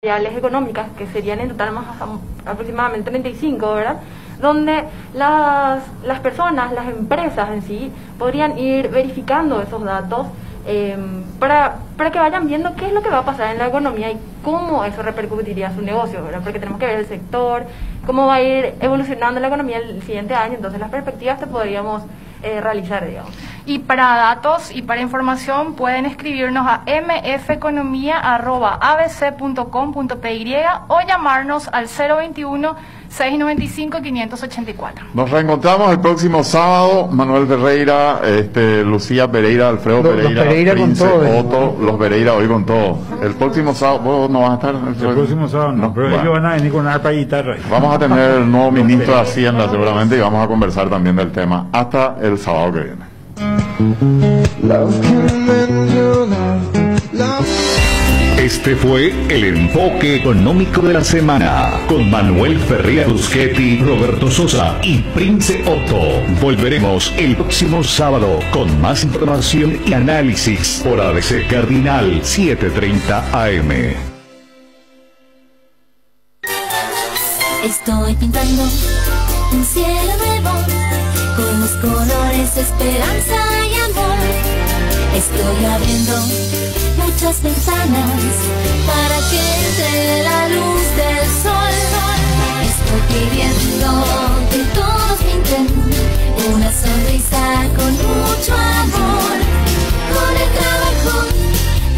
reales económicas, que serían en total más aproximadamente 35, ¿verdad? Donde las personas, las empresas en sí, podrían ir verificando esos datos para que vayan viendo qué es lo que va a pasar en la economía y cómo eso repercutiría a su negocio, ¿verdad? Porque tenemos que ver el sector, cómo va a ir evolucionando la economía el siguiente año, entonces las perspectivas que podríamos realizar, digamos. Y para datos y para información pueden escribirnos a mfeconomia@abc.com.py o llamarnos al 021-695-584. Nos reencontramos el próximo sábado. Manuel Ferreira, Lucía Pereira, Alfredo Pereira, Prince, Otto, los Pereira hoy con todo. El próximo sábado, ¿vos no vas a estar? El próximo sábado no, pero ellos van a venir con arpa y guitarra. Vamos a tener el nuevo ministro de Hacienda seguramente y vamos a conversar también del tema hasta el sábado que viene. Este fue el enfoque económico de la semana con Manuel Ferreira Busquetti, Roberto Sosa y Prince Otto. Volveremos el próximo sábado con más información y análisis por ABC Cardinal 7:30 AM. Estoy pintando un cielo nuevo con los colores esperanza y amor. Estoy abriendo muchas ventanas para que entre la luz del sol. Estoy pidiendo que todos pinten una sonrisa con mucho amor. Con el trabajo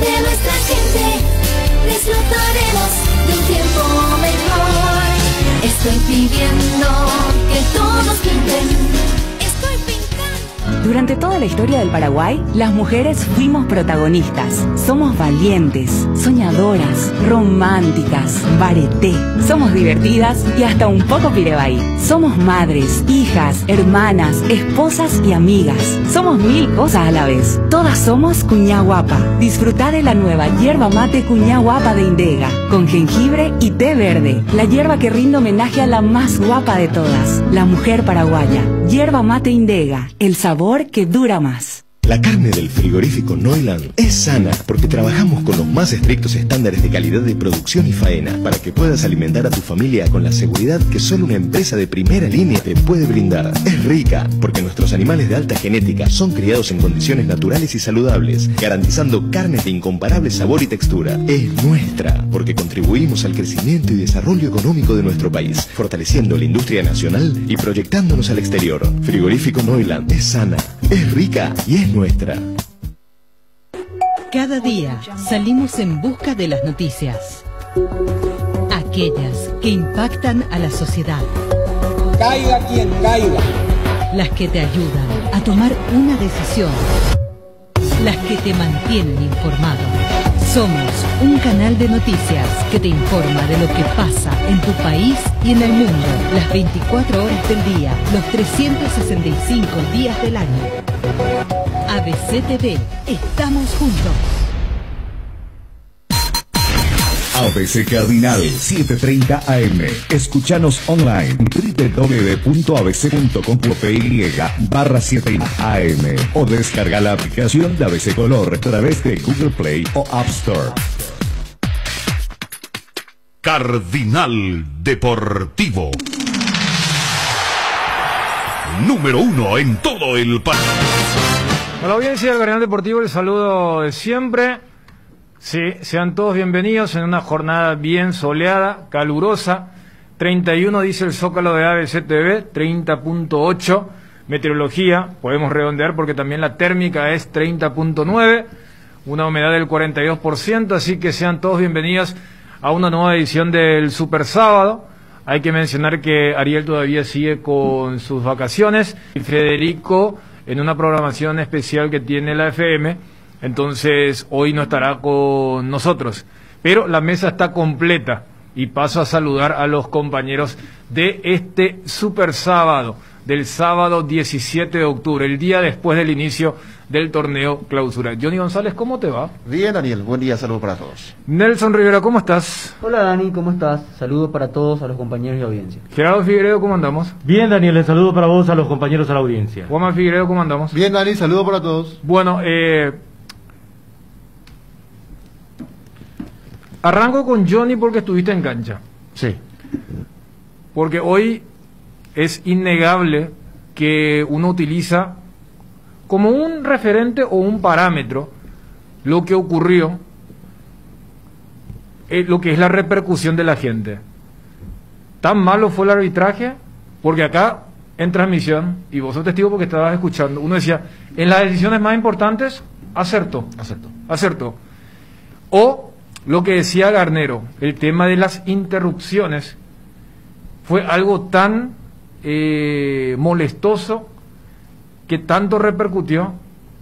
de nuestra gente disfrutaremos de un tiempo mejor. Estoy pidiendo que todos pinten. Estoy pintando. Durante toda la historia del Paraguay, las mujeres fuimos protagonistas. Somos valientes, soñadoras, románticas, bareté. Somos divertidas y hasta un poco pirebaí. Somos madres, hijas, hermanas, esposas y amigas. Somos mil cosas a la vez. Todas somos Cuñá Guapa. Disfrutá de la nueva yerba mate Cuñá Guapa de Indega, con jengibre y té verde. La yerba que rinde homenaje a la más guapa de todas, la mujer paraguaya. Yerba mate Indega, el sabor que dura más. La carne del frigorífico Neuland es sana porque trabajamos con los más estrictos estándares de calidad de producción y faena para que puedas alimentar a tu familia con la seguridad que solo una empresa de primera línea te puede brindar. Es rica porque nuestros animales de alta genética son criados en condiciones naturales y saludables, garantizando carnes de incomparable sabor y textura. Es nuestra porque contribuimos al crecimiento y desarrollo económico de nuestro país, fortaleciendo la industria nacional y proyectándonos al exterior. Frigorífico Neuland es sana, es rica y es nuestra. Cada día salimos en busca de las noticias, aquellas que impactan a la sociedad. Caiga quien caiga. Las que te ayudan a tomar una decisión. Las que te mantienen informado. Somos un canal de noticias que te informa de lo que pasa en tu país y en el mundo, las 24 horas del día, los 365 días del año. ABC TV, estamos juntos. ABC Cardinal 7:30 AM. Escúchanos online www.abc.com.py/7 AM o descarga la aplicación de ABC Color a través de Google Play o App Store. Cardinal Deportivo. Número 1 en todo el país. A la audiencia del Cardinal Deportivo, el saludo de siempre. Sí, sean todos bienvenidos en una jornada bien soleada, calurosa. 31 dice el Zócalo de ABC TV, 30.8. Meteorología, podemos redondear porque también la térmica es 30.9. Una humedad del 42%, así que sean todos bienvenidos a una nueva edición del Super Sábado. Hay que mencionar que Ariel todavía sigue con sus vacaciones y Federico en una programación especial que tiene la FM, entonces hoy no estará con nosotros, pero la mesa está completa y paso a saludar a los compañeros de este Super Sábado, del sábado 17 de octubre, el día después del inicio del torneo clausura. Johnny González, ¿cómo te va? Bien, Daniel, buen día, saludos para todos. Nelson Rivera, ¿cómo estás? Hola Dani, ¿cómo estás? Saludos para todos, a los compañeros y audiencia. Gerardo Figueiredo, ¿cómo andamos? Bien, Daniel, un saludo para vos, a los compañeros, a la audiencia. Juanma Figueiredo, ¿cómo andamos? Bien, Dani, saludos para todos. Bueno, Arranco con Johnny porque estuviste en cancha. Sí. Porque hoy es innegable que uno utiliza como un referente o un parámetro lo que ocurrió, lo que es la repercusión de la gente. ¿Tan malo fue el arbitraje? Porque acá, en transmisión, y vos sos testigo porque estabas escuchando, uno decía, en las decisiones más importantes, acertó. O lo que decía Garnero, el tema de las interrupciones, fue algo tan molestoso que tanto repercutió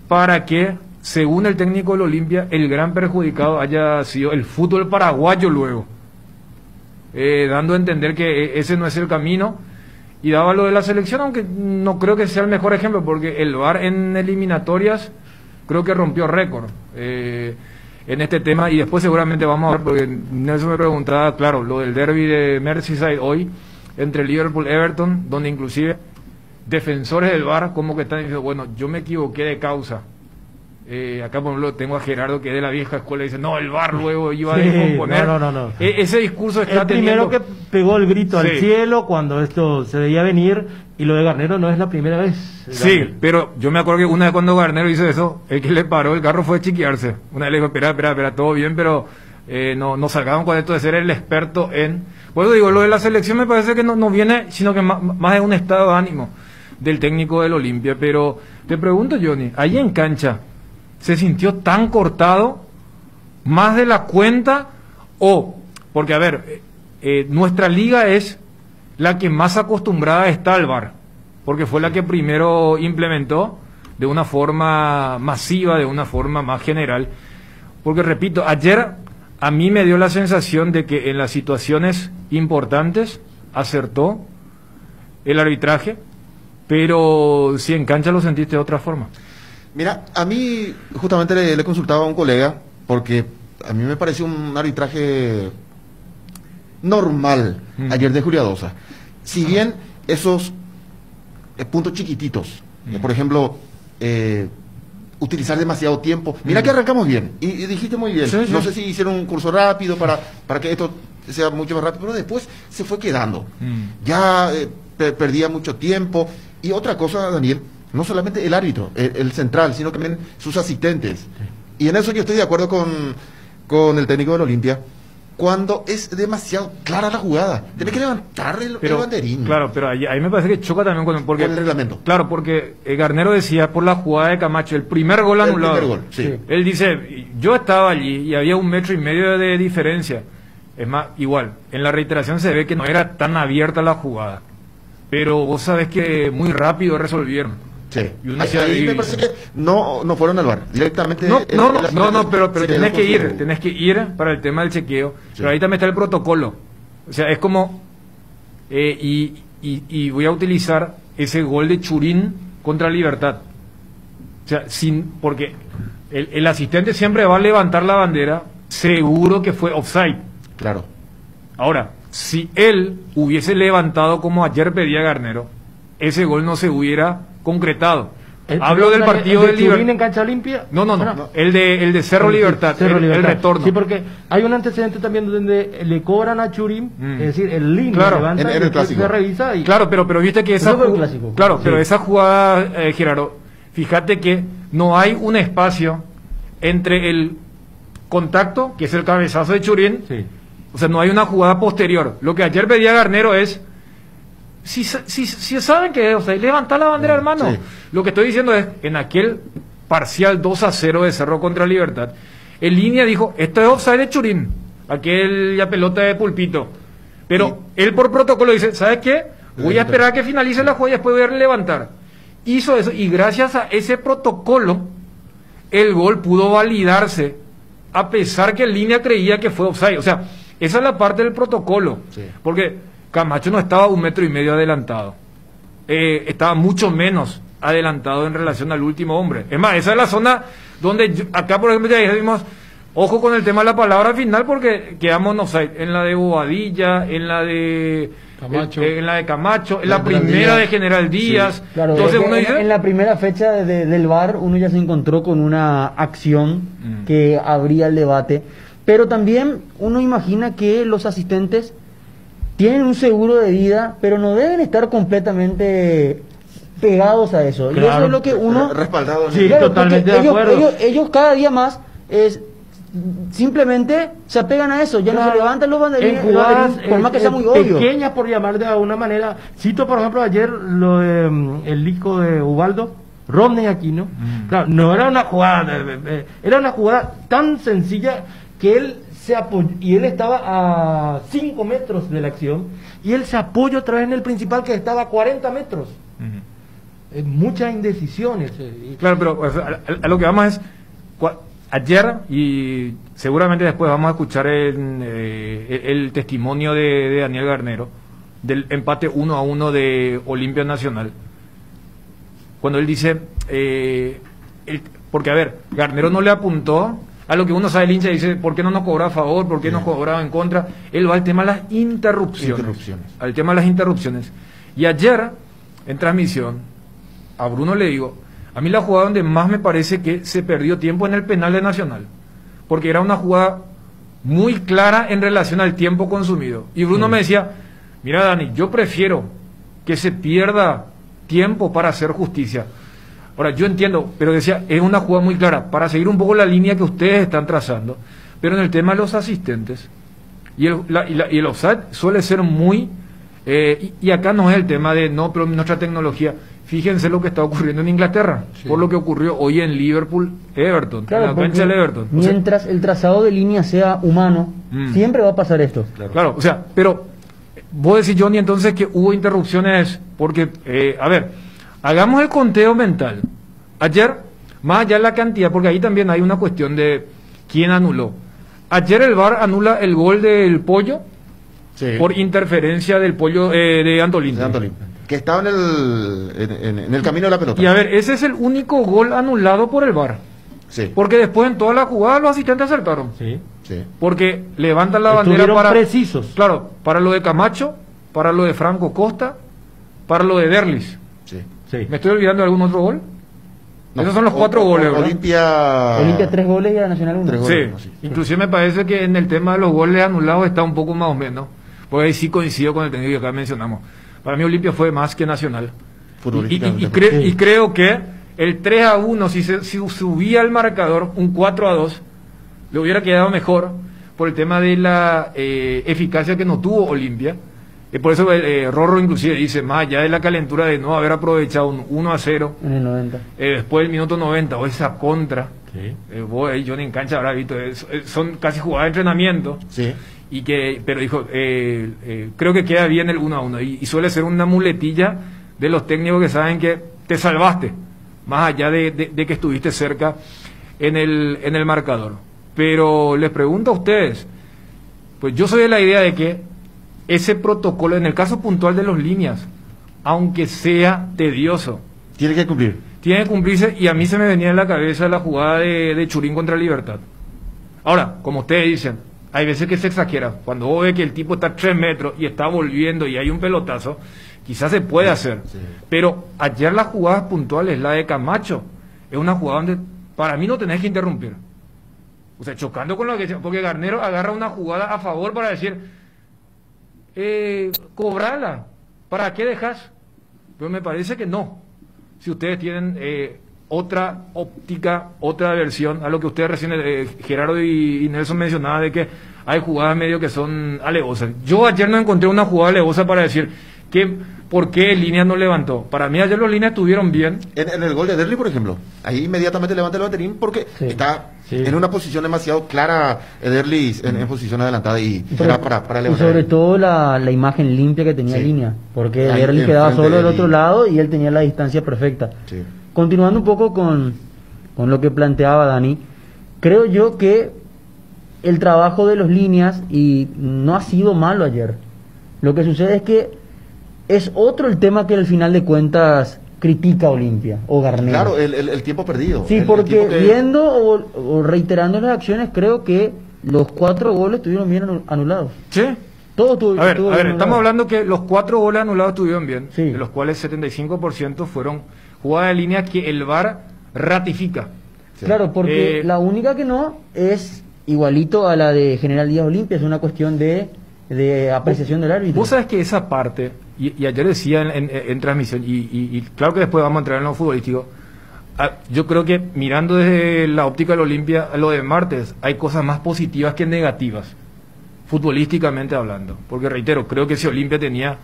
para que, según el técnico del Olimpia, el gran perjudicado haya sido el fútbol paraguayo luego, dando a entender que ese no es el camino, y daba lo de la selección, aunque no creo que sea el mejor ejemplo, porque el VAR en eliminatorias creo que rompió récord en este tema, y después seguramente vamos a ver, porque Nelson me preguntaba, claro, lo del derbi de Merseyside hoy, entre Liverpool y Everton, donde inclusive defensores del VAR como que están diciendo, bueno, yo me equivoqué de causa. Acá por ejemplo tengo a Gerardo, que es de la vieja escuela, y dice, no, el VAR luego iba a descomponer. No. Ese discurso está el primero teniendo... que pegó el grito al cielo cuando esto se veía venir, y lo de Garnero no es la primera vez. Sí, pero yo me acuerdo que una vez cuando Garnero hizo eso, el que le paró el carro fue chiquearse. Una vez le dijo, espera, todo bien, pero no salgamos con esto de ser el experto en... Por eso digo, lo de la selección me parece que no viene, sino que más de un estado de ánimo del técnico del Olimpia. Pero te pregunto, Johnny, ahí en cancha, ¿se sintió tan cortado, más de la cuenta? Porque a ver, nuestra liga es la que más acostumbrada está al VAR, porque fue la que primero implementó de una forma masiva, de una forma más general. Porque repito, ayer a mí me dio la sensación de que en las situaciones importantes acertó el arbitraje, pero si en cancha lo sentiste de otra forma. Mira, a mí justamente le consultaba a un colega, porque a mí me pareció un arbitraje normal ayer de Juliadosa. Si bien esos puntos chiquititos, por ejemplo, utilizar demasiado tiempo. Mira que arrancamos bien, y dijiste muy bien. Sí. No sé si hicieron un curso rápido para que esto sea mucho más rápido, pero después se fue quedando. Ya perdía mucho tiempo. Y otra cosa, Daniel, no solamente el árbitro, el central, sino también sus asistentes. Y en eso yo estoy de acuerdo con el técnico del Olimpia. Cuando es demasiado clara la jugada, tiene que levantar el banderín. Claro, pero ahí me parece que choca también con el reglamento. Claro, porque Garnero decía por la jugada de Camacho, el primer gol anulado. El primer gol, sí. Él dice, yo estaba allí y había 1,5 metros de diferencia. Es más, igual, en la reiteración se ve que no era tan abierta la jugada. Pero vos sabés que muy rápido resolvieron. Sí. Y ahí me parece que no fueron al VAR, directamente. No, pero tenés que ir para el tema del chequeo. Sí. Pero ahí también está el protocolo. O sea, es como y voy a utilizar ese gol de Churín contra Libertad. O sea, porque el asistente siempre va a levantar la bandera, seguro que fue offside. Claro. Ahora, si él hubiese levantado como ayer pedía Garnero, ese gol no se hubiera concretado. Hablo del partido del Libertad en cancha limpia. No. El de Cerro Libertad, el retorno. Sí, porque hay un antecedente también donde le cobran a Churín, es decir, el línea levanta en el clásico. Se revisa y claro, pero viste que pero esa jugada, Gerardo, fíjate que no hay un espacio entre el contacto, que es el cabezazo de Churín, o sea, no hay una jugada posterior. Lo que ayer pedía Garnero es si saben que, o sea, levantar la bandera, hermano. Sí. Lo que estoy diciendo es, en aquel parcial 2-0 de Cerro contra Libertad, en línea dijo, esto es offside de Churín, aquella pelota de Pulpito. Pero él por protocolo dice, ¿sabes qué? Voy a esperar a que finalice la jugada y después voy a levantar. Hizo eso, y gracias a ese protocolo, el gol pudo validarse, a pesar que en línea creía que fue offside. O sea, esa es la parte del protocolo. Sí. Porque Camacho no estaba 1,5 metros adelantado. Estaba mucho menos adelantado en relación al último hombre. Es más, esa es la zona donde acá, por ejemplo, ya dijimos, ojo con el tema de la palabra final, porque quedamos, no sé, en la de Bobadilla, en la de Camacho, en la primera de General Díaz. Sí, claro, entonces uno dice, en la primera fecha del VAR uno ya se encontró con una acción que abría el debate. Pero también uno imagina que los asistentes tienen un seguro de vida, pero no deben estar completamente pegados a eso. Claro. Y eso es lo que uno... Respaldado. Sí, Claro, totalmente de porque acuerdo. ellos cada día más simplemente se apegan a eso, ya no se levantan los banderines, En jugadas, por más que sea muy obvio. pequeñas, por llamar de alguna manera. Cito, por ejemplo, ayer lo de el hijo de Ubaldo, Rodney Aquino. Claro, no era una jugada, era una jugada tan sencilla que él se apoyó, y él estaba a 5 metros de la acción, y él se apoyó otra vez en el principal que estaba a 40 metros. Muchas indecisiones. Claro, pero a lo que vamos es, ayer, y seguramente después vamos a escuchar el testimonio de Daniel Garnero, del empate 1-1 de Olimpia Nacional, cuando él dice, porque a ver, Garnero no le apuntó a lo que uno sabe, el hincha dice, ¿por qué no nos cobraba a favor? ¿Por qué nos cobraba en contra? Él va al tema de las interrupciones. Al tema de las interrupciones. Y ayer, en transmisión, a Bruno le digo, a mí la jugada donde más me parece que se perdió tiempo en el penal de Nacional, porque era una jugada muy clara en relación al tiempo consumido. Y Bruno me decía, mira Dani, yo prefiero que se pierda tiempo para hacer justicia. Ahora, yo entiendo, pero decía, es una jugada muy clara, para seguir un poco la línea que ustedes están trazando, pero en el tema de los asistentes, y el offside suele ser muy, y acá no es el tema de, no, pero nuestra tecnología, fíjense lo que está ocurriendo en Inglaterra, por lo que ocurrió hoy en Liverpool-Everton, Claro, en la cancha del Everton. Mientras el trazado de línea sea humano, siempre va a pasar esto. Claro, o sea, pero vos decís, Johnny, entonces que hubo interrupciones, porque, a ver, hagamos el conteo mental. Ayer, más allá de la cantidad, porque ahí también hay una cuestión de quién anuló. Ayer el VAR anula el gol del Pollo por interferencia del Pollo de Antolín. Que estaba en el camino de la pelota. Y a ver, ese es el único gol anulado por el VAR. Sí. Porque después en toda la jugada los asistentes acertaron. Sí. Porque levantan la bandera para... precisos. Claro, para lo de Camacho, para lo de Franco Costa, para lo de Derlis. Sí. ¿Me estoy olvidando de algún otro gol? No, esos son los 4 goles, ¿verdad? Olimpia 3 goles y a Nacional 1. Sí, inclusive me parece que en el tema de los goles anulados está un poco más o menos, porque ahí sí coincido con el técnico que acá mencionamos. Para mí Olimpia fue más que Nacional. Y creo que el 3-1, si subía el marcador, un 4-2, le hubiera quedado mejor por el tema de la eficacia que no tuvo Olimpia. Por eso Rorro inclusive dice, más allá de la calentura de no haber aprovechado un 1-0 en el 90, después del minuto 90 o esa contra, vos ahí Johnny en cancha habrá visto, son casi jugadas de entrenamiento, pero dijo, creo que queda bien el 1-1 y suele ser una muletilla de los técnicos que saben que te salvaste, más allá de que estuviste cerca en el marcador. Pero les pregunto a ustedes, pues yo soy de la idea de que ese protocolo, en el caso puntual de los líneas, aunque sea tedioso, tiene que cumplir. Tiene que cumplirse, y a mí se me venía en la cabeza la jugada de Churín contra Libertad. Ahora, como ustedes dicen, hay veces que se exagera. Cuando vos ves que el tipo está a 3 metros y está volviendo y hay un pelotazo, quizás se puede hacer. Pero ayer las jugadas puntuales, la de Camacho, es una jugada donde para mí no tenés que interrumpir. O sea, chocando con lo que... Porque Garnero agarra una jugada a favor para decir... cobrala, ¿para qué dejas? Pero me parece que no. Si ustedes tienen otra óptica, otra versión a lo que ustedes recién, Gerardo y Nelson mencionaban, de que hay jugadas medio que son alevosas. Yo ayer no encontré una jugada alevosa para decir que por qué Línea no levantó. Para mí ayer los Líneas estuvieron bien. En el gol de Derli, por ejemplo, ahí inmediatamente levanta el banderín porque está en una posición demasiado clara, Derli en posición adelantada y era para levantar. Y sobre todo la imagen limpia que tenía Línea, porque Derli quedaba solo del otro lado y él tenía la distancia perfecta. Continuando un poco con lo que planteaba Dani, creo yo que el trabajo de los Líneas y no ha sido malo ayer. Lo que sucede es que es otro el tema que al final de cuentas critica Olimpia o Garnero. Claro, el tiempo perdido. Sí, porque viendo o reiterando las acciones, creo que los 4 goles estuvieron bien anulados. Sí. Todo estuvo, a ver, anulado. Estamos hablando que los 4 goles anulados estuvieron bien, de los cuales 75% fueron jugadas de línea que el VAR ratifica. Claro, porque la única que no es igualito a la de General Díaz Olimpia, es una cuestión de apreciación del árbitro. Vos sabés que esa parte, y ayer decía en transmisión, y claro que después vamos a entrar en lo futbolístico, yo creo que mirando desde la óptica de la Olimpia, lo de martes, hay cosas más positivas que negativas, futbolísticamente hablando. Porque reitero, creo que si Olimpia tenía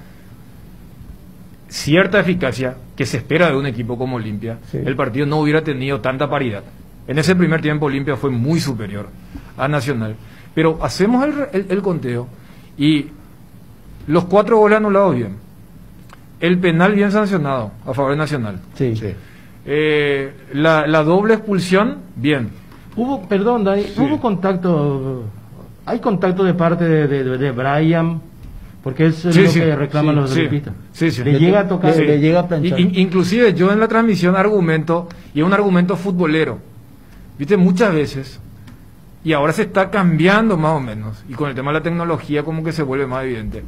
cierta eficacia que se espera de un equipo como Olimpia, el partido no hubiera tenido tanta paridad. En ese primer tiempo Olimpia fue muy superior a Nacional. Pero hacemos el conteo y los 4 goles anulados bien. El penal bien sancionado a favor de Nacional. La doble expulsión, bien. Perdón, Dani, hubo contacto, hay contacto de parte de Brian, porque es lo que reclaman los deportistas. Le llega a tocar, le llega a planchar. Inclusive yo en la transmisión argumento, y es un argumento futbolero, viste, muchas veces, y ahora se está cambiando más o menos, y con el tema de la tecnología como que se vuelve más evidente.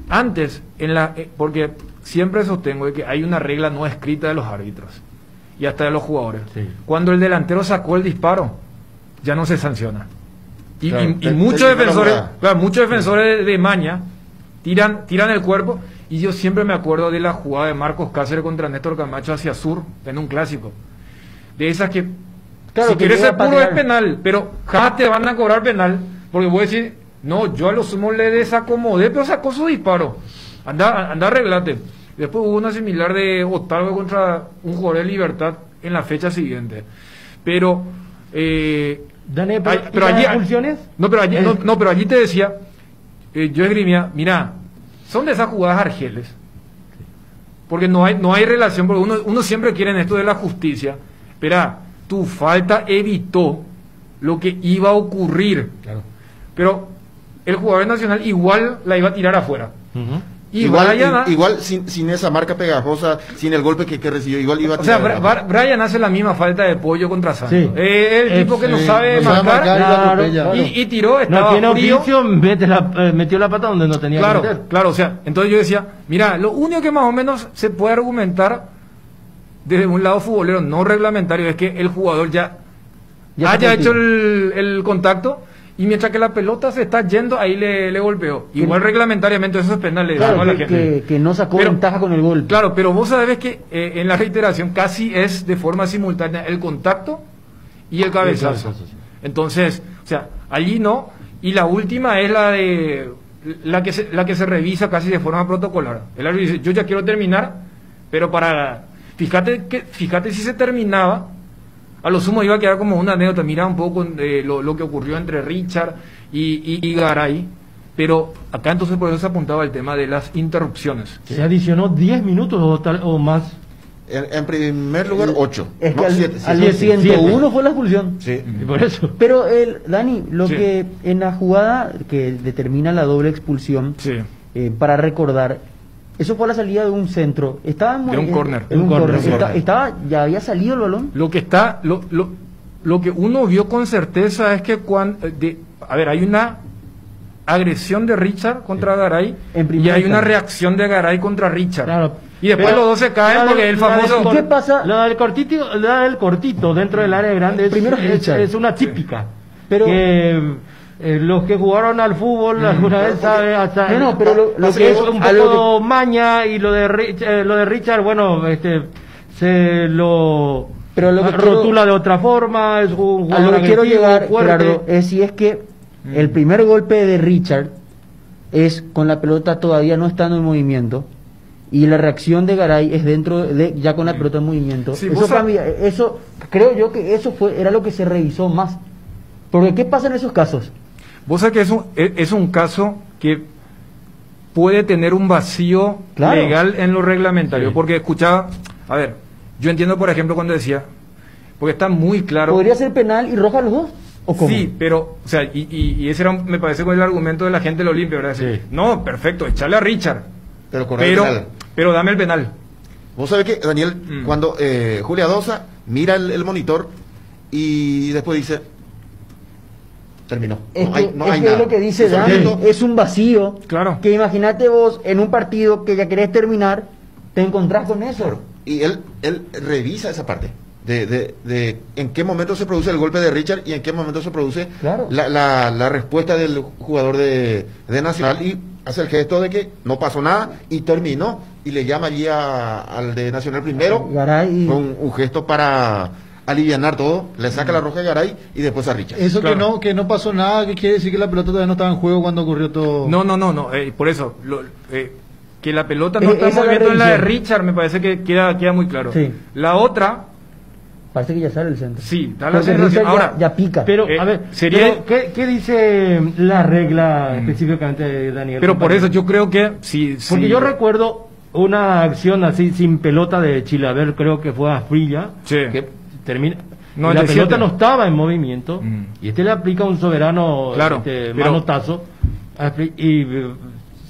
Antes, porque siempre sostengo de que hay una regla no escrita de los árbitros y hasta de los jugadores. Cuando el delantero sacó el disparo, ya no se sanciona. Y muchos defensores, de maña tiran el cuerpo, y yo siempre me acuerdo de la jugada de Marcos Cáceres contra Néstor Camacho hacia Sur, en un clásico. De esas que, si quieres ser puro es penal, pero jamás te van a cobrar penal, porque voy a decir, no, yo a lo sumo le desacomodé, pero sacó su disparo. Anda, arreglate. Después hubo una similar de Otálvaro contra un jugador de Libertad en la fecha siguiente. Pero Daniel, pero allí expulsiones. Pero allí te decía, yo esgrimía, mira, son de esas jugadas argeles. Porque no hay relación, porque uno siempre quiere en esto de la justicia. Espera, tu falta evitó lo que iba a ocurrir. Pero el jugador nacional igual la iba a tirar afuera. Igual sin esa marca pegajosa, sin el golpe que recibió, igual iba a tirar. O sea, Brian hace la misma falta de pollo contra Santos. El tipo que no sabe marcar y tiró, estaba no tiene frío. Oficio, metió la pata donde no tenía que meter. Claro, o sea, entonces yo decía, mira, lo único que más o menos se puede argumentar desde un lado futbolero no reglamentario es que el jugador ya haya hecho el contacto, y mientras que la pelota se está yendo, ahí le golpeó. Igual reglamentariamente eso es penal. Que no sacó ventaja con el gol. Claro, pero vos sabés que en la reiteración casi es de forma simultánea el contacto y el cabezazo. Entonces, o sea, allí no. Y la última es la que se revisa casi de forma protocolar. El árbitro dice, yo ya quiero terminar, pero fíjate si se terminaba, a lo sumo iba a quedar como una anécdota. Mira un poco lo que ocurrió entre Richard y Garay, pero acá entonces por eso se apuntaba el tema de las interrupciones. Se adicionó 10 minutos o más. En primer lugar 8. Es que al 101 fue la expulsión. Por eso. Pero Dani, que en la jugada que determina la doble expulsión, para recordar, eso fue a la salida de un centro. Estaba de un córner. ¿Ya había salido el balón? Lo que uno vio con certeza es que hay una agresión de Richard contra Garay y hay una reacción de Garay contra Richard. Y después los dos se caen porque el famoso... ¿Qué pasa? La del cortito dentro del área grande es una típica. Pero... los que jugaron al fútbol alguna vez saben hasta pero lo que es un poco maña, y lo de Richard, bueno, se lo rotula de otra forma, es un jugador a lo que quiero llegar, fuerte. Gerardo, si es que el primer golpe de Richard es con la pelota todavía no estando en movimiento, y la reacción de Garay es ya con la pelota en movimiento. Eso creo yo que era lo que se revisó más. Porque ¿qué pasa en esos casos? Vos sabés que es un caso que puede tener un vacío legal en lo reglamentario, porque escuchaba, a ver, yo entiendo por ejemplo cuando decía, porque está muy claro... ¿Podría ser penal y roja los dos? ¿O cómo? Sí, pero, o sea, y ese era, me parece, con el argumento de la gente de la Olimpia, ¿verdad? No, perfecto, echarle a Richard, pero dame el penal. Vos sabés que, Daniel, cuando Julia Dosa mira el monitor y después dice... terminó. Es lo que dice Dani, es un vacío. Que imagínate vos en un partido que ya querés terminar, te encontrás con eso. Y él revisa esa parte. de en qué momento se produce el golpe de Richard y en qué momento se produce la respuesta del jugador de Nacional, y hace el gesto de que no pasó nada y terminó, y le llama allí al de Nacional primero Garay, con un gesto para alivianar todo, le saca la roja a Garay y después a Richard. Eso que no pasó nada, que quiere decir que la pelota todavía no estaba en juego cuando ocurrió todo. No, por eso que la pelota no está moviendo en la de Richard, me parece que queda muy claro. Sí. La otra parece que ya sale el centro. Sí, da la sensación. Ahora ya pica. Pero a ver, ¿qué dice la regla específicamente, Daniel? Pero por eso yo creo que sí. Porque yo recuerdo una acción así sin pelota de Chilaver, creo que fue a Frilla, que termina. La pelota no estaba en movimiento y le aplica un soberano manotazo y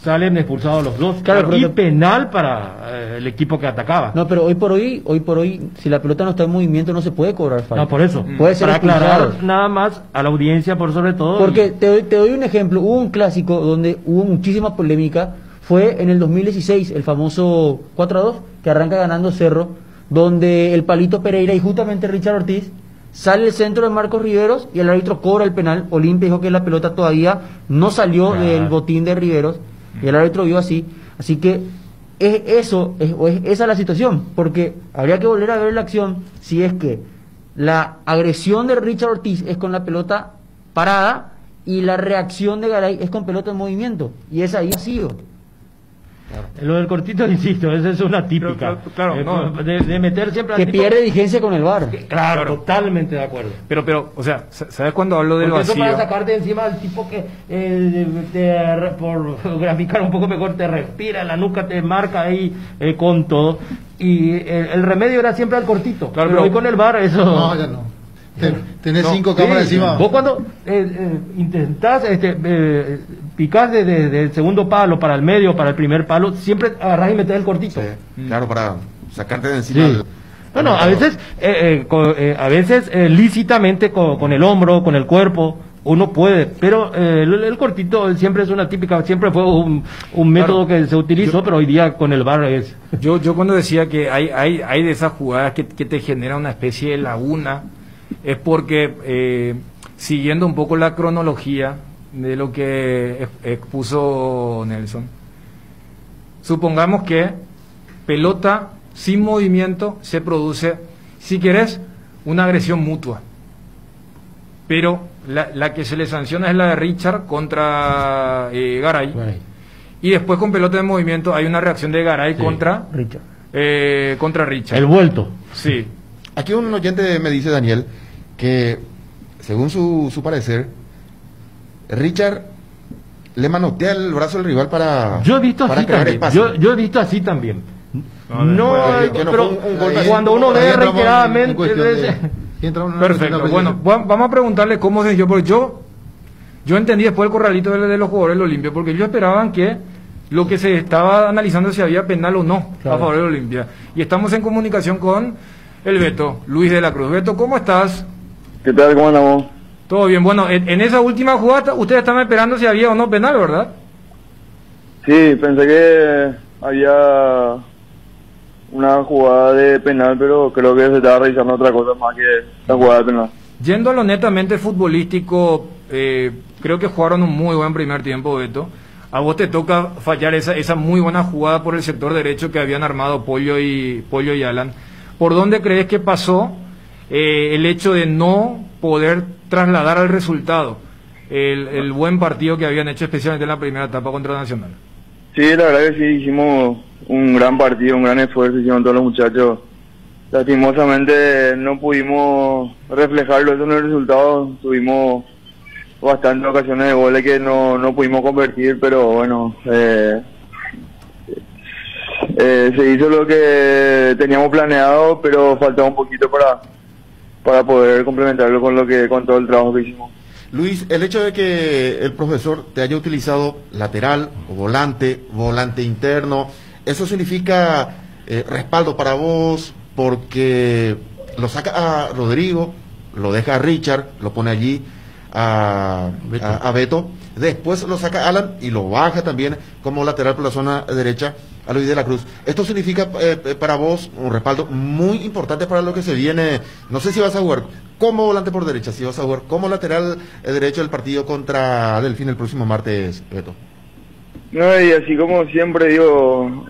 salen expulsados los dos. Y penal para el equipo que atacaba. No, pero hoy por hoy, si la pelota no está en movimiento, no se puede cobrar falta. No, por eso. Puede ser para aclarar nada más a la audiencia, por sobre todo. Porque te doy un ejemplo. Hubo un clásico donde hubo muchísima polémica. Fue en el 2016, el famoso 4-2, que arranca ganando Cerro, donde el Palito Pereira y justamente Richard Ortiz sale el centro de Marcos Riveros y el árbitro cobra el penal. Olimpia dijo que la pelota todavía no salió del botín de Riveros y el árbitro vio así. Así que esa es la situación, porque habría que volver a ver la acción si es que la agresión de Richard Ortiz es con la pelota parada y la reacción de Garay es con pelota en movimiento, y esa ahí ha sido. Lo del cortito, insisto, esa es una típica. De meter siempre que pierde vigencia con el VAR. Claro, totalmente de acuerdo. Pero, o sea, ¿sabes cuando hablo del vacío? Eso para sacarte de encima al tipo que, por graficar un poco mejor, te respira en la nuca, te marca ahí con todo. Y el remedio era siempre al cortito. Claro, pero hoy con el VAR eso... No, ya no. Tenés 5 cámaras encima. Vos cuando intentás picar desde el segundo palo para el medio, para el primer palo, siempre agarrás y metés el cortito. Claro, para sacarte de encima. Bueno, a veces lícitamente con el hombro, con el cuerpo, uno puede, pero el cortito siempre es una típica, siempre fue un método que se utilizó, pero hoy día con el VAR es... Yo cuando decía que hay de esas jugadas que te genera una especie de laguna, es porque siguiendo un poco la cronología de lo que expuso Nelson, supongamos que pelota sin movimiento se produce, si querés, una agresión mutua, pero la que se le sanciona es la de Richard contra Garay, y después con pelota de movimiento hay una reacción de Garay contra Richard. El vuelto. Sí. Aquí un oyente me dice, Daniel, que según su parecer, Richard le manotea el brazo al rival para... Yo he visto así también. Yo he visto así también. Pero cuando uno ve reiteradamente... Perfecto. Bueno, vamos a preguntarle cómo se dio, porque yo entendí después el corralito de los jugadores del Olimpia, porque ellos esperaban que lo que se estaba analizando si había penal o no a favor del Olimpia. Y estamos en comunicación con el Beto, Luis de la Cruz. Beto, ¿cómo estás? ¿Qué tal? ¿Cómo andamos? Todo bien. Bueno, en esa última jugada ustedes estaban esperando si había o no penal, ¿verdad? Sí, pensé que había una jugada de penal, pero creo que se estaba realizando otra cosa más que la jugada de penal. Yendo a lo netamente futbolístico, creo que jugaron un muy buen primer tiempo, Beto. A vos te toca fallar esa muy buena jugada por el sector derecho que habían armado Pollo y Alan. ¿Por dónde crees que pasó el hecho de no poder trasladar al resultado el buen partido que habían hecho, especialmente en la primera etapa contra Nacional? Sí, la verdad que sí, hicimos un gran partido, un gran esfuerzo, hicieron todos los muchachos. Lastimosamente no pudimos reflejarlo eso en el resultado, tuvimos bastantes ocasiones de goles que no pudimos convertir, pero bueno, se hizo lo que teníamos planeado, pero faltaba un poquito para poder complementarlo con todo el trabajo que hicimos. Luis, el hecho de que el profesor te haya utilizado lateral o volante interno, ¿eso significa respaldo para vos? Porque lo saca a Rodrigo, lo deja a Richard, lo pone allí a Beto, después lo saca a Alan y lo baja también como lateral por la zona derecha. a Luis de la Cruz. Esto significa para vos un respaldo muy importante para lo que se viene. No sé si vas a jugar como volante por derecha, si vas a jugar como lateral derecho del partido contra Delfín el próximo martes, Beto. No, y así como siempre digo,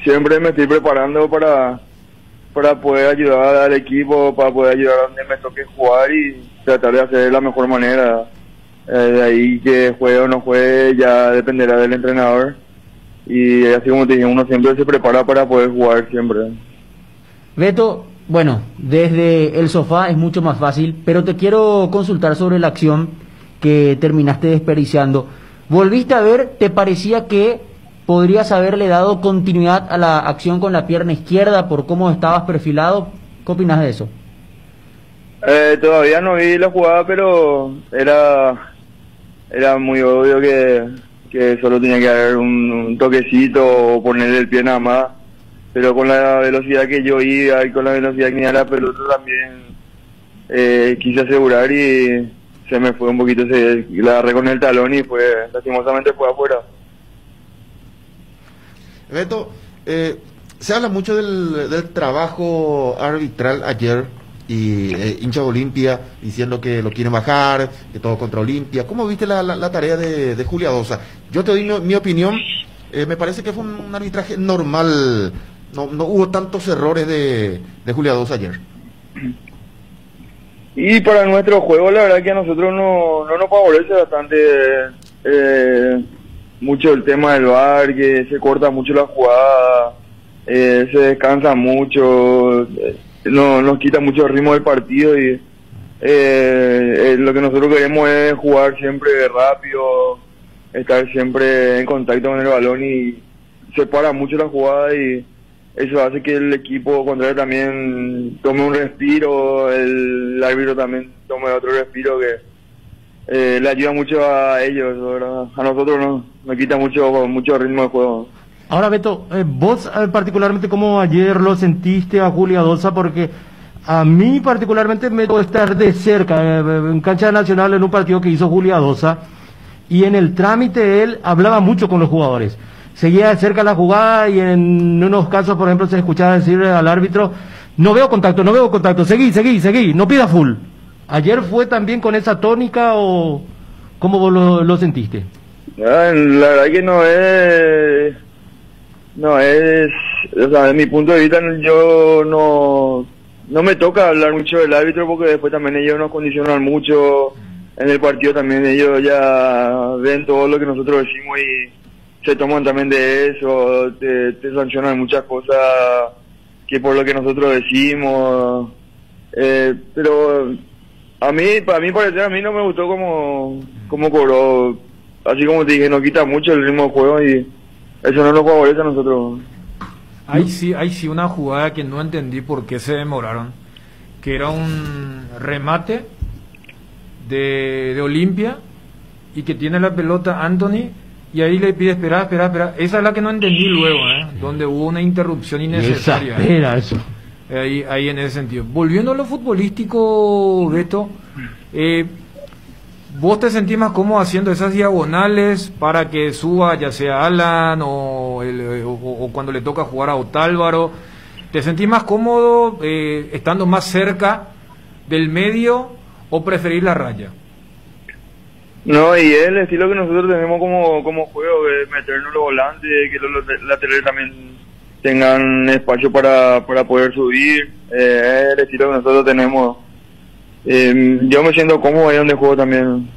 siempre me estoy preparando para poder ayudar al equipo, para poder ayudar a donde me toque jugar y tratar de hacer de la mejor manera. De ahí que juegue o no juegue ya dependerá del entrenador. Y así como te dije, uno siempre se prepara para poder jugar siempre. Beto, bueno, desde el sofá es mucho más fácil, pero te quiero consultar sobre la acción que terminaste desperdiciando. ¿Volviste a ver? ¿Te parecía que podrías haberle dado continuidad a la acción con la pierna izquierda por cómo estabas perfilado? ¿Qué opinas de eso? Todavía no vi la jugada, pero era muy obvio que solo tenía que haber un toquecito o ponerle el pie nada más. Pero con la velocidad que yo iba y con la velocidad que tenía la pelota también quise asegurar y se me fue un poquito, la agarré con el talón y lastimosamente fue afuera. Beto, se habla mucho del trabajo arbitral ayer y hincha de Olimpia diciendo que lo quieren bajar, que todo contra Olimpia. ¿Cómo viste la tarea de Julia Dosa? Yo te doy mi opinión, me parece que fue un arbitraje normal, no hubo tantos errores de Julia Dosa ayer. Y para nuestro juego la verdad que a nosotros no nos favorece bastante mucho el tema del VAR, que se corta mucho la jugada, se descansa mucho, nos quita mucho el ritmo del partido y lo que nosotros queremos es jugar siempre rápido, estar siempre en contacto con el balón y se para mucho la jugada y eso hace que el equipo contrario también tome un respiro, el árbitro también tome otro respiro que le ayuda mucho a ellos, ¿verdad? A nosotros nos quita mucho ritmo de juego. Ahora, Beto, vos particularmente, ¿cómo ayer lo sentiste a Julia Dosa? Porque a mí particularmente me tocó estar de cerca en cancha nacional en un partido que hizo Julia Dosa y en el trámite él hablaba mucho con los jugadores. Seguía de cerca la jugada y en unos casos, por ejemplo, se escuchaba decir al árbitro, no veo contacto, seguí, no pida full. ¿Ayer fue también con esa tónica o cómo vos lo sentiste? La verdad que no es, o sea, de mi punto de vista yo no me toca hablar mucho del árbitro porque después también ellos nos condicionan mucho en el partido, también ellos ya ven todo lo que nosotros decimos y se toman también de eso, te sancionan muchas cosas que por lo que nosotros decimos, pero para mí parecer, a mí no me gustó como cobró, así como te dije, nos quita mucho el ritmo de juego y eso no nos favorece a nosotros. Hay sí una jugada que no entendí por qué se demoraron, que era un remate de Olimpia y que tiene la pelota Anthony y ahí le pide espera. Esa es la que no entendí luego, donde hubo una interrupción innecesaria. Era eso. Ahí en ese sentido. Volviendo a lo futbolístico, Beto, ¿vos te sentís más cómodo haciendo esas diagonales para que suba ya sea Alan o cuando le toca jugar a Otálvaro? ¿Te sentís más cómodo estando más cerca del medio o preferís la raya? No, y es el estilo que nosotros tenemos como juego, de meternos los volantes, que los laterales también tengan espacio para poder subir, es el estilo que nosotros tenemos. Yo me siento cómodo ahí donde juego también.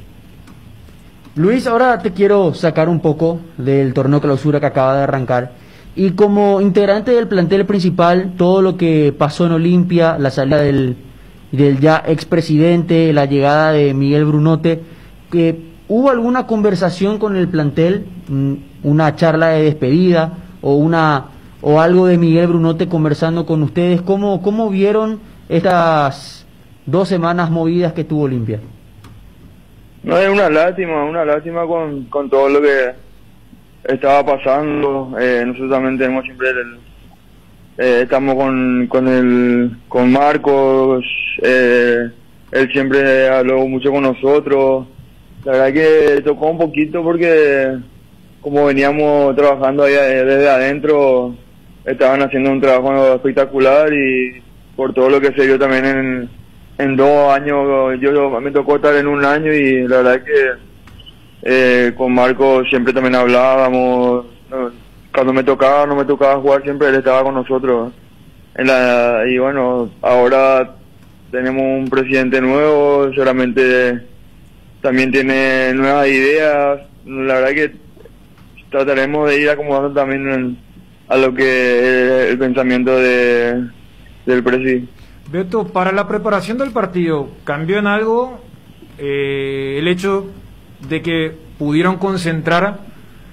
Luis, ahora te quiero sacar un poco del torneo clausura que acaba de arrancar y como integrante del plantel principal, todo lo que pasó en Olimpia, la salida del ya expresidente, la llegada de Miguel Brunote, ¿hubo alguna conversación con el plantel, una charla de despedida o algo de Miguel Brunote conversando con ustedes? ¿Cómo vieron estas 2 semanas movidas que tuvo Olimpia? No, es una lástima con todo lo que estaba pasando. Nosotros también tenemos siempre estamos con Marcos, él siempre habló mucho con nosotros. La verdad que tocó un poquito porque como veníamos trabajando ahí desde adentro, estaban haciendo un trabajo espectacular y por todo lo que se dio también en 2 años, yo me tocó estar en 1 año y la verdad es que con Marco siempre también hablábamos, cuando me tocaba, no me tocaba jugar, siempre él estaba con nosotros. Y bueno, ahora tenemos un presidente nuevo, seguramente también tiene nuevas ideas, la verdad que trataremos de ir acomodando también a lo que es el pensamiento del presidente. Beto, para la preparación del partido, ¿cambió en algo el hecho de que pudieron concentrar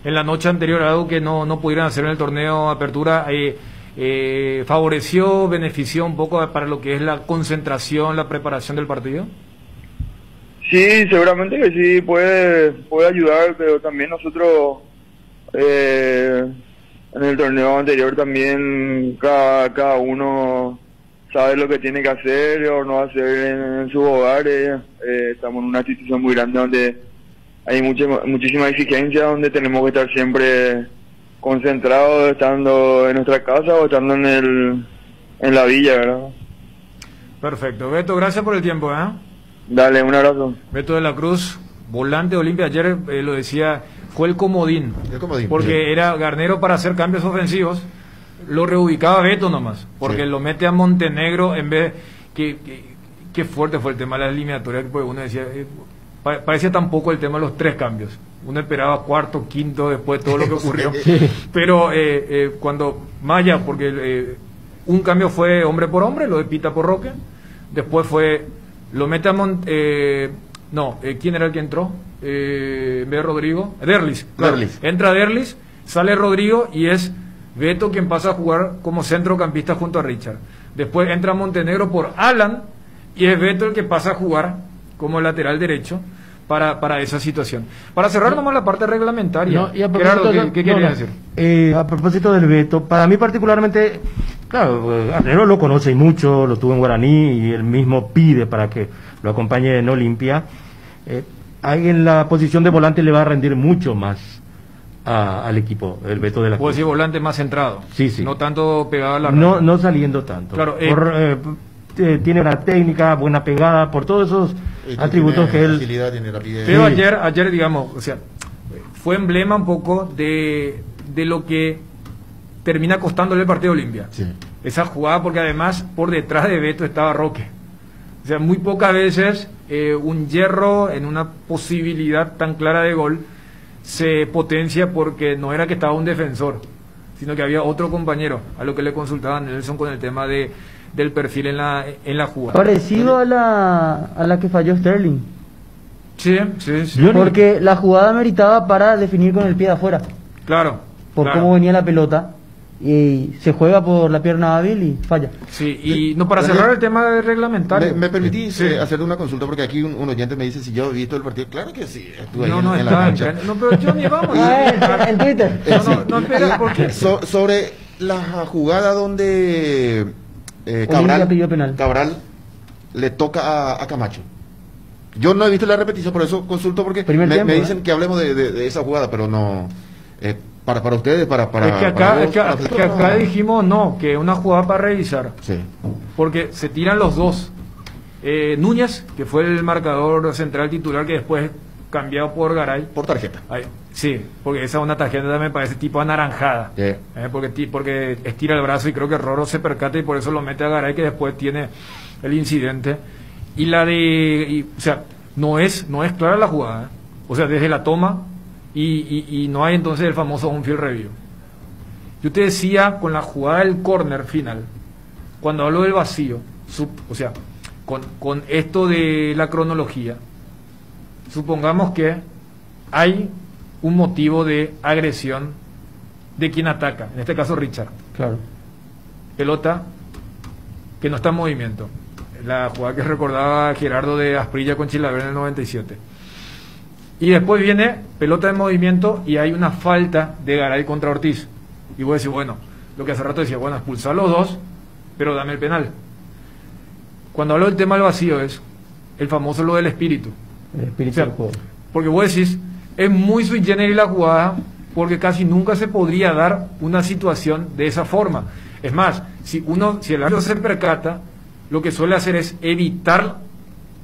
en la noche anterior algo que no pudieran hacer en el torneo Apertura? ¿Favoreció, benefició un poco para lo que es la concentración, la preparación del partido? Sí, seguramente que sí, puede ayudar, pero también nosotros en el torneo anterior también cada uno sabe lo que tiene que hacer o no hacer en sus hogares. Estamos en una institución muy grande donde hay muchísima exigencia, donde tenemos que estar siempre concentrados, estando en nuestra casa o estando en la villa, ¿verdad? Perfecto. Beto, gracias por el tiempo, ¿eh? Dale, un abrazo. Beto de la Cruz, volante de Olimpia, ayer lo decía, fue el comodín, porque sí, era Garnero para hacer cambios ofensivos, lo reubicaba Beto nomás, porque sí, lo mete a Montenegro en vez que fuerte fue el tema de la eliminatoria, porque uno decía, parecía tampoco el tema de los 3 cambios, uno esperaba cuarto, quinto, después de todo lo que ocurrió, pero cuando Maya, porque un cambio fue hombre por hombre, lo de Pita por Roque, después fue, lo mete a ¿quién era el que entró? En vez de Rodrigo, Derlis, claro. Entra Derlis, sale Rodrigo y es Beto quien pasa a jugar como centrocampista junto a Richard. Después entra Montenegro por Alan y es Beto el que pasa a jugar como lateral derecho para esa situación. Para cerrar nomás la parte reglamentaria, Gerardo, ¿qué querías decir? A propósito del Beto, para mí particularmente, claro, Garnero lo conoce mucho, lo tuvo en Guaraní y él mismo pide para que lo acompañe en Olimpia. Ahí en la posición de volante le va a rendir mucho más al equipo, el Beto de la Cruz. Puedo decir volante más centrado, sí. No tanto pegado a la red. No saliendo tanto. Claro, tiene una técnica, buena pegada, por todos esos atributos que él... Pero ayer, digamos, o sea, fue emblema un poco de lo que termina costándole el partido Olimpia. Sí. Esa jugada, porque además por detrás de Beto estaba Roque. O sea, muy pocas veces un hierro en una posibilidad tan clara de gol se potencia porque no era que estaba un defensor, sino que había otro compañero, a lo que le consultaban Nelson con el tema del perfil en la jugada. Parecido a la que falló Sterling. Sí. Porque la jugada meritaba para definir con el pie de afuera. Claro. Cómo venía la pelota. Y se juega por la pierna hábil y falla. Sí, y no, para cerrar el tema reglamentario. ¿Me permitís hacer una consulta? Porque aquí un oyente me dice si yo he visto el partido. Claro que sí, estuve ahí en la cancha. No, pero yo ni vamos. En Twitter. No, espera, porque sobre la jugada donde Cabral le toca a Camacho. Yo no he visto la repetición, por eso consulto, porque me dicen que hablemos de esa jugada, pero no... Para ustedes, para es que acá dijimos que una jugada para revisar, sí, porque se tiran los dos. Núñez, que fue el marcador central titular, que después cambiado por Garay por tarjeta. Sí, porque esa es una tarjeta me parece tipo anaranjada, sí, porque estira el brazo y creo que Roro se percata y por eso lo mete a Garay, que después tiene el incidente. Y o sea, no es clara la jugada, o sea, desde la toma. Y no hay entonces el famoso on-field review. Yo te decía con la jugada del córner final, cuando hablo del vacío, o sea, con esto de la cronología, supongamos que hay un motivo de agresión de quien ataca, en este caso Richard. Claro. Pelota que no está en movimiento. La jugada que recordaba Gerardo de Asprilla con Chilaver en el 97. Y después viene pelota en movimiento y hay una falta de Garay contra Ortiz. Y voy a decir, bueno, lo que hace rato decía, bueno, expulsar los dos, pero dame el penal. Cuando hablo del tema del vacío es el famoso lo del espíritu. El espíritu del juego. Porque vos decís, es muy sui generis la jugada, porque casi nunca se podría dar una situación de esa forma. Es más, si el árbitro se percata, lo que suele hacer es evitar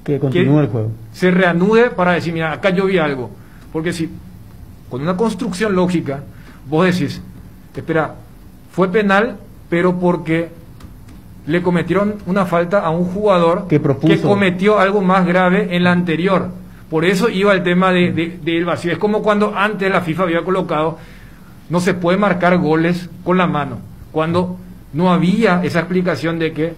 que continúe el juego, se reanude para decir, mira, acá yo vi algo. Porque si con una construcción lógica vos decís, espera, fue penal, pero porque le cometieron una falta a un jugador que cometió algo más grave en la anterior. Por eso iba el tema del vacío. Es como cuando antes la FIFA había colocado, no se puede marcar goles con la mano, cuando no había esa explicación de que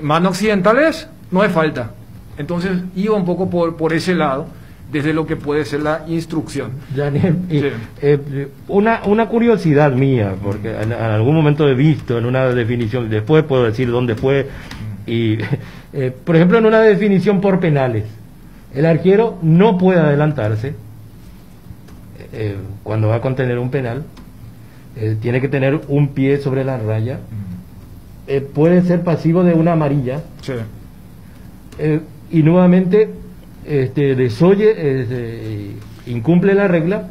mano occidentales no es falta. Entonces iba un poco por ese lado, desde lo que puede ser la instrucción. Daniel, una curiosidad mía, porque en algún momento he visto en una definición, después puedo decir dónde fue, y por ejemplo en una definición por penales, el arquero no puede adelantarse cuando va a contener un penal, tiene que tener un pie sobre la raya, puede ser pasivo de una amarilla, sí. Y nuevamente desoye, incumple la regla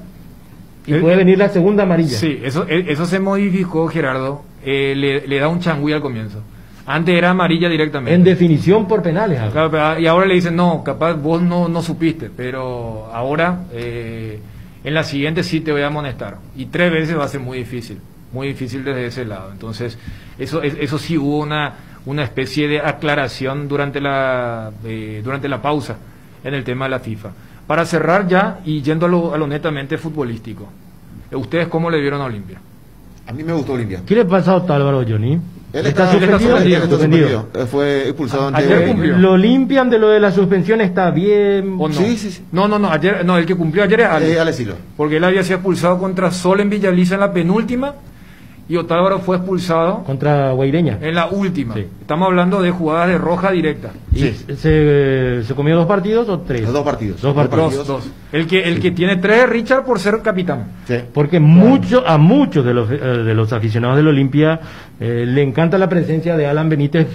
y puede venir la segunda amarilla. Sí, eso se modificó, Gerardo, le da un changüí al comienzo. Antes era amarilla directamente. En definición por penales. Claro, y ahora le dicen, no, capaz vos no supiste, pero ahora en la siguiente sí te voy a amonestar. Y 3 veces va a ser muy difícil desde ese lado. Entonces, eso sí hubo una especie de aclaración durante la pausa en el tema de la FIFA. Para cerrar ya y yendo a lo netamente futbolístico, ¿ustedes cómo le vieron a Olimpia? A mí me gustó Olimpia. ¿Qué le pasa a Octavio Johnny? Él está suspendido. Fue expulsado ayer. ¿Lo limpian de lo de la suspensión? ¿Está bien? ¿O no? Sí. No, el que cumplió ayer es Alex Silva. Porque él había sido expulsado contra Sol en Villaliza en la penúltima, y Otálvaro fue expulsado contra Guaireña en la última. Sí. Estamos hablando de jugadas de roja directa. ¿Y se comió 2 partidos o 3? 2 partidos. 2 partidos. Dos. El que tiene 3 es Richard por ser capitán. Sí. Porque a muchos de los aficionados del Olimpia le encanta la presencia de Alan Benítez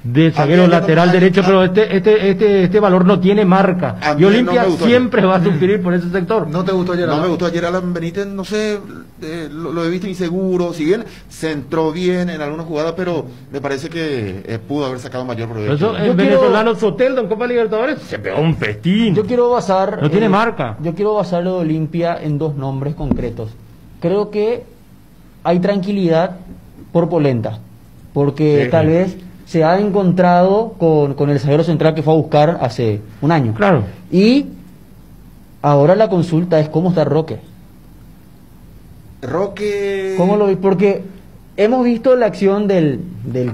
de zaguero lateral derecho, pero este valor no tiene marca. Y Olimpia siempre va a sufrir por ese sector. ¿No te gustó ayer? No me gustó ayer Alan Benítez, no sé, lo he visto inseguro, si bien se entró bien en alguna jugada, pero me parece que pudo haber sacado mayor provecho. El venezolano Soteldo en Copa Libertadores se pegó un festín. Yo quiero basar... No tiene marca. Yo quiero basar lo de Olimpia en 2 nombres concretos. Creo que hay tranquilidad por Polenta, porque tal vez se ha encontrado con el zaguero central que fue a buscar hace un año. Claro. Y ahora la consulta es cómo está Roque. ¿Cómo lo ves? Porque hemos visto la acción del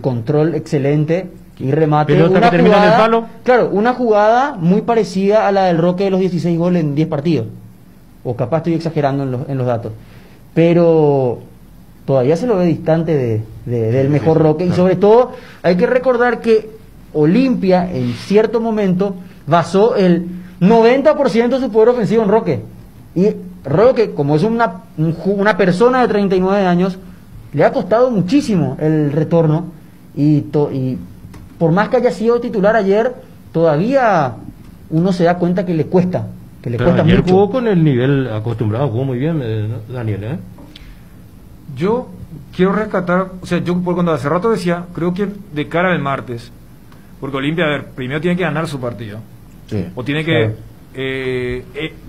control excelente y remate. Pelota que termina en el palo. Claro, una jugada muy parecida a la del Roque de los 16 goles en 10 partidos. O capaz estoy exagerando en los datos. Pero todavía se lo ve distante del mejor Roque. Y sobre todo hay que recordar que Olimpia en cierto momento basó el 90% de su poder ofensivo en Roque. Y Roque, como es una persona de 39 años, le ha costado muchísimo el retorno. Y por más que haya sido titular ayer, todavía uno se da cuenta que le cuesta. Ayer mucho. Jugó con el nivel acostumbrado, jugó muy bien, Daniel, Yo quiero rescatar, o sea, yo cuando hace rato decía, creo que de cara al martes, porque Olimpia, primero tiene que ganar su partido. Sí. O tiene que,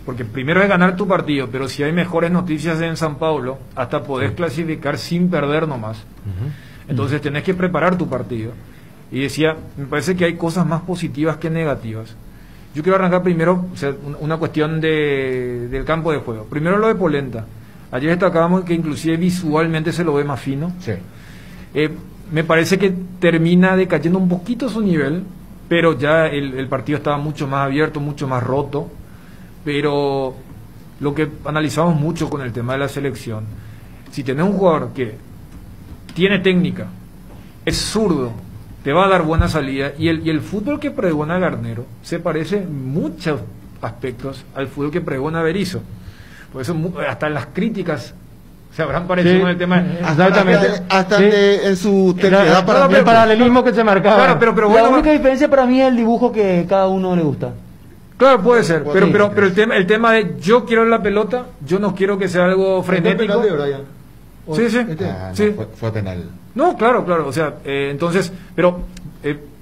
porque primero es ganar tu partido, pero si hay mejores noticias en San Paulo, hasta podés clasificar sin perder nomás. Entonces tenés que preparar tu partido. Y decía, me parece que hay cosas más positivas que negativas. Yo quiero arrancar primero, o sea, una cuestión del campo de juego. Primero lo de Polenta. Ayer destacábamos que inclusive visualmente se lo ve más fino. Sí. Me parece que termina decayendo un poquito su nivel, pero ya el partido estaba mucho más abierto, mucho más roto. Pero lo que analizamos mucho con el tema de la selección, si tenés un jugador que tiene técnica, es zurdo, te va a dar buena salida, y el fútbol que pregona Garnero se parece en muchos aspectos al fútbol que pregona Berizzo. Por eso hasta en las críticas se habrán parecido con el tema. Exactamente. Hasta en su terquedad para el paralelismo que se marcaba. Claro, pero bueno, la única diferencia para mí es el dibujo que cada uno le gusta. Claro, puede ser, pero el tema de yo quiero la pelota, yo no quiero que sea algo frenético. Sí. Fue penal. No, claro, o sea, entonces, pero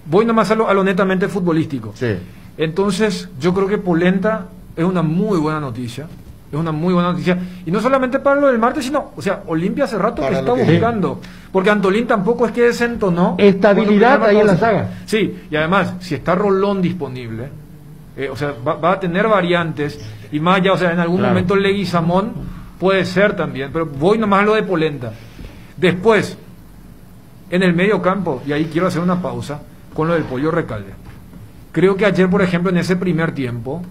voy nomás a lo netamente futbolístico. Sí. Entonces, yo creo que polenta es una muy buena noticia. Es una muy buena noticia. Y no solamente para lo del martes, sino, o sea, Olimpia hace rato que está buscando. Porque Antolín tampoco es que desentonó. Estabilidad ahí en la saga. Sí, y además, si está Rolón disponible, o sea, va a tener variantes. Y más allá, o sea, en algún momento Leguizamón puede ser también. Pero voy nomás a lo de polenta. Después, en el medio campo, y ahí quiero hacer una pausa, con lo del Pollo Recalde. Creo que ayer, por ejemplo, en ese primer tiempo,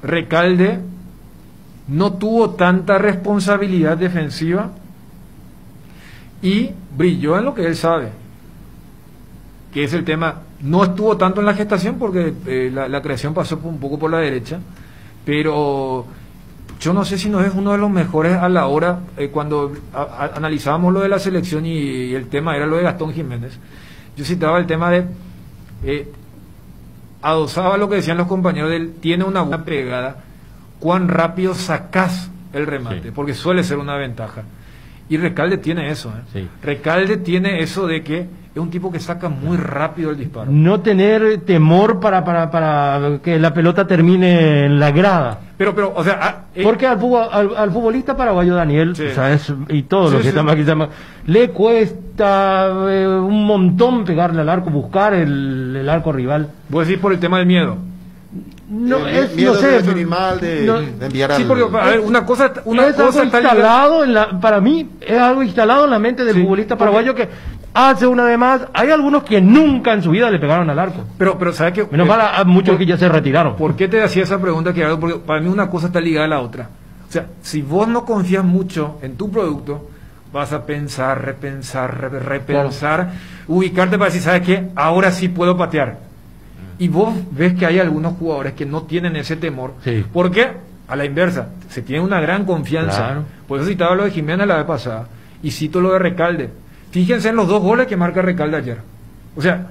Recalde no tuvo tanta responsabilidad defensiva y brilló en lo que él sabe, que es el tema. No estuvo tanto en la gestación porque la creación pasó un poco por la derecha, pero yo no sé si no es uno de los mejores a la hora, cuando analizábamos lo de la selección y el tema era lo de Gastón Jiménez. Yo citaba el tema de adosaba lo que decían los compañeros de él, tiene una buena pegada, cuán rápido sacás el remate, porque suele ser una ventaja. Y Recalde tiene eso, Recalde tiene eso de que es un tipo que saca muy rápido el disparo. No tener temor para que la pelota termine en la grada. Pero o sea... porque al futbolista paraguayo Daniel, o sea, y todos los que estamos aquí, le cuesta un montón pegarle al arco, buscar el arco rival. ¿Vos decís por el tema del miedo? No, miedo no sé, de definir mal, de enviar sí, porque, a ver, una cosa está instalado para mí es algo instalado en la mente del futbolista paraguayo que hace una de más. Hay algunos que nunca en su vida le pegaron al arco. Pero ¿sabes qué? Menos mal a muchos que ya se retiraron. ¿Por qué te hacía esa pregunta, Gerardo? Porque para mí una cosa está ligada a la otra. O sea, si vos no confías mucho en tu producto, vas a pensar, repensar, ubicarte para decir, ¿sabes qué? Ahora sí puedo patear. Y vos ves que hay algunos jugadores que no tienen ese temor. Porque, a la inversa, se tiene una gran confianza. Por eso citaba lo de Jiménez la vez pasada. Y cito lo de Recalde. Fíjense en los 2 goles que marca Recalde ayer. O sea,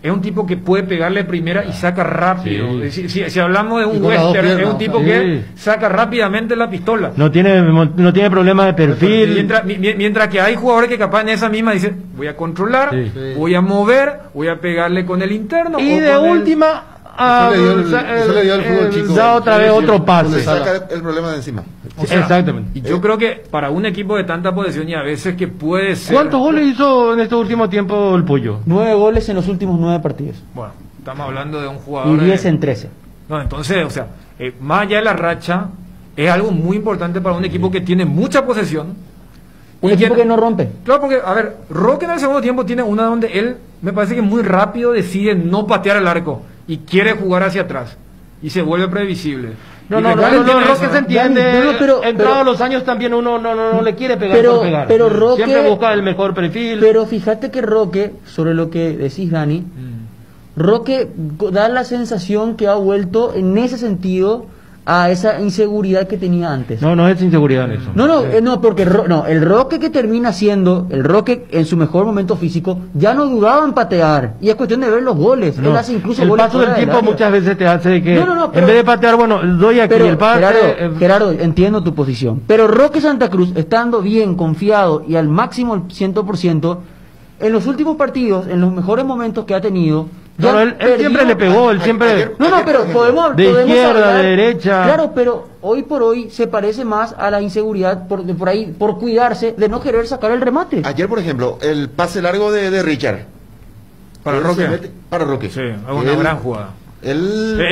es un tipo que puede pegarle primera y saca rápido. Si hablamos de un western, es un tipo que saca rápidamente la pistola. No tiene problema de perfil. Mientras que hay jugadores que capaz en esa misma dicen, voy a controlar, voy a mover, voy a pegarle con el interno. Y de última... eso le dio al fútbol chico. Da otra vez otro pase. Saca el problema de encima. O sea, exactamente. Y yo creo que para un equipo de tanta posesión y a veces que puede ser... ¿Cuántos goles hizo en este último tiempo el Pollo? 9 goles en los últimos 9 partidos. Bueno, estamos hablando de un jugador... Y 10 en 13. No, entonces, o sea, más allá de la racha, es algo muy importante para un equipo que tiene mucha posesión. Un equipo que no rompe. Claro, porque, a ver, Roque en el segundo tiempo tiene una donde él, me parece que muy rápido decide no patear el arco y quiere jugar hacia atrás. Y se vuelve previsible. No, Roque se entiende. Entrados los años también uno no le quiere pegar por pegar. Pero Roque, siempre busca el mejor perfil. Pero fíjate que Roque, sobre lo que decís, Dani, Roque da la sensación que ha vuelto en ese sentido a esa inseguridad que tenía antes. No es inseguridad en eso. No, porque el Roque que termina siendo, el Roque en su mejor momento físico, ya no dudaba en patear. Y es cuestión de ver los goles. Él hace incluso el goles paso del tiempo muchas veces te hace que pero, en vez de patear, doy aquí el pase. Gerardo, entiendo tu posición. Pero Roque Santa Cruz, estando bien, confiado y al máximo el 100%, en los últimos partidos, en los mejores momentos que ha tenido, él siempre le pegó, él siempre... pero podemos izquierda, hablar, de derecha... Claro, pero hoy por hoy se parece más a la inseguridad por cuidarse de no querer sacar el remate. Ayer, por ejemplo, el pase largo de Richard. Para Roque. Para Roque. Sí, una gran jugada.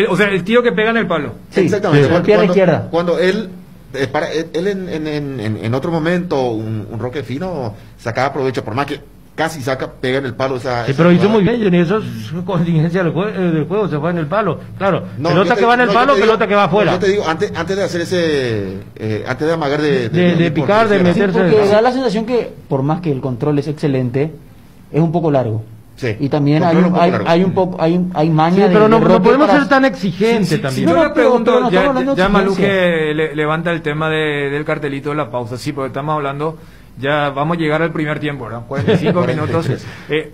O sea, el tío que pega en el palo. Sí, exactamente. Con pierna izquierda. Cuando él en otro momento, un Roque fino, sacaba provecho, por más que casi pega en el palo esa pero hizo muy bien, y eso es contingencia del juego, se fue en el palo, claro, pelota que va en el palo, pelota que va afuera. Yo te digo, antes de hacer antes de amagar de picar, de meterse, porque da la sensación que por más que el control es excelente, es un poco largo. Sí, y también hay maña pero no podemos ser tan exigentes también. Yo me pregunto, ya Maluje levanta el tema del cartelito de la pausa, sí, porque estamos hablando, ya vamos a llegar al primer tiempo, ¿verdad? 45 minutos,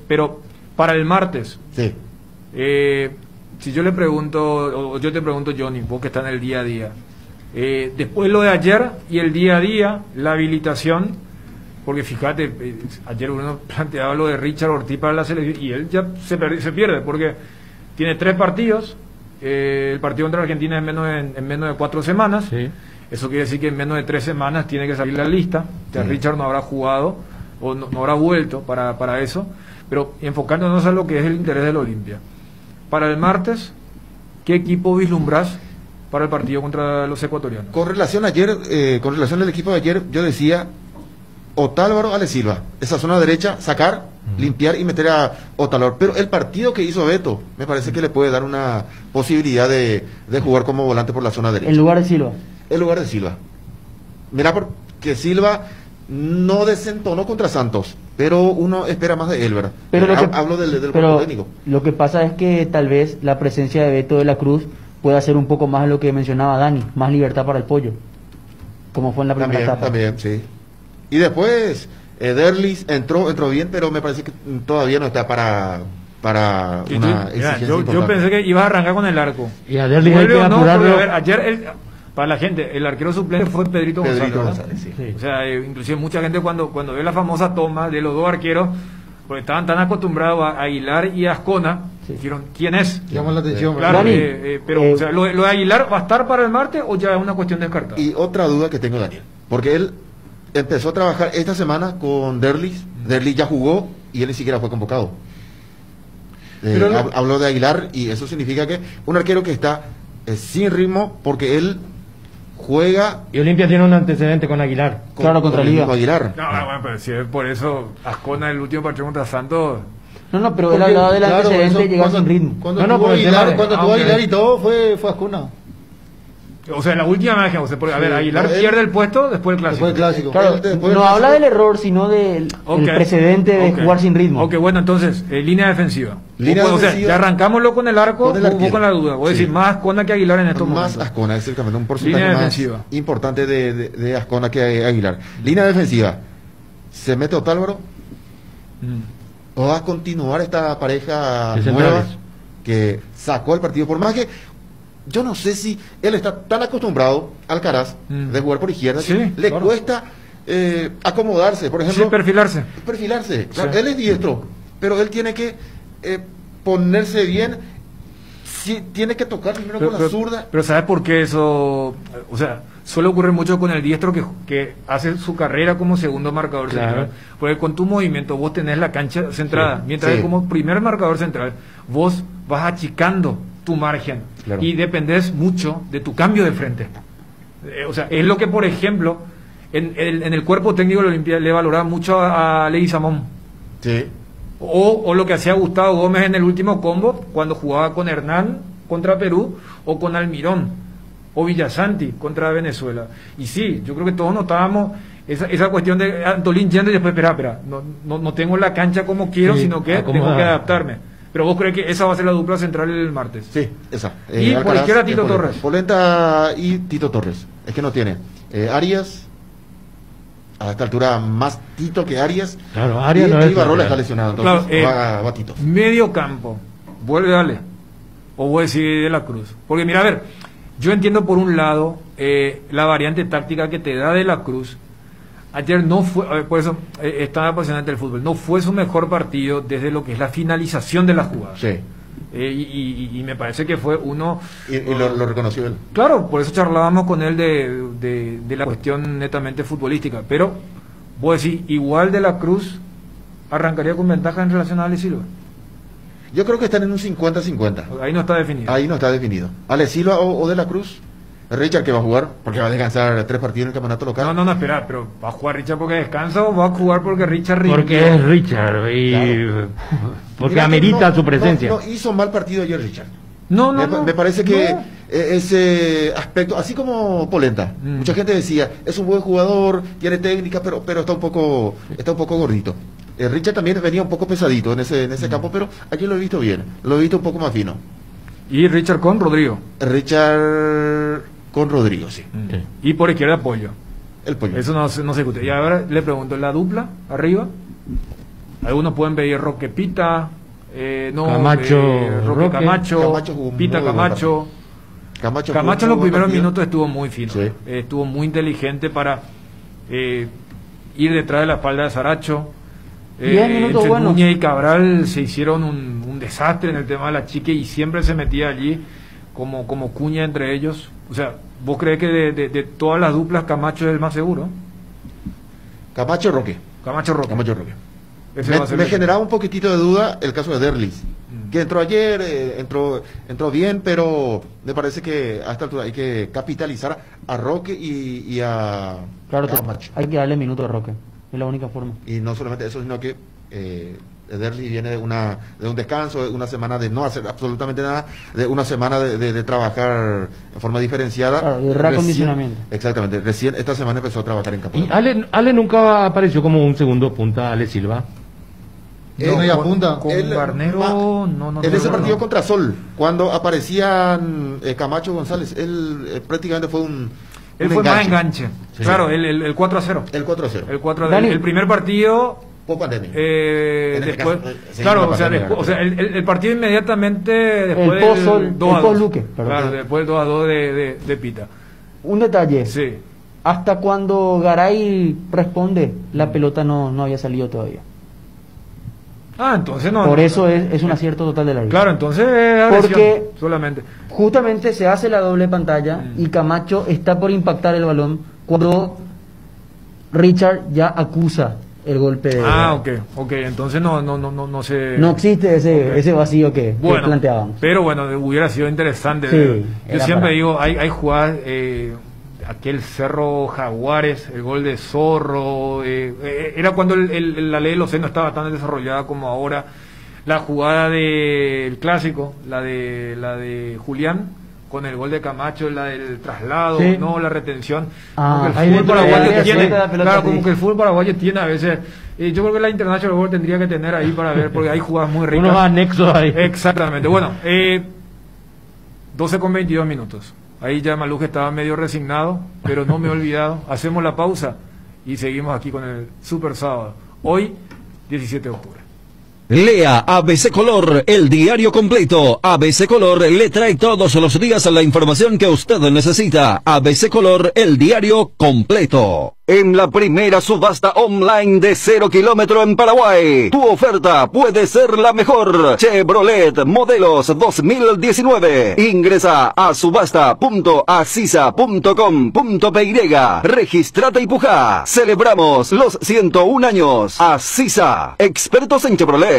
pero para el martes, si yo le pregunto, o yo te pregunto, Johnny, vos que estás en el día a día, después lo de ayer y el día a día, la habilitación, porque fíjate, ayer uno planteaba lo de Richard Ortiz para la selección y él ya se pierde porque tiene 3 partidos, el partido contra Argentina es en menos de 4 semanas, sí. Eso quiere decir que en menos de 3 semanas tiene que salir la lista, sí. Richard no habrá jugado o no habrá vuelto para eso, pero enfocándonos a lo que es el interés del Olimpia. Para el martes, ¿qué equipo vislumbrás para el partido contra los ecuatorianos? Con relación al equipo de ayer, yo decía Otálvaro, Ale Silva, esa zona derecha, sacar, limpiar y meter a Otálvaro. Pero el partido que hizo Beto, me parece que le puede dar una posibilidad de jugar como volante por la zona derecha. ¿En lugar de Silva? En lugar de Silva. Mirá, porque Silva no desentonó contra Santos, pero uno espera más de él, ¿verdad? Pero hablo del cuerpo técnico. Lo que pasa es que tal vez la presencia de Beto de la Cruz puede hacer un poco más de lo que mencionaba Dani, más libertad para el pollo, como fue en la primera etapa. También, sí. Y después Derlis entró bien, pero me parece que todavía no está para una exigencia importante. Yo pensé que ibas a arrancar con el arco. Y a Derlis hay que apurarlo. A ver, ayer para la gente, el arquero suplente fue Pedrito González. Sí. O sea, inclusive mucha gente cuando ve la famosa toma de los 2 arqueros, porque estaban tan acostumbrados a Aguilar y a Ascona, dijeron, ¿quién es? Llama la atención. Claro, pero o sea, ¿lo de Aguilar va a estar para el martes o ya es una cuestión descartada? Y otra duda que tengo, Daniel, porque él empezó a trabajar esta semana con Derlis, Derlis ya jugó y él ni siquiera fue convocado. Habló de Aguilar y eso significa que un arquero que está sin ritmo porque él juega. Y Olimpia tiene un antecedente con Aguilar. Claro, contra Liga. Aguilar. No, bueno, pero si es por eso Ascona el último partido contra Santos. No, pero él hablaba del antecedente de llegar sin ritmo. Cuando tuvo Aguilar y todo fue Ascona. O sea, la última vez que a ver, Aguilar pierde el puesto después del clásico. Claro, no habla del error, sino del precedente de jugar sin ritmo. Ok, bueno, entonces, línea defensiva. O sea, ya arrancámoslo con el arco, vos con la duda. Voy a decir más Ascona que Aguilar en estos momentos. Más Ascona, exactamente, un porcentaje más importante de Ascona que Aguilar. Línea defensiva. ¿Se mete Otálvaro? ¿O va a continuar esta pareja nueva que sacó el partido? Por más que yo no sé si él está tan acostumbrado, Alcaraz, de jugar por izquierda, que le cuesta acomodarse, por ejemplo. Sí, perfilarse. Claro, él es diestro, pero él tiene que ponerse bien, tiene que tocar primero con la zurda. Pero ¿sabes por qué eso? O sea, suele ocurrir mucho con el diestro que hace su carrera como segundo marcador central. Porque con tu movimiento vos tenés la cancha centrada, mientras que como primer marcador central vos vas achicando tu margen y dependés mucho de tu cambio de frente. O sea, es lo que, por ejemplo, en el cuerpo técnico de la Olimpia le valoraba mucho a Leguizamón. Sí. O lo que hacía Gustavo Gómez en el último combo, cuando jugaba con Hernán contra Perú, o con Almirón, o Villasanti contra Venezuela. Y sí, yo creo que todos notábamos esa cuestión de Antolín yendo y después, espera, no tengo la cancha como quiero, sino que tengo que adaptarme. Pero vos crees que esa va a ser la dupla central el martes. Sí, esa. Y por izquierda Tito Torres. Polenta y Tito Torres. Es que no tiene. Arias, a esta altura más Tito que Arias. Claro, Arias no es. Y Barrola está lesionado, entonces va Tito. Medio campo. Vuelve, dale. O voy a decir de la Cruz. Porque mira, a ver, yo entiendo por un lado la variante táctica que te da de la Cruz. Ayer no fue, por eso es tan apasionante el fútbol, no fue su mejor partido desde lo que es la finalización de la jugada. Sí. Y me parece que fue uno... Y lo reconoció él. Claro, por eso charlábamos con él de la cuestión netamente futbolística. Pero, voy a decir, igual de la Cruz arrancaría con ventaja en relación a Ale Silva. Yo creo que están en un 50-50. Ahí no está definido. Ale Silva o de la Cruz. Richard que va a jugar porque va a descansar 3 partidos en el campeonato local. No, espera, pero ¿va a jugar Richard porque descansa o va a jugar porque Richard rindió? Porque es Richard y porque amerita su presencia. No hizo mal partido ayer Richard. Me parece que ese aspecto, así como Polenta, mucha gente decía, es un buen jugador, tiene técnica, pero está un poco gordito. Richard también venía un poco pesadito en ese campo, pero ayer lo he visto bien, lo he visto un poco más fino. ¿Y Richard con Rodrigo? Richard con Rodrigo, sí. Y por izquierda Pollo. El Pollo. Eso no se discute. Y ahora le pregunto, ¿la dupla arriba? Algunos pueden pedir Roque Pita, Camacho, Roque Camacho, Pita Camacho. Camacho en los primeros minutos estuvo muy fino, sí. Estuvo muy inteligente para ir detrás de la espalda de Saracho. Entre Núñez y Cabral se hicieron un desastre en el tema de la chique y siempre se metía allí como cuña entre ellos. O sea, ¿vos crees que de todas las duplas Camacho es el más seguro? Camacho Roque. Me generaba un poquitito de duda el caso de Derlis, que entró ayer, entró bien, pero me parece que a esta altura hay que capitalizar a Roque y a Camacho. Hay que darle minuto a Roque, es la única forma. Y no solamente eso, sino que Derlis viene de un descanso, de una semana de no hacer absolutamente nada, de una semana de trabajar en forma diferenciada. Claro, de reacondicionamiento. Exactamente, recién esta semana empezó a trabajar en campo. ¿Y Ale nunca apareció como un segundo punta, Ale Silva? Media punta. Con Garnero, no. En ese partido contra Sol, cuando aparecían Camacho González, él prácticamente fue Él fue más enganche. Sí. Claro, el 4-0. El 4-0. El 4-0. El primer partido. Pandemia. Después, claro, el partido inmediatamente después del 2-2. Claro, después del 2-2 de Pita. Un detalle. Sí. Hasta cuando Garay responde, la pelota no había salido todavía. Entonces no. Por eso es un acierto total de la liga. Claro, entonces porque solamente. Justamente se hace la doble pantalla y Camacho está por impactar el balón cuando Richard ya acusa el golpe de... ok, entonces no se... No existe ese vacío que planteábamos. Pero bueno, hubiera sido interesante. Sí, yo siempre digo, hay jugadas, aquel Cerro Jaguares, el gol de Zorro, era cuando la ley de los no estaba tan desarrollada como ahora. La jugada del clásico, la de Julián, con el gol de Camacho, la del traslado, la retención. Como que el fútbol paraguayo tiene, como que el fútbol paraguayo tiene a veces. Yo creo que la International Board tendría que tener ahí para ver, porque hay jugadas muy ricas. Unos anexos ahí. Exactamente. Bueno, 12 con 22 minutos. Ahí ya Maluje estaba medio resignado, pero no me he olvidado. Hacemos la pausa y seguimos aquí con el Super Sábado. Hoy, 17 de octubre. Lea ABC Color, el diario completo. ABC Color le trae todos los días la información que usted necesita. ABC Color, el diario completo. En la primera subasta online de 0 kilómetro en Paraguay, tu oferta puede ser la mejor. Chevrolet Modelos 2019. Ingresa a subasta.asisa.com.py. Regístrate y puja. Celebramos los 101 años. Asisa, expertos en Chevrolet.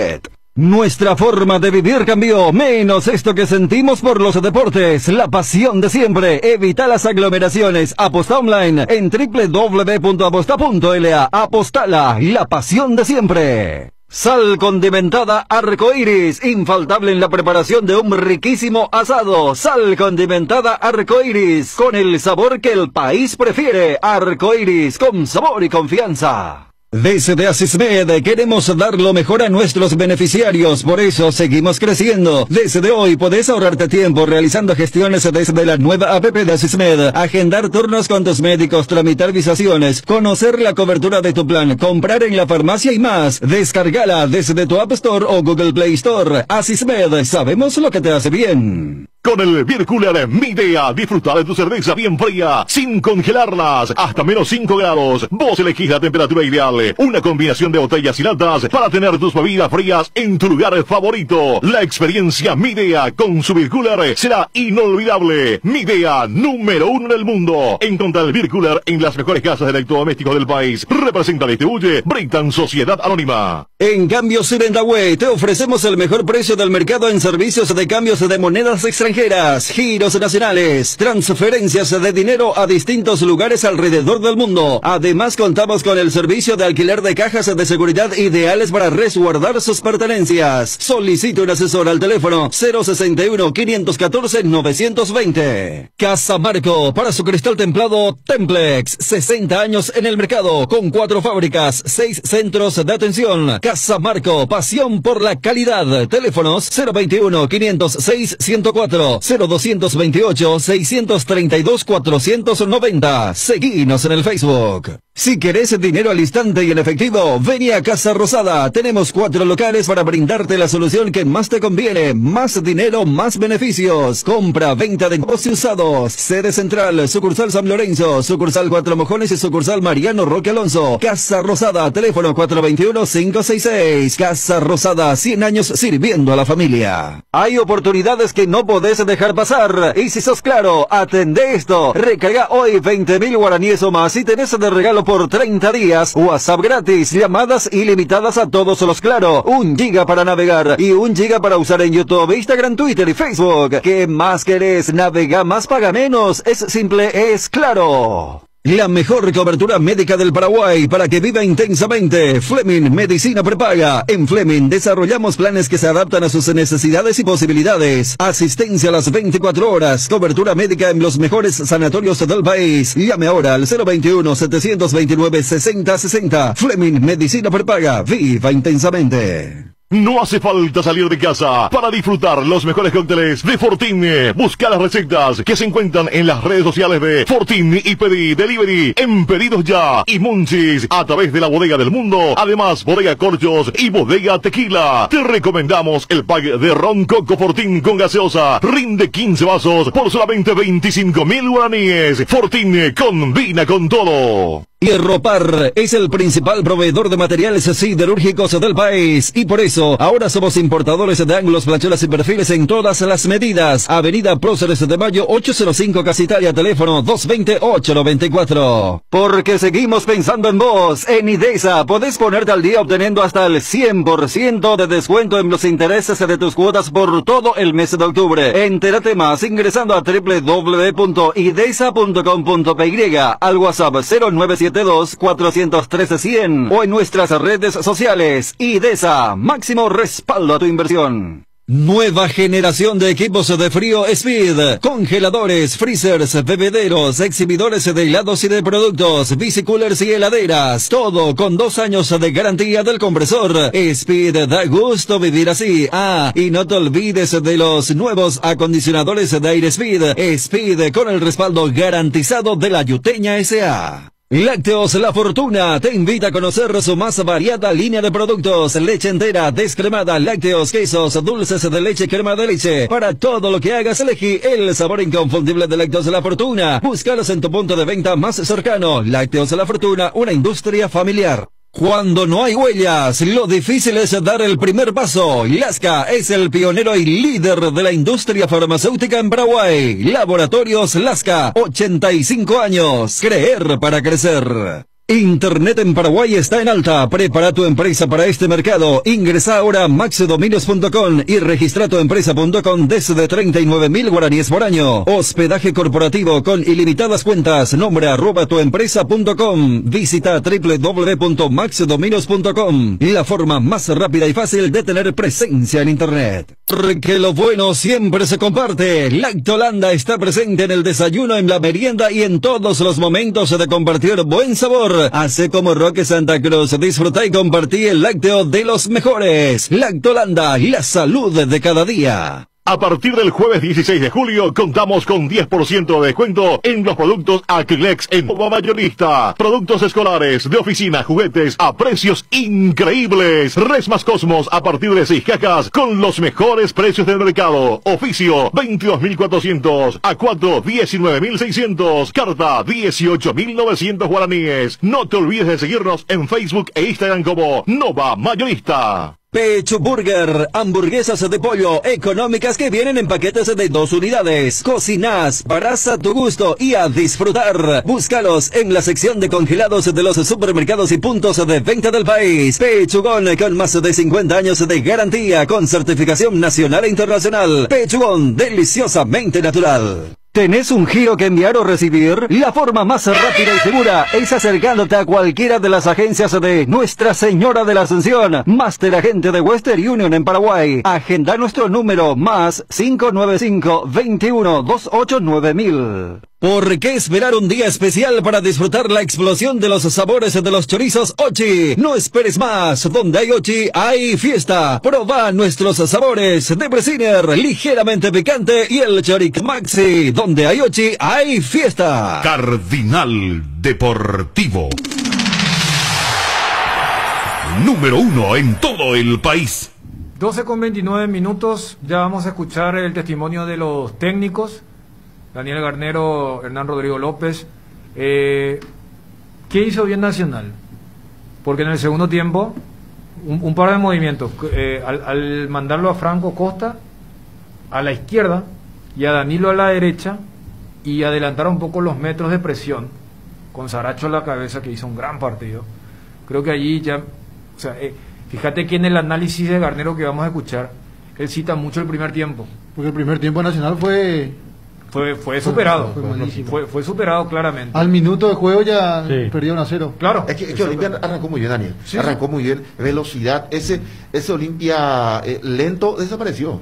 Nuestra forma de vivir cambió, menos esto que sentimos por los deportes, la pasión de siempre. Evita las aglomeraciones. Aposta online en www.aposta.la. Apostala, la pasión de siempre. Sal condimentada Arcoiris, infaltable en la preparación de un riquísimo asado. Sal condimentada Arcoiris, con el sabor que el país prefiere. Arcoiris, con sabor y confianza. Desde Asismed queremos dar lo mejor a nuestros beneficiarios, por eso seguimos creciendo. Desde hoy podés ahorrarte tiempo realizando gestiones desde la nueva app de Asismed, agendar turnos con tus médicos, tramitar visaciones, conocer la cobertura de tu plan, comprar en la farmacia y más. Descargala desde tu App Store o Google Play Store. Asismed, sabemos lo que te hace bien. Con el Beer Cooler Midea, disfruta de tu cerveza bien fría, sin congelarlas, hasta menos 5 grados. Vos elegís la temperatura ideal. Una combinación de botellas y latas para tener tus bebidas frías en tu lugar favorito. La experiencia Midea con su Beer Cooler será inolvidable. Midea, número 1 en el mundo. Encontra el Beer Cooler en las mejores casas de electrodomésticos del país. Representa y distribuye Britan Sociedad Anónima. En Cambios Sirendaway te ofrecemos el mejor precio del mercado en servicios de cambios de monedas extranjeras, giros nacionales, transferencias de dinero a distintos lugares alrededor del mundo. Además contamos con el servicio de alquiler de cajas de seguridad ideales para resguardar sus pertenencias. Solicite un asesor al teléfono 061-514-920. Casa Marco, para su cristal templado Templex, 60 años en el mercado, con 4 fábricas, 6 centros de atención. Casa Marco, pasión por la calidad. Teléfonos 021-506-104, 0228-632-490. Seguinos en el Facebook. Si querés dinero al instante y en efectivo, vení a Casa Rosada. Tenemos 4 locales para brindarte la solución que más te conviene. Más dinero, más beneficios. Compra, venta de negocios usados. Sede central, sucursal San Lorenzo, sucursal Cuatro Mojones y sucursal Mariano Roque Alonso. Casa Rosada, teléfono 421-566. Casa Rosada, 100 años sirviendo a la familia. Hay oportunidades que no podés dejar pasar. Y si sos claro, atendé esto. Recarga hoy 20.000 guaraníes o más y tenés de regalo por 30 días, WhatsApp gratis, llamadas ilimitadas a todos los Claro, 1 giga para navegar y 1 giga para usar en YouTube, Instagram, Twitter y Facebook. ¿Qué más querés? Navega más, paga menos. Es simple, es Claro. La mejor cobertura médica del Paraguay para que viva intensamente. Fleming Medicina Prepaga. En Fleming desarrollamos planes que se adaptan a sus necesidades y posibilidades. Asistencia a las 24 horas. Cobertura médica en los mejores sanatorios del país. Llame ahora al 021-729-6060. Fleming Medicina Prepaga. Viva intensamente. No hace falta salir de casa para disfrutar los mejores cócteles de Fortín. Busca las recetas que se encuentran en las redes sociales de Fortín y pedí delivery en Pedidos Ya y Munchis a través de la Bodega del Mundo. Además, Bodega Corchos y Bodega Tequila. Te recomendamos el pack de Ron Coco Fortín con gaseosa. Rinde 15 vasos por solamente 25.000 guaraníes. Fortín combina con todo. Hierropar es el principal proveedor de materiales siderúrgicos del país y por eso ahora somos importadores de ángulos, flachuelas y perfiles en todas las medidas. Avenida Próceres de Mayo 805 Casa Italia, teléfono 220-894. Porque seguimos pensando en vos. En IDESA podés ponerte al día obteniendo hasta el 100% de descuento en los intereses de tus cuotas por todo el mes de octubre. Entérate más ingresando a www.idesa.com.py al WhatsApp 0972-413-100 o en nuestras redes sociales. IDESA, máximo respaldo a tu inversión. Nueva generación de equipos de frío Speed, congeladores, freezers, bebederos, exhibidores de helados y de productos, bicicoolers y heladeras, todo con 2 años de garantía del compresor. Speed, da gusto vivir así. Ah, y no te olvides de los nuevos acondicionadores de aire Speed, Speed con el respaldo garantizado de la Yuteña S.A. Lácteos La Fortuna te invita a conocer su más variada línea de productos: leche entera, descremada, lácteos, quesos, dulces de leche, crema de leche. Para todo lo que hagas, elegí el sabor inconfundible de Lácteos La Fortuna. Búscalos en tu punto de venta más cercano. Lácteos La Fortuna, una industria familiar. Cuando no hay huellas, lo difícil es dar el primer paso. Lasca es el pionero y líder de la industria farmacéutica en Paraguay. Laboratorios Lasca, 85 años. Creer para crecer. Internet en Paraguay está en alta. Prepara tu empresa para este mercado. Ingresa ahora a maxdominios.com y registra tu empresa.com desde 39.000 guaraníes por año. Hospedaje corporativo con ilimitadas cuentas. Nombre @tuempresa.com. Visita www.maxdominios.com. La forma más rápida y fácil de tener presencia en Internet. Porque lo bueno siempre se comparte. Lactolanda está presente en el desayuno, en la merienda y en todos los momentos de compartir buen sabor. Hace como Roque Santa Cruz, disfruta y compartí el lácteo de los mejores. Lactolanda, la salud de cada día. A partir del jueves 16 de julio, contamos con 10% de descuento en los productos Acrylex en Nova Mayorista. Productos escolares, de oficina, juguetes, a precios increíbles. Resmas Cosmos a partir de 6 cajas, con los mejores precios del mercado. Oficio, 22.400, A4, 19.600, carta, 18.900 guaraníes. No te olvides de seguirnos en Facebook e Instagram como Nova Mayorista. Pecho Burger, hamburguesas de pollo económicas que vienen en paquetes de 2 unidades. Cocinas, parás a tu gusto y a disfrutar. Búscalos en la sección de congelados de los supermercados y puntos de venta del país. Pechugón con más de 50 años de garantía con certificación nacional e internacional. Pechugón, deliciosamente natural. ¿Tenés un giro que enviar o recibir? La forma más rápida y segura es acercándote a cualquiera de las agencias de Nuestra Señora de la Ascensión, Máster Agente de Western Union en Paraguay. Agenda nuestro número más 595-21-289.000. ¿Por qué esperar un día especial para disfrutar la explosión de los sabores de los chorizos Ochi? No esperes más. Donde hay Ochi, hay fiesta. Proba nuestros sabores de Bresiner, ligeramente picante, y el Choric Maxi. Donde hay Ochi, hay fiesta. Cardinal Deportivo. Número 1 en todo el país. 12:29. Ya vamos a escuchar el testimonio de los técnicos. Daniel Garnero, Hernán Rodrigo López. ¿Qué hizo bien Nacional? Porque en el segundo tiempo, un par de movimientos. Al mandarlo a Franco Costa a la izquierda y a Danilo a la derecha, y adelantar un poco los metros de presión, con Saracho a la cabeza, que hizo un gran partido. Creo que allí ya... O sea, fíjate que en el análisis de Garnero que vamos a escuchar, él cita mucho el primer tiempo. Porque el primer tiempo Nacional fue superado. Fue superado claramente. Al minuto de juego ya perdió 1-0. Claro. Es que Olimpia arrancó muy bien, Daniel. Sí. Arrancó muy bien. Velocidad. Ese Olimpia lento desapareció.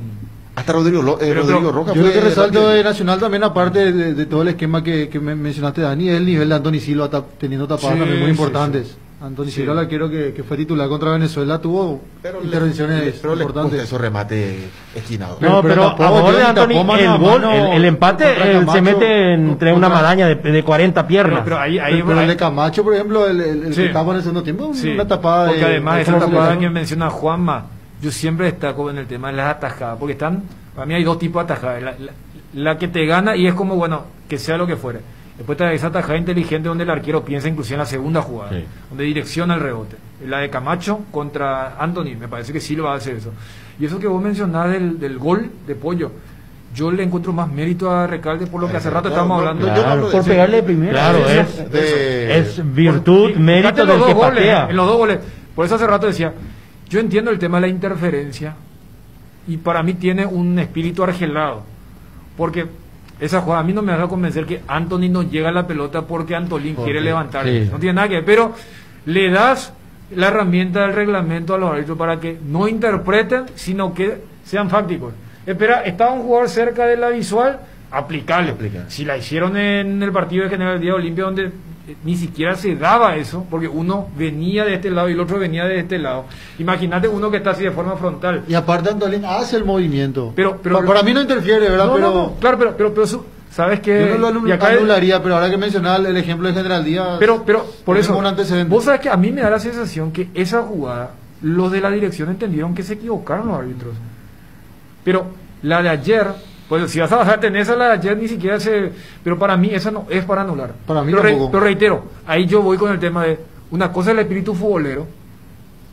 Hasta Rodrigo Roca. Yo creo que resalto de Nacional también, aparte de todo el esquema que mencionaste, Dani, el nivel de Anthony Silva teniendo tapadas también muy importantes. Anthony Silva, el arquero que fue titular contra Venezuela, tuvo intervenciones importantes. Esos remate esquinado. No, pero a favor de Anthony, el empate se mete entre una maraña de 40 piernas. Pero el de Camacho, por ejemplo, el que estaba en el segundo tiempo, una tapada. Porque además esa tapada que menciona Juanma, yo siempre destaco en el tema de las atajadas, porque para mí hay dos tipos de atajadas. La que te gana y es como, bueno, que sea lo que fuere. Después está esa tajada inteligente donde el arquero piensa inclusive en la segunda jugada, donde direcciona el rebote. La de Camacho contra Anthony, me parece que sí lo va a hacer eso. Y eso que vos mencionás del gol de Pollo, yo le encuentro más mérito a Recalde por lo que hace rato estábamos hablando. Por pegarle primero. Claro, es virtud, mérito del que patea. En los dos goles. Por eso hace rato decía, yo entiendo el tema de la interferencia y para mí tiene un espíritu argelado. Porque esa jugada a mí no me va a convencer que Anthony no llega a la pelota porque Antolín quiere levantar. No tiene nada que ver, pero le das la herramienta del reglamento a los árbitros para que no interpreten, sino que sean fácticos. Espera, estaba un jugador cerca de la visual, aplicable. Si la hicieron en el partido de General Díaz Olimpia, donde ni siquiera se daba eso, porque uno venía de este lado y el otro venía de este lado. Imagínate uno que está así de forma frontal. Y aparte Antolín hace el movimiento. Pero para mí no interfiere, ¿verdad? Claro, pero ¿sabes qué? Yo no lo anularía, pero ahora que mencionaba el ejemplo de General Díaz... Pero por eso, vos sabes que a mí me da la sensación que esa jugada, los de la dirección entendieron que se equivocaron los árbitros. Pero la de ayer... Pues si vas a basarte en esa, la de ayer ni siquiera pero para mí esa no es para anular. Para mí pero reitero, ahí yo voy con el tema de, una cosa es el espíritu futbolero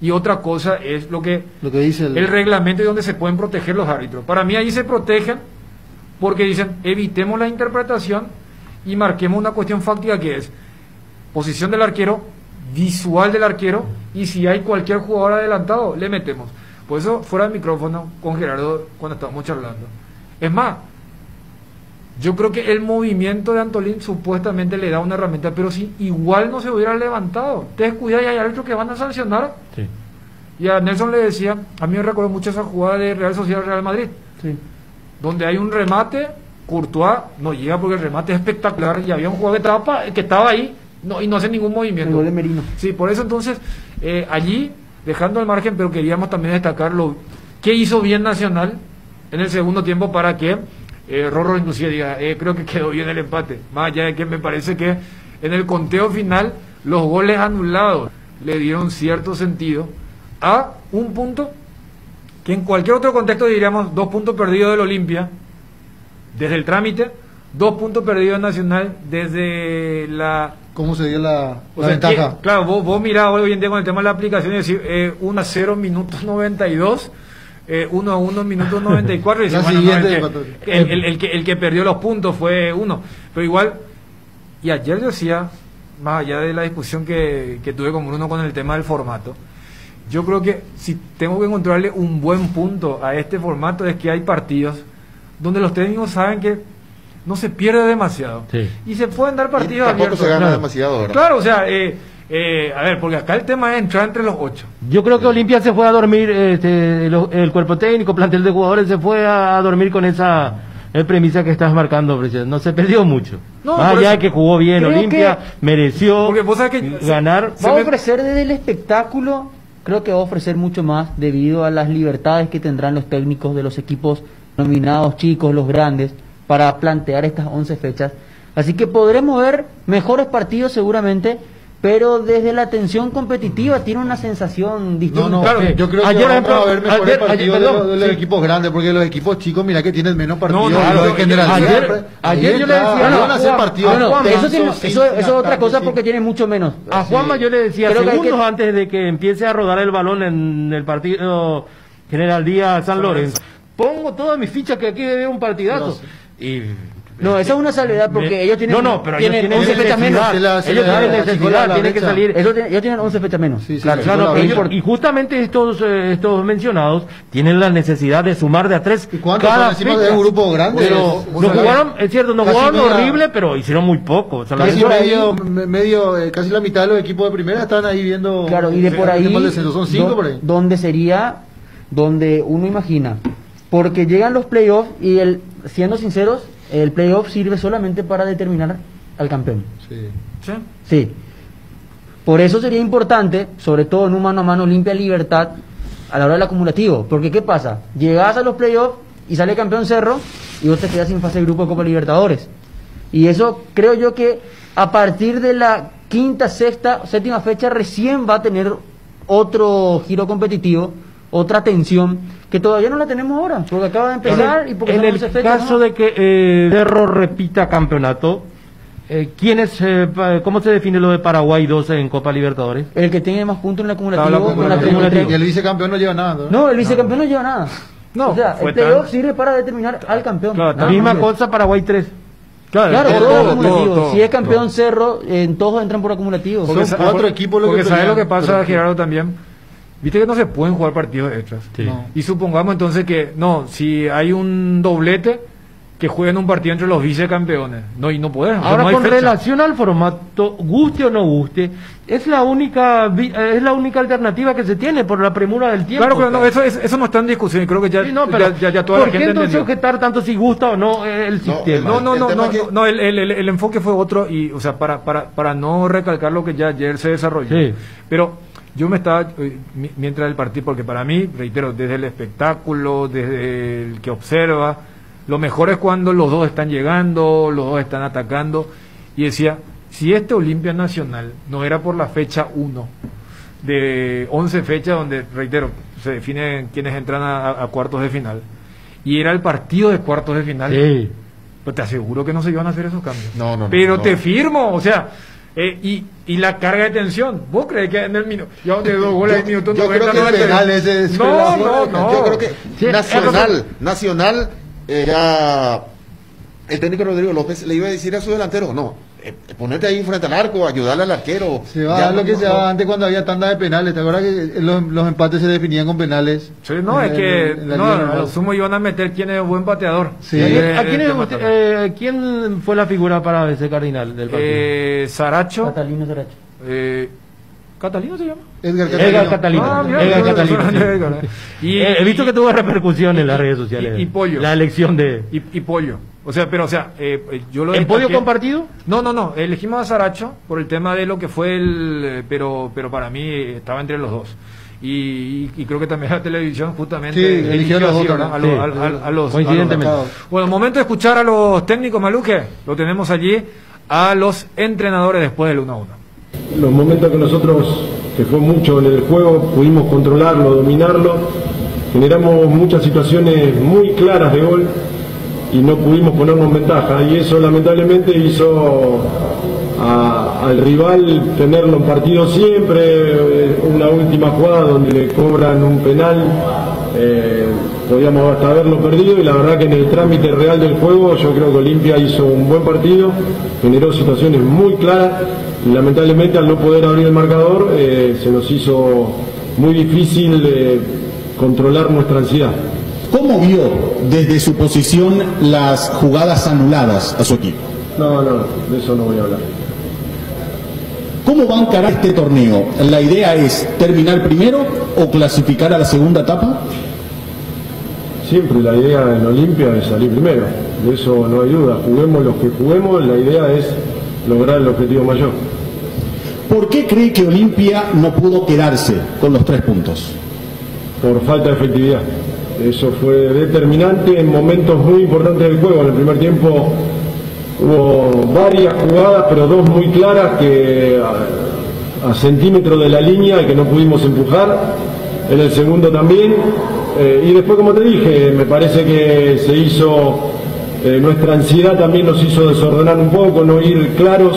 y otra cosa es lo que dice el reglamento y donde se pueden proteger los árbitros. Para mí ahí se protegen porque dicen, evitemos la interpretación y marquemos una cuestión fáctica que es posición del arquero, visual del arquero, y si hay cualquier jugador adelantado, le metemos. Por eso, fuera del micrófono con Gerardo cuando estábamos charlando. Es más, yo creo que el movimiento de Antolín supuestamente le da una herramienta, pero si igual no se hubiera levantado, te descuida y hay árbitros que van a sancionar. Sí. Y a Nelson le decía, a mí me recuerdo mucho esa jugada de Real Sociedad Real Madrid, donde hay un remate, Courtois no llega porque el remate es espectacular y había un jugador que estaba ahí y no hace ningún movimiento. El gol de Merino. Sí, por eso entonces, allí, dejando al margen, pero queríamos también destacar lo que hizo bien Nacional en el segundo tiempo para que Rorro inclusive diga, creo que quedó bien el empate, más allá de que me parece que en el conteo final los goles anulados le dieron cierto sentido a un punto que en cualquier otro contexto diríamos 2 puntos perdidos del Olimpia desde el trámite, 2 puntos perdidos Nacional desde la... ¿Cómo se dio la ventaja? Claro, vos mirá hoy en día con el tema de la aplicación y decir 1-0 minutos 92, 1-1 minutos 94 y dice, el que perdió los puntos fue uno, pero igual, y ayer yo decía, más allá de la discusión que tuve con Bruno con el tema del formato, yo creo que si tengo que encontrarle un buen punto a este formato es que hay partidos donde los técnicos saben que no se pierde demasiado y se pueden dar partidos abiertos. Tampoco se gana demasiado ahora. Claro, o sea, a ver, porque acá el tema es entrar entre los 8. Yo creo que Olimpia se fue a dormir, el cuerpo técnico, plantel de jugadores se fue a dormir con esa el premisa que estás marcando, Preciado. No se perdió mucho. No, más allá de que jugó bien Olimpia, mereció ganar. Va a ofrecer desde el espectáculo, creo que va a ofrecer mucho más debido a las libertades que tendrán los técnicos de los equipos nominados chicos, los grandes, para plantear estas 11 fechas. Así que podremos ver mejores partidos seguramente, pero desde la tensión competitiva tiene una sensación distinta. No, claro, yo creo que vamos a ver mejores partidos de los equipos grandes, porque los equipos chicos, mira que tienen menos partidos. Ayer yo le decía, eso es otra cosa porque tiene mucho menos. A Juanma yo le decía, segundos antes de que empiece a rodar el balón en el partido General Díaz San Lorenzo, pongo todas mis fichas que aquí debe haber un partidazo. No, esa es una salvedad porque ellos tienen, pero ellos tienen 11 fechas menos. Ellos tienen necesidad, tienen que salir. Ellos tienen 11 fechas menos. Claro, y justamente estos mencionados tienen la necesidad de sumar de a 3 cada fecha. De un grupo grande. Pero no jugaron, es cierto, no jugaron horrible, pero hicieron muy poco. O sea, casi la mitad de los equipos de primera están ahí viendo. Claro, y de por ahí, son 5 por ahí. Donde uno imagina, porque llegan los playoffs y siendo sinceros, el playoff sirve solamente para determinar al campeón. Sí. Por eso sería importante, sobre todo en un mano a mano Olimpia-Libertad, a la hora del acumulativo. Porque ¿qué pasa? Llegás a los playoffs y sale campeón Cerro y vos te quedás sin fase de grupo de Copa Libertadores. Y eso creo yo que a partir de la quinta, sexta, séptima fecha recién va a tener otro giro competitivo, otra tensión que todavía no la tenemos ahora, porque acaba de empezar y porque en el caso de que Cerro repita campeonato, ¿cómo se define lo de Paraguay 12 en Copa Libertadores? El que tiene más puntos en el acumulativo. Y el vicecampeón no lleva nada. No, el vicecampeón no lleva nada. No, o sea, el playoff sirve para determinar al campeón. La misma cosa Paraguay 3. Claro, todo acumulativo. Si es campeón Cerro, todos entran por acumulativo. Son 4 equipos lo que ¿sabes lo que pasa, Gerardo, también? Viste que no se pueden jugar partidos extras. No. Y supongamos entonces que, si hay un doblete, que jueguen un partido entre los vicecampeones. No, y no pueden. Ahora, no con relación al formato, guste o no guste, es la única alternativa que se tiene por la premura del tiempo. Claro, pero no, eso no está en discusión. Y creo que ya toda la gente entendió. ¿Por qué entonces objetar tanto si gusta o no el sistema? No, el enfoque fue otro, y, o sea, para no recalcar lo que ya ayer se desarrolló. Sí. Pero yo me estaba, mientras del partido, porque para mí, reitero, desde el espectáculo, desde el que observa, lo mejor es cuando los dos están llegando, los dos están atacando, y decía, si este Olimpia Nacional no era por la fecha 1 de 11 fechas donde, reitero, se definen quienes entran a cuartos de final, y era el partido de cuartos de final, pues te aseguro que no se iban a hacer esos cambios. Pero te firmo, o sea... y la carga de tensión, ¿vos crees que en el minuto? Yo de 2 goles al minuto 90, creo que el penal ese es no. Yo creo que Nacional ya el técnico Rodrigo López le iba a decir a su delantero, ponerte ahí frente al arco, ayudarle al arquero. Se va a lo que se va antes cuando había tanda de penales. ¿Te acuerdas que los empates se definían con penales? Sí, a lo sumo iban a meter quién es buen pateador. Sí. ¿Quién fue la figura para ese Cardinal del partido? Saracho. Catalino Saracho. ¿Catalino se llama? Edgar Catalino. Y he visto que tuvo repercusión en las redes sociales. Y Pollo. La elección de... Y Pollo. Yo lo ¿En Pollo compartido? No. Elegimos a Saracho por el tema de lo que fue pero para mí estaba entre los dos. Y creo que también la televisión justamente eligió a los coincidentemente. Bueno, momento de escuchar a los técnicos, Maluque. Lo tenemos allí, a los entrenadores después del 1-1. Los momentos que nosotros, que fue mucho en el juego, pudimos controlarlo, dominarlo, generamos muchas situaciones muy claras de gol y no pudimos ponernos en ventaja, y eso lamentablemente hizo al rival tenerlo en partido siempre. Una última jugada donde le cobran un penal, podíamos hasta haberlo perdido, y la verdad que en el trámite real del juego yo creo que Olimpia hizo un buen partido, generó situaciones muy claras, y lamentablemente al no poder abrir el marcador se nos hizo muy difícil controlar nuestra ansiedad. ¿Cómo vio desde su posición las jugadas anuladas a su equipo? No, de eso no voy a hablar. ¿Cómo va a encarar este torneo? ¿La idea es terminar primero o clasificar a la segunda etapa? Siempre la idea en Olimpia es salir primero. de eso no hay duda. Juguemos los que juguemos, la idea es lograr el objetivo mayor. ¿Por qué cree que Olimpia no pudo quedarse con los 3 puntos? Por falta de efectividad. Eso fue determinante en momentos muy importantes del juego. En el primer tiempo hubo varias jugadas, pero 2 muy claras que a centímetros de la línea que no pudimos empujar. En el segundo también. Y después, como te dije, me parece que se hizo, nuestra ansiedad también nos hizo desordenar un poco, no ir claros,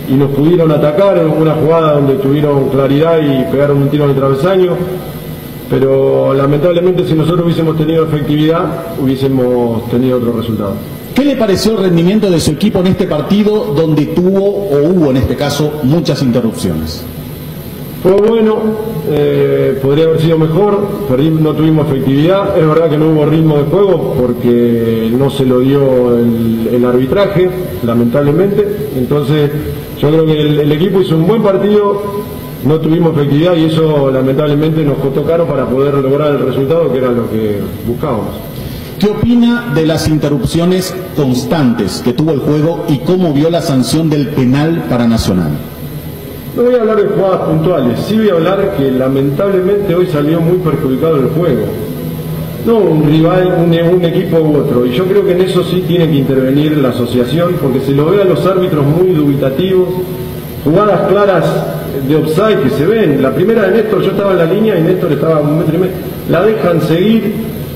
y nos pudieron atacar en una jugada donde tuvieron claridad y pegaron un tiro en el travesaño. Pero lamentablemente, si nosotros hubiésemos tenido efectividad, hubiésemos tenido otro resultado. ¿Qué le pareció el rendimiento de su equipo en este partido donde tuvo, o hubo en este caso, muchas interrupciones? Fue bueno, podría haber sido mejor, no tuvimos efectividad. Es verdad que no hubo ritmo de juego porque no se lo dio el arbitraje, lamentablemente. Entonces yo creo que el equipo hizo un buen partido, no tuvimos efectividad y eso lamentablemente nos costó caro para poder lograr el resultado que era lo que buscábamos. ¿Qué opina de las interrupciones constantes que tuvo el juego y cómo vio la sanción del penal para Nacional? No voy a hablar de jugadas puntuales, sí voy a hablar que lamentablemente hoy salió muy perjudicado el juego. No un rival, un equipo u otro. Y yo creo que en eso sí tiene que intervenir la asociación, porque se lo ve a los árbitros muy dubitativos. Jugadas claras de offside que se ven. La primera de Néstor, yo estaba en la línea y Néstor estaba a 1,5 metros. La dejan seguir,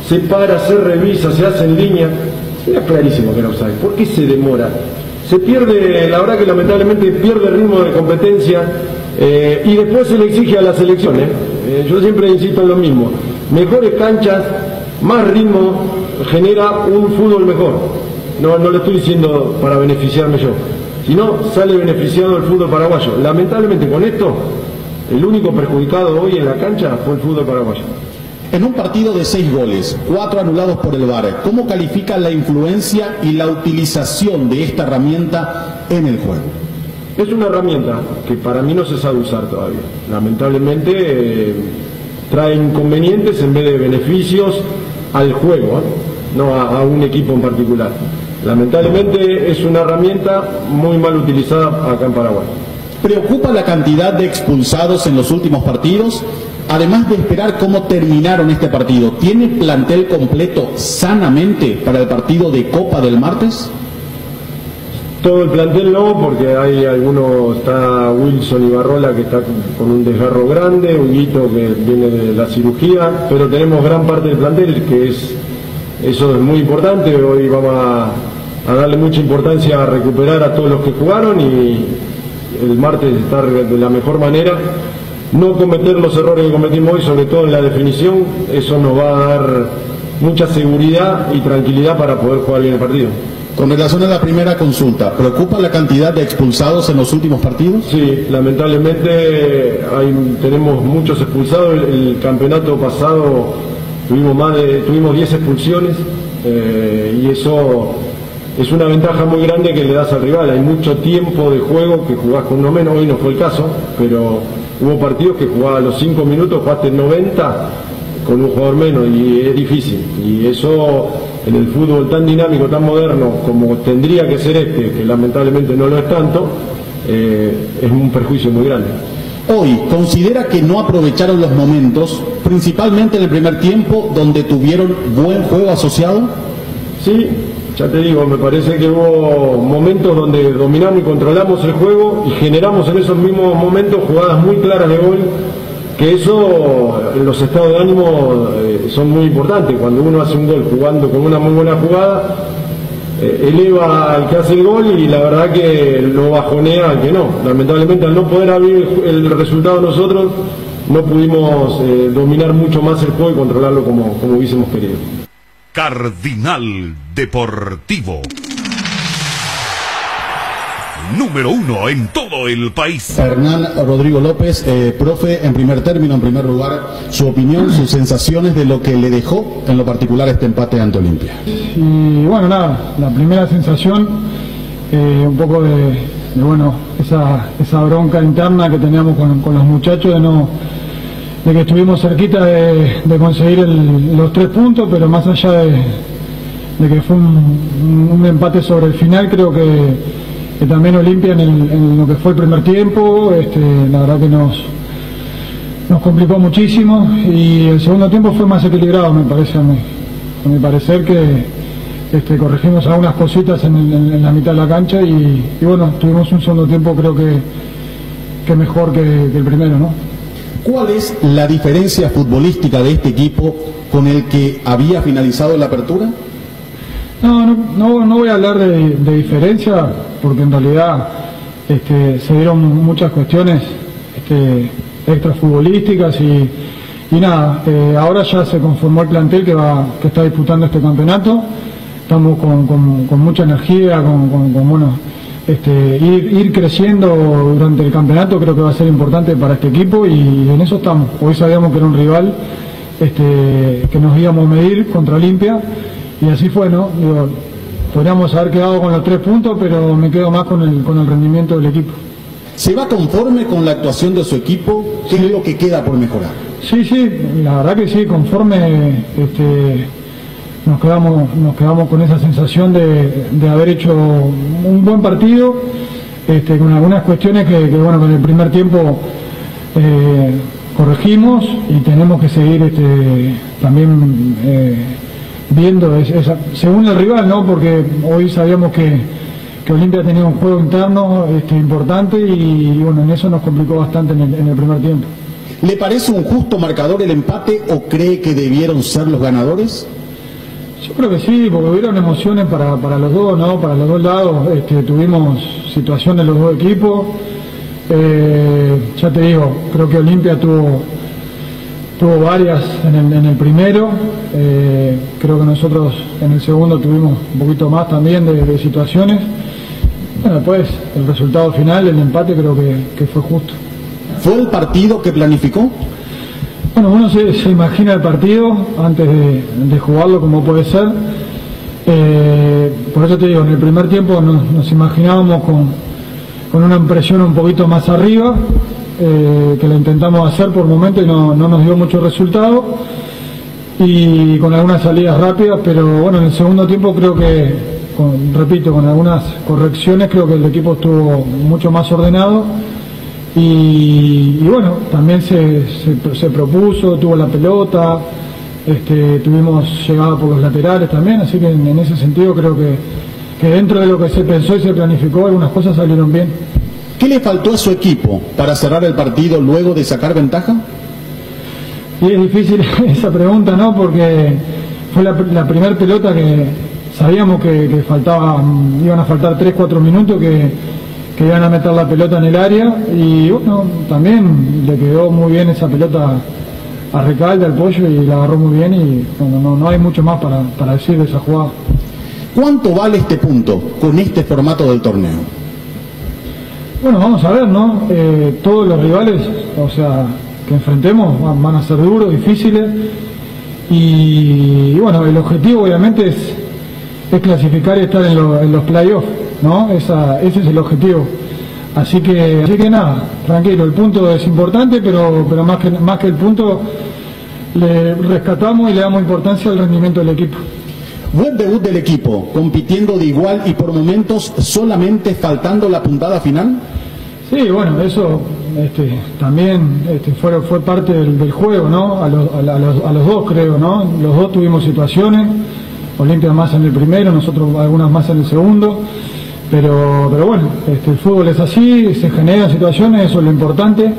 se para, se revisa, se hace en línea. Era clarísimo que era offside. ¿Por qué se demora? Se pierde, la verdad que lamentablemente pierde el ritmo de competencia y después se le exige a la selección. Yo siempre insisto en lo mismo. Mejores canchas, más ritmo, genera un fútbol mejor. No lo estoy diciendo para beneficiarme yo, sino sale beneficiado el fútbol paraguayo. Lamentablemente con esto, el único perjudicado hoy en la cancha fue el fútbol paraguayo. En un partido de 6 goles, 4 anulados por el VAR, ¿cómo califica la influencia y la utilización de esta herramienta en el juego? Es una herramienta que para mí no se sabe usar todavía. Lamentablemente trae inconvenientes en vez de beneficios al juego, no a un equipo en particular. Lamentablemente es una herramienta muy mal utilizada acá en Paraguay. ¿Preocupa la cantidad de expulsados en los últimos partidos? Además de esperar cómo terminaron este partido, ¿tiene plantel completo sanamente para el partido de Copa del martes? Todo el plantel no, porque hay algunos, está Wilson Ibarrola que está con un desgarro grande, Huguito que viene de la cirugía, pero tenemos gran parte del plantel que eso es muy importante. Hoy vamos a darle mucha importancia a recuperar a todos los que jugaron y el martes estar de la mejor manera. No cometer los errores que cometimos hoy, sobre todo en la definición, eso nos va a dar mucha seguridad y tranquilidad para poder jugar bien el partido. Con relación a la primera consulta, ¿preocupa la cantidad de expulsados en los últimos partidos? Sí, lamentablemente tenemos muchos expulsados. El campeonato pasado tuvimos 10 expulsiones y eso es una ventaja muy grande que le das al rival. Hay mucho tiempo de juego que jugás con uno menos, hoy no fue el caso, pero hubo partidos que jugaba a los 5 minutos, jugaste 90 con un jugador menos y es difícil. Y eso en el fútbol tan dinámico, tan moderno como tendría que ser que lamentablemente no lo es tanto, es un perjuicio muy grande. Hoy, ¿considera que no aprovecharon los momentos, principalmente en el primer tiempo, donde tuvieron buen juego asociado? Sí, ya te digo, me parece que hubo momentos donde dominamos y controlamos el juego y generamos en esos mismos momentos jugadas muy claras de gol, que eso en los estados de ánimo son muy importantes. Cuando uno hace un gol jugando con una muy buena jugada, eleva al que hace el gol y la verdad que lo bajonea al que no. Lamentablemente al no poder abrir el resultado nosotros, no pudimos dominar mucho más el juego y controlarlo como hubiésemos querido. Cardinal Deportivo. Número 1 en todo el país. Hernán Rodrigo López, profe, en primer término, en primer lugar, su opinión, sus sensaciones de lo que le dejó en lo particular este empate ante Olimpia. Y bueno, nada, la primera sensación, un poco de esa bronca interna que teníamos con los muchachos de que estuvimos cerquita de conseguir los 3 puntos, pero más allá que fue un empate sobre el final. Creo que también Olimpia en lo que fue el primer tiempo, la verdad que nos complicó muchísimo, y el segundo tiempo fue más equilibrado, me parece a mí. A mi parecer que corregimos algunas cositas en la mitad de la cancha y bueno, tuvimos un segundo tiempo creo que mejor que el primero, ¿no? ¿Cuál es la diferencia futbolística de este equipo con el que había finalizado la apertura? No voy a hablar de diferencia, porque en realidad se dieron muchas cuestiones extrafutbolísticas y nada, ahora ya se conformó el plantel que está disputando este campeonato. Estamos con mucha energía, ir creciendo durante el campeonato creo que va a ser importante para este equipo y en eso estamos. Hoy sabíamos que era un rival que nos íbamos a medir contra Olimpia y así fue, ¿no? Podríamos haber quedado con los 3 puntos, pero me quedo más con el rendimiento del equipo. ¿Se va conforme con la actuación de su equipo? ¿Qué es lo que queda por mejorar? Sí, la verdad que sí, conforme nos quedamos con esa sensación de haber hecho un buen partido, con algunas cuestiones que bueno, con el primer tiempo corregimos y tenemos que seguir también viendo según el rival, ¿no? Porque hoy sabíamos que Olimpia tenía un juego interno importante y bueno, en eso nos complicó bastante en el primer tiempo. ¿Le parece un justo marcador el empate o cree que debieron ser los ganadores? Yo creo que sí, porque hubieron emociones para los dos, ¿no? Para los dos lados. Tuvimos situaciones los dos equipos. Ya te digo, creo que Olimpia tuvo varias en el primero. Creo que nosotros en el segundo tuvimos un poquito más también de situaciones. Bueno, después el resultado final, el empate, creo que fue justo. ¿Fue el partido que planificó? Bueno, uno se imagina el partido antes de jugarlo como puede ser. Por eso te digo, en el primer tiempo nos imaginábamos con una presión un poquito más arriba, que la intentamos hacer por momento y no nos dio mucho resultado, y con algunas salidas rápidas, pero bueno, en el segundo tiempo creo que, con algunas correcciones, creo que el equipo estuvo mucho más ordenado. Y bueno, también se propuso, tuvo la pelota, tuvimos llegada por los laterales también, así que en ese sentido creo que dentro de lo que se pensó y se planificó, algunas cosas salieron bien. ¿Qué le faltó a su equipo para cerrar el partido luego de sacar ventaja? Y es difícil esa pregunta, ¿no? Porque fue la primera pelota que sabíamos que iban a faltar 3-4 minutos que iban a meter la pelota en el área y bueno, también le quedó muy bien esa pelota a Recalde, al Pollo, y la agarró muy bien y bueno, no hay mucho más para decir de esa jugada. ¿Cuánto vale este punto con este formato del torneo? Bueno, vamos a ver, ¿no? Todos los rivales, o sea, que enfrentemos van a ser duros, difíciles y bueno, el objetivo obviamente es clasificar y estar en los playoffs, ¿no? Ese es el objetivo. Así que nada, tranquilo, el punto es importante, pero más que el punto le rescatamos y le damos importancia al rendimiento del equipo. Buen debut del equipo, compitiendo de igual y por momentos solamente faltando la puntada final. Sí, bueno, eso también fue parte del juego, ¿no? A los dos creo, ¿no? Los dos tuvimos situaciones, Olimpia más en el primero, nosotros algunas más en el segundo. Pero bueno, el fútbol es así, se generan situaciones, eso es lo importante,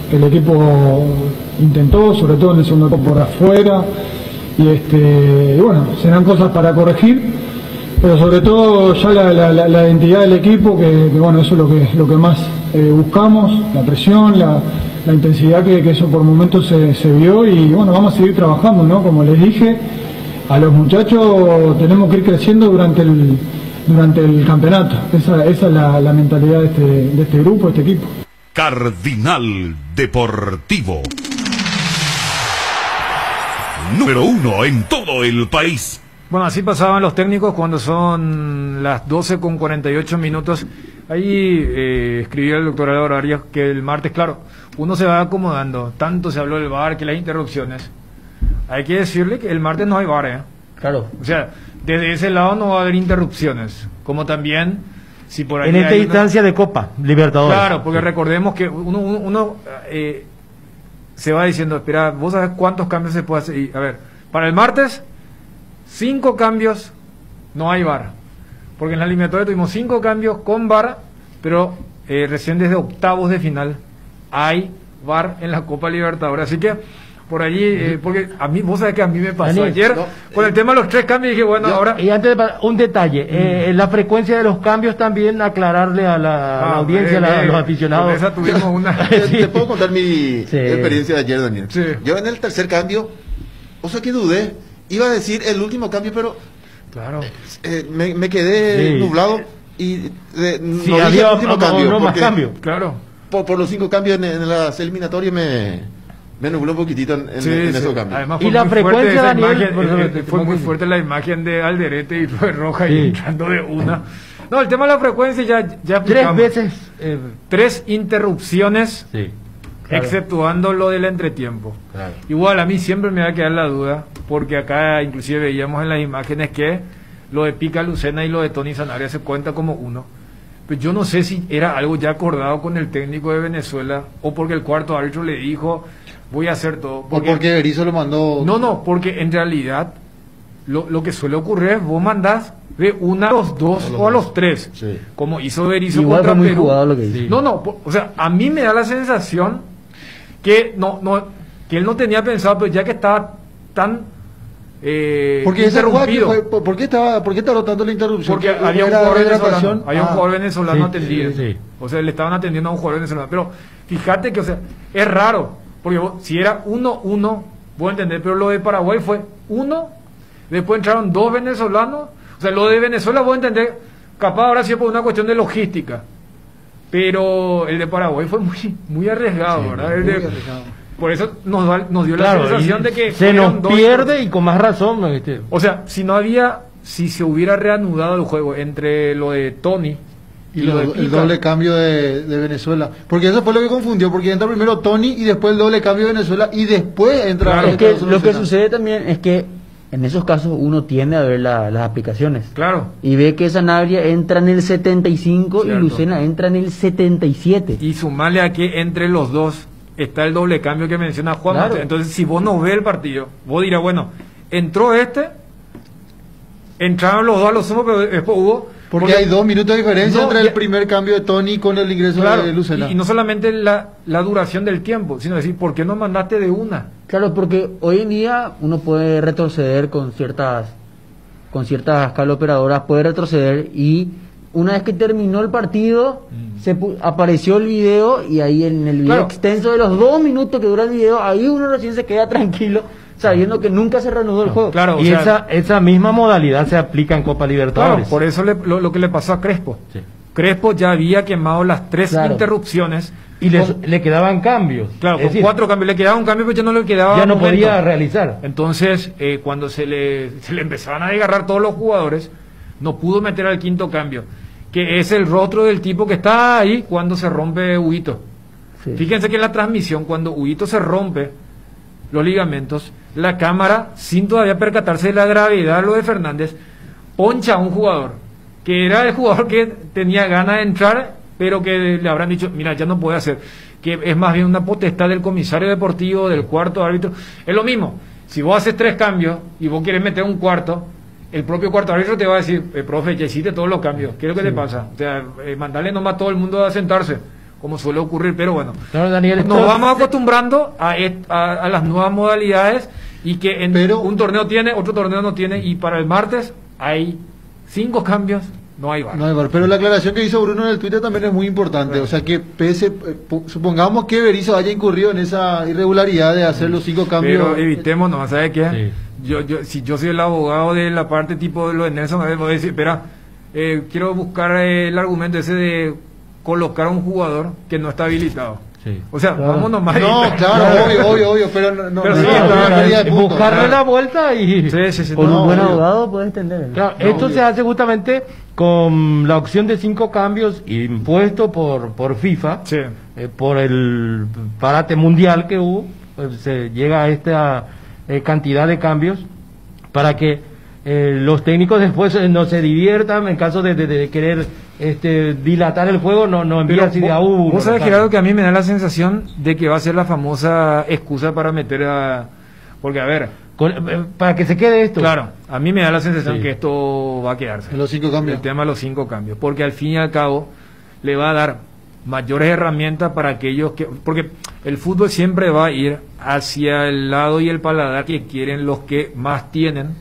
que el equipo intentó, sobre todo en el segundo tiempo por afuera, y bueno, serán cosas para corregir, pero sobre todo ya la identidad del equipo, que bueno, eso es lo que más buscamos, la presión, la intensidad que eso por momentos se vio, y bueno, vamos a seguir trabajando, ¿no? Como les dije, a los muchachos tenemos que ir creciendo durante el campeonato. Esa es la mentalidad de este grupo, de este equipo. Cardinal Deportivo. Número 1 en todo el país. Bueno, así pasaban los técnicos cuando son las 12:48. Ahí escribió el doctor Álvaro Arias que el martes, claro, uno se va acomodando. Tanto se habló del VAR, que las interrupciones. Hay que decirle que el martes no hay VAR, Claro. O sea, desde ese lado no va a haber interrupciones. Como también, si por ahí en esta instancia de Copa Libertadores. Claro, porque recordemos que uno se va diciendo, espera, ¿vos sabés cuántos cambios se puede hacer? Y, a ver, para el martes, 5 cambios, no hay VAR. Porque en la eliminatoria tuvimos 5 cambios con VAR, pero recién desde octavos de final hay VAR en la Copa Libertadores. Así que por allí, porque a mí, vos sabés que a mí me pasó Daniel, ayer con el tema de los 3 cambios, dije, bueno, ahora... Y antes de un detalle, la frecuencia de los cambios también, aclararle a la audiencia, a los aficionados. Esa tuvimos una... Te puedo contar mi experiencia de ayer, Daniel. Sí. Yo en el tercer cambio, o sea que dudé, iba a decir el último cambio, pero claro, me quedé nublado y no había el último cambio. No más cambio. Claro. Por los 5 cambios en las eliminatorias me nubló un poquitito en esos cambios. Además, y la frecuencia, Daniel, fue muy fuerte la imagen de Alderete y de Roja y entrando de una. No, el tema de la frecuencia ya 3 veces 3 interrupciones, claro, exceptuando lo del entretiempo. Claro. Igual a mí siempre me va a quedar la duda, porque acá inclusive veíamos en las imágenes que lo de Pica Lucena y lo de Tony Sanabria se cuenta como uno. Pero yo no sé si era algo ya acordado con el técnico de Venezuela o porque el cuarto árbitro le dijo voy a hacer todo. O porque Berizzo lo mandó. No, porque en realidad lo que suele ocurrir es vos mandás de una a los 2 o a los 3, como hizo Berizzo contra Perú. Muy jugado lo que hizo. No, o sea, a mí me da la sensación que que él no tenía pensado, pero ya que estaba tan porque interrumpido. ¿Por qué tardó tanto la interrupción? Porque había un jugador venezolano atendido. O sea, le estaban atendiendo a un jugador venezolano. Pero fíjate que, o sea, es raro. Porque si era 1-1, puedo entender, pero lo de Paraguay fue 1, después entraron 2 venezolanos. O sea, lo de Venezuela puedo entender, capaz ahora sí por una cuestión de logística. Pero el de Paraguay fue muy arriesgado, ¿verdad? Arriesgado. Por eso nos dio la sensación de que se nos pierde y con más razón. O sea, si se hubiera reanudado el juego entre lo de Tony y lo de Pica, el doble cambio de Venezuela, porque eso fue lo que confundió, porque entra primero Tony y después el doble cambio de Venezuela y después entra... Claro, es que lo que sucede también es que en esos casos uno tiende a ver las aplicaciones. Claro. Y ve que Sanabria entra en el 75 y Lucena entra en el 77. Y sumarle a que entre los dos está el doble cambio que menciona Juan. Claro. Entonces, si vos no ves el partido, vos dirás, bueno, entró entraron los dos a los sumos, pero después hubo... Porque hay 2 minutos de diferencia entre el primer cambio de Tony con el ingreso de Lucena. Y no solamente la duración del tiempo, sino decir, ¿por qué no mandaste de una? Claro, porque hoy en día uno puede retroceder con ciertas calooperadoras, puede retroceder y una vez que terminó el partido, apareció el video y ahí en el video extenso de los 2 minutos que dura el video, ahí uno recién se queda tranquilo sabiendo que nunca se reanudó el juego. Claro, y esa misma modalidad se aplica en Copa Libertadores. Claro, por eso lo que le pasó a Crespo. Sí. Crespo ya había quemado las 3 interrupciones. Y le quedaban cambios. Claro, con 4 cambios. Le quedaba un cambio, pero ya no le quedaba. Ya no podía realizar. Entonces, cuando se le empezaban a desgarrar todos los jugadores, no pudo meter al 5.º cambio, que es el rostro del tipo que está ahí cuando se rompe Huguito. Sí. Fíjense que en la transmisión, cuando Huguito se rompe los ligamentos, la cámara, sin todavía percatarse de la gravedad de lo de Fernández, poncha a un jugador, que era el jugador que tenía ganas de entrar, pero que le habrán dicho, mira, ya no puede hacer, que es más bien una potestad del comisario deportivo, del cuarto árbitro. Es lo mismo, si vos haces 3 cambios y vos quieres meter un cuarto, el propio cuarto árbitro te va a decir, profe, ya hiciste todos los cambios, ¿qué es lo que te pasa? O sea, mandarle nomás a todo el mundo a sentarse, como suele ocurrir, pero bueno, claro, Daniel, nos vamos acostumbrando a las nuevas modalidades y que un torneo tiene, otro torneo no tiene, y para el martes hay 5 cambios, no hay VAR. No hay VAR, pero la aclaración que hizo Bruno en el Twitter también es muy importante, o sea que supongamos que Berizzo haya incurrido en esa irregularidad de hacer los 5 cambios. Pero evitemos, ¿no? ¿Sabes qué? Sí. Si yo soy el abogado de la parte tipo de lo de Nelson, voy a decir, espera, quiero buscar el argumento ese de colocar a un jugador que no está habilitado. Sí. O sea, vámonos más. No, claro, obvio, pero buscarle la vuelta y con un buen abogado puedes entender. Claro, esto se hace justamente con la opción de 5 cambios impuesto por FIFA, por el parate mundial que hubo, se llega a esta cantidad de cambios para que los técnicos después no se diviertan en caso de querer dilatar el juego, no envían así de a uno. Vos sabés, Gerardo, que a mí me da la sensación de que va a ser la famosa excusa para meter a... Porque, a ver... para que se quede esto. Claro, a mí me da la sensación que esto va a quedarse. En los 5 cambios. El tema de los 5 cambios. Porque al fin y al cabo le va a dar mayores herramientas para aquellos que... Porque el fútbol siempre va a ir hacia el lado y el paladar que quieren los que más tienen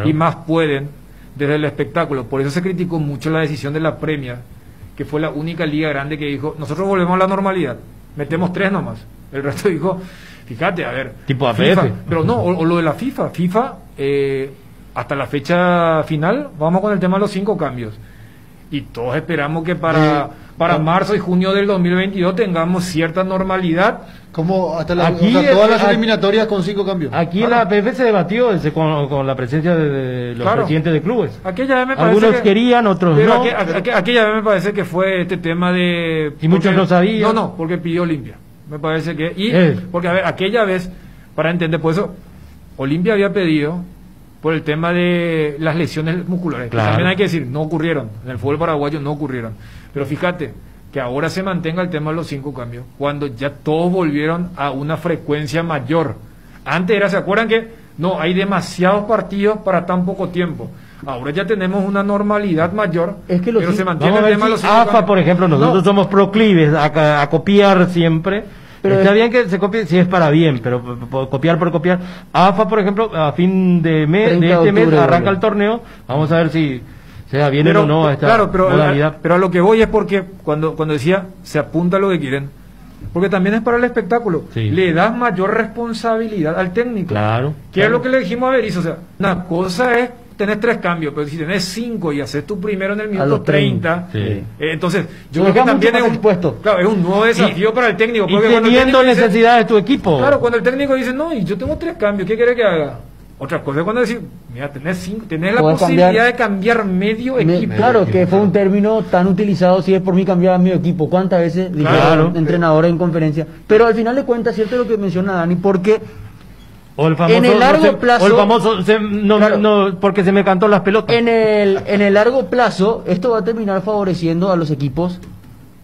y más pueden desde el espectáculo. Por eso se criticó mucho la decisión de la Premier, que fue la única liga grande que dijo, nosotros volvemos a la normalidad, metemos 3 nomás. El resto dijo, fíjate, a ver, tipo APF. FIFA, pero no, o lo de la FIFA, hasta la fecha final, vamos con el tema de los 5 cambios. Y todos esperamos que para marzo y junio del 2022 tengamos cierta normalidad. Como hasta todas las eliminatorias con 5 cambios. Aquí en la APF se debatió con la presencia de los presidentes de clubes. Aquella vez me Algunos querían, otros no. Aquella vez me parece que fue este tema de... Y muchos no sabían. No, porque pidió Olimpia. Me parece que... Porque, a ver, aquella vez, para entender, por eso, Olimpia había pedido por el tema de las lesiones musculares. Claro. También hay que decir, no ocurrieron. En el fútbol paraguayo no ocurrieron. Pero fíjate, que ahora se mantenga el tema de los 5 cambios, cuando ya todos volvieron a una frecuencia mayor. Antes era, ¿se acuerdan que no, hay demasiados partidos para tan poco tiempo? Ahora ya tenemos una normalidad mayor, pero se mantiene el tema de los 5 AFA, cambios. por ejemplo, nosotros somos proclives a copiar siempre. Pero está bien que se copie si es para bien, pero copiar por copiar. AFA, por ejemplo, a fin de este mes arranca el torneo. Vamos a ver si sea bien o no esta modalidad. Pero a lo que voy es porque cuando decía se apunta a lo que quieren, porque también es para el espectáculo. Le das mayor responsabilidad al técnico. Claro. Que es lo que le dijimos a Berizzo. O sea, una cosa es tener 3 cambios, pero si tenés 5 y haces tu primero en el minuto 30, entonces yo creo que también es un nuevo desafío para el técnico. Y teniendo necesidades de tu equipo. Claro, cuando el técnico dice, no, y yo tengo 3 cambios, ¿qué quiere que haga? Otra cosa es cuando decís, mira, tenés la posibilidad de cambiar medio equipo. Claro, que fue un término tan utilizado, si es por mí cambiar medio equipo. ¿Cuántas veces dijeron entrenadores en conferencia? Pero al final de cuentas, cierto lo que menciona Dani, porque... O el famoso, en el largo plazo, o el famoso porque se me cantó las pelotas. En el largo plazo, esto va a terminar favoreciendo a los equipos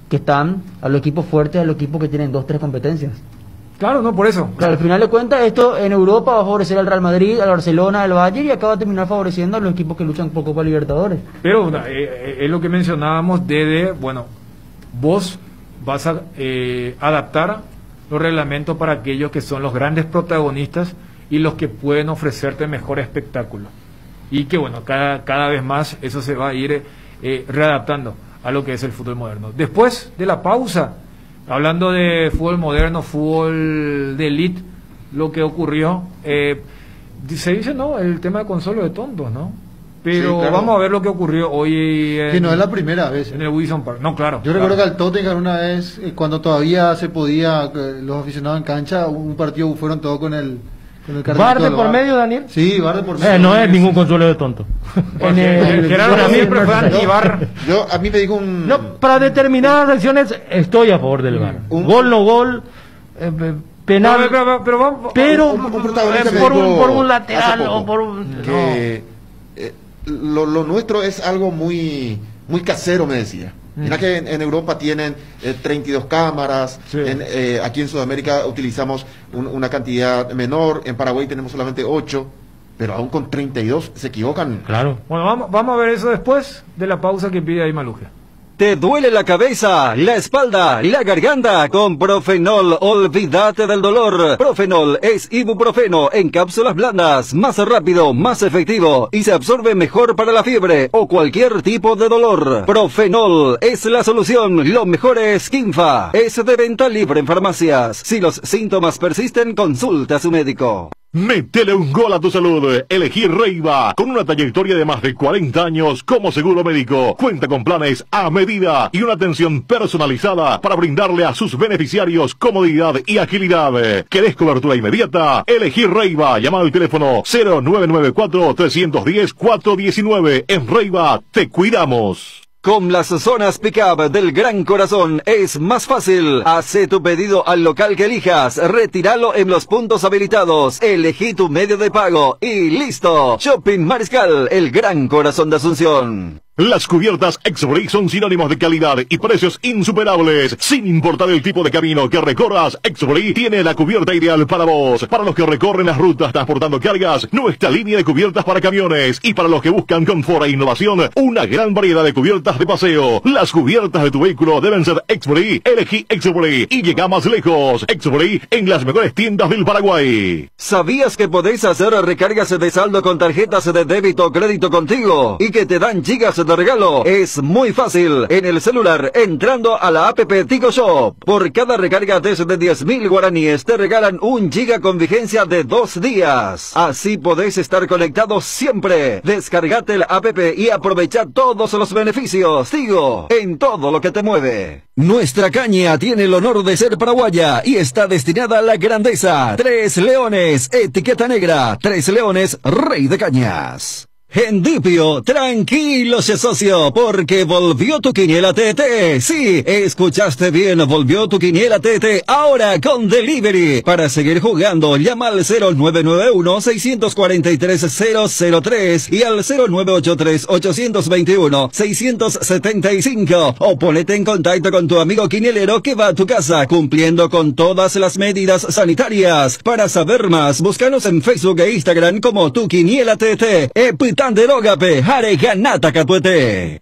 que están, a los equipos fuertes, a los equipos que tienen 2-3 competencias. Claro, no, por eso. Claro, al final de cuentas, esto en Europa va a favorecer al Real Madrid, al Barcelona, al Bayern, y acá va a terminar favoreciendo a los equipos que luchan por Copa Libertadores. Pero es lo que mencionábamos bueno, vos vas a adaptar los reglamentos para aquellos que son los grandes protagonistas y los que pueden ofrecerte mejor espectáculo. Y que bueno, cada vez más eso se va a ir readaptando a lo que es el fútbol moderno. Después de la pausa, hablando de fútbol moderno, fútbol de elite, lo que ocurrió, se dice, no, el tema de Consuelo de tontos, ¿no? Pero sí, claro, vamos a ver lo que ocurrió hoy que no es la primera vez en el Wilson Park. No, claro. Yo recuerdo que al Tottenham una vez, cuando todavía se podía, los aficionados en cancha, un partido fueron todos con el ¿VAR de por medio, Daniel? Sí, VAR de por medio. No es ningún consuelo de tonto. Gerardo siempre fue anti-VAR. A mí me dijo un... No, para determinadas acciones estoy a favor del VAR. Gol, no gol, penal, pero por un lateral o por un... Lo nuestro es algo muy casero, me decía. Mira que en Europa tienen 32 cámaras, aquí en Sudamérica utilizamos una cantidad menor, en Paraguay tenemos solamente 8, pero aún con 32 se equivocan. Claro. Bueno, vamos a ver eso después de la pausa que pide ahí Maluja. ¿Te duele la cabeza, la espalda, la garganta? Con Profenol, olvídate del dolor. Profenol es ibuprofeno en cápsulas blandas, más rápido, más efectivo y se absorbe mejor para la fiebre o cualquier tipo de dolor. Profenol es la solución, lo mejor es Kinfa. Es de venta libre en farmacias. Si los síntomas persisten, consulta a su médico. Métele un gol a tu salud. Elegí Reiva, con una trayectoria de más de 40 años como seguro médico. Cuenta con planes a medida y una atención personalizada para brindarle a sus beneficiarios comodidad y agilidad. ¿Querés cobertura inmediata? Elegí Reiva. Llama al teléfono 0994-310-419. En Reiva te cuidamos. Con las zonas pick-up del Gran Corazón es más fácil. Hace tu pedido al local que elijas, retíralo en los puntos habilitados, elegí tu medio de pago y listo. Shopping Mariscal, el Gran Corazón de Asunción. Las cubiertas X-Brake son sinónimos de calidad y precios insuperables. Sin importar el tipo de camino que recorras, X-Brake tiene la cubierta ideal para vos. Para los que recorren las rutas transportando cargas, nuestra línea de cubiertas para camiones. Y para los que buscan confort e innovación, una gran variedad de cubiertas de paseo. Las cubiertas de tu vehículo deben ser X-Brake. Elegí X-Brake y llega más lejos. X-Brake en las mejores tiendas del Paraguay. ¿Sabías que podéis hacer recargas de saldo con tarjetas de débito o crédito contigo? Y que te dan gigas de regalo. Es muy fácil. En el celular, entrando a la app Tigo Shop. Por cada recarga desde 10.000 guaraníes te regalan 1 giga con vigencia de 2 días. Así podéis estar conectados siempre. Descargate la app y aprovecha todos los beneficios. Tigo, en todo lo que te mueve. Nuestra caña tiene el honor de ser paraguaya y está destinada a la grandeza. 3 Leones, etiqueta negra. 3 Leones, rey de cañas. Endipio, tranquilo, socio, porque volvió tu quiniela TT. Sí, escuchaste bien, volvió tu quiniela TT ahora con delivery. Para seguir jugando, llama al 0991-643-003 y al 0983-821-675 o ponete en contacto con tu amigo quinielero que va a tu casa cumpliendo con todas las medidas sanitarias. Para saber más, búscanos en Facebook e Instagram como tu quiniela TT. Derógape, Jare Ganata Catuete.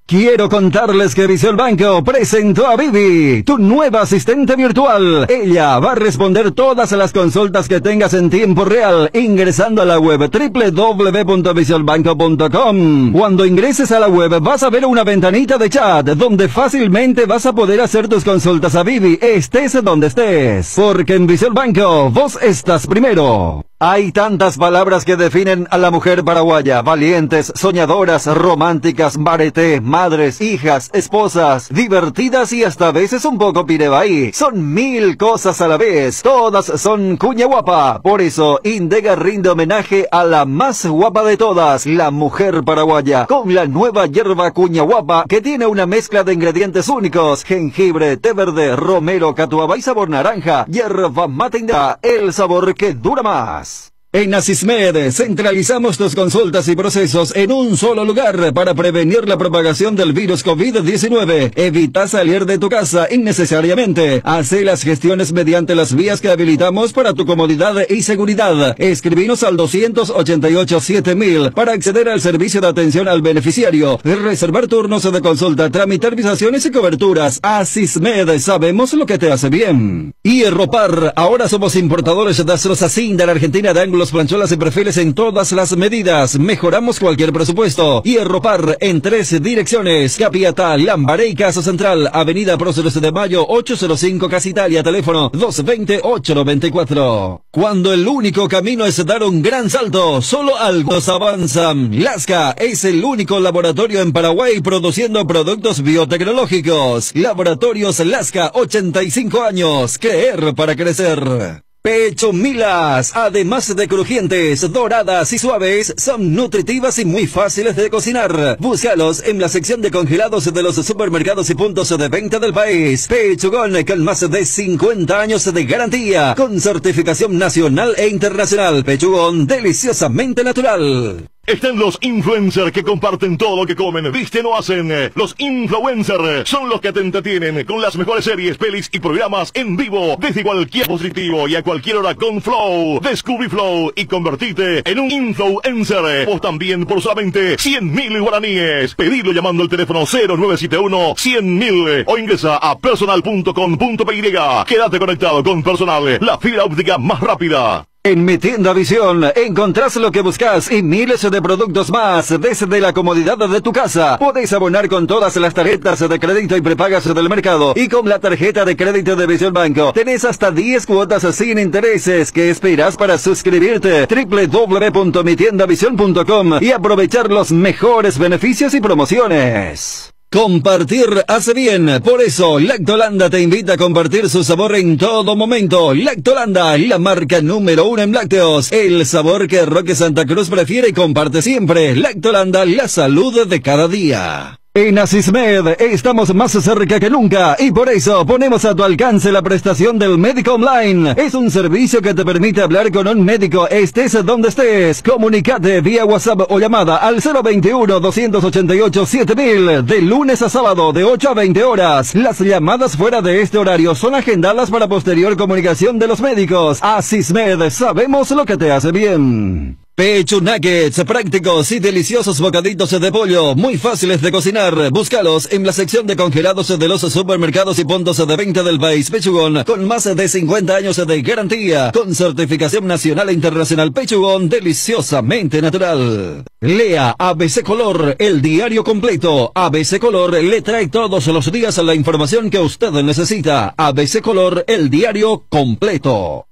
Quiero contarles que Visión Banco presentó a Vivi, tu nueva asistente virtual. Ella va a responder todas las consultas que tengas en tiempo real, ingresando a la web www.visionbanco.com. Cuando ingreses a la web vas a ver una ventanita de chat, donde fácilmente vas a poder hacer tus consultas a Vivi, estés donde estés. Porque en Visión Banco, vos estás primero. Hay tantas palabras que definen a la mujer paraguaya: valientes, soñadoras, románticas, bareté, madres, hijas, esposas, divertidas y hasta a veces un poco pirebaí. Son 1000 cosas a la vez, todas son cuña guapa. Por eso, Indega rinde homenaje a la más guapa de todas, la mujer paraguaya, con la nueva hierba cuña guapa que tiene una mezcla de ingredientes únicos: jengibre, té verde, romero, catuaba y sabor naranja, hierba mate indega, el sabor que dura más. En Asismed centralizamos tus consultas y procesos en un solo lugar para prevenir la propagación del virus COVID-19. Evita salir de tu casa innecesariamente. Hace las gestiones mediante las vías que habilitamos para tu comodidad y seguridad. Escribinos al 288-7000 para acceder al servicio de atención al beneficiario, reservar turnos de consulta, tramitar visaciones y coberturas. Asismed, sabemos lo que te hace bien. Y Ropar, ahora somos importadores de Astrozazin de la Argentina, de ángulos, plancholas y perfiles en todas las medidas. Mejoramos cualquier presupuesto. Hierro Par en 3 direcciones: Capiatá, Lambaré y Casa Central. Avenida Próceres de Mayo 805 Casa Italia. Teléfono 220-894. Cuando el único camino es dar un gran salto, solo algunos avanzan. Lasca es el único laboratorio en Paraguay produciendo productos biotecnológicos. Laboratorios Lasca, 85 años. Creer para crecer. Pecho Milas, además de crujientes, doradas y suaves, son nutritivas y muy fáciles de cocinar. Búscalos en la sección de congelados de los supermercados y puntos de venta del país. Pechugón con más de 50 años de garantía, con certificación nacional e internacional. Pechugón deliciosamente natural. Están los influencers que comparten todo lo que comen, visten o hacen. Los influencers son los que te entretienen con las mejores series, pelis y programas en vivo desde cualquier dispositivo y a cualquier hora con Flow. Descubrí Flow y convertite en un influencer. Vos también por solamente 100.000 guaraníes. Pedilo llamando al teléfono 0971-100.000 o ingresa a personal.com.py. Quédate conectado con Personal, la fibra óptica más rápida. En mi tienda Visión encontrás lo que buscas y miles de productos más desde la comodidad de tu casa. Podés abonar con todas las tarjetas de crédito y prepagas del mercado, y con la tarjeta de crédito de Visión Banco tenés hasta 10 cuotas sin intereses. ¿Qué esperás para suscribirte? www.mitiendavision.com y aprovechar los mejores beneficios y promociones. Compartir hace bien, por eso Lactolanda te invita a compartir su sabor en todo momento. Lactolanda, la marca número 1 en lácteos, el sabor que Roque Santa Cruz prefiere y comparte siempre. Lactolanda, la salud de cada día. En Asismed estamos más cerca que nunca y por eso ponemos a tu alcance la prestación del médico online. Es un servicio que te permite hablar con un médico estés donde estés. Comunicate vía WhatsApp o llamada al 021-288-7000 de lunes a sábado de 8 a 20 horas. Las llamadas fuera de este horario son agendadas para posterior comunicación de los médicos. Asismed, sabemos lo que te hace bien. Pechu Nuggets, prácticos y deliciosos bocaditos de pollo, muy fáciles de cocinar. Búscalos en la sección de congelados de los supermercados y puntos de venta del país. Pechugón, con más de 50 años de garantía, con certificación nacional e internacional. Pechugón, deliciosamente natural. Lea ABC Color, el diario completo. ABC Color le trae todos los días la información que usted necesita. ABC Color, el diario completo.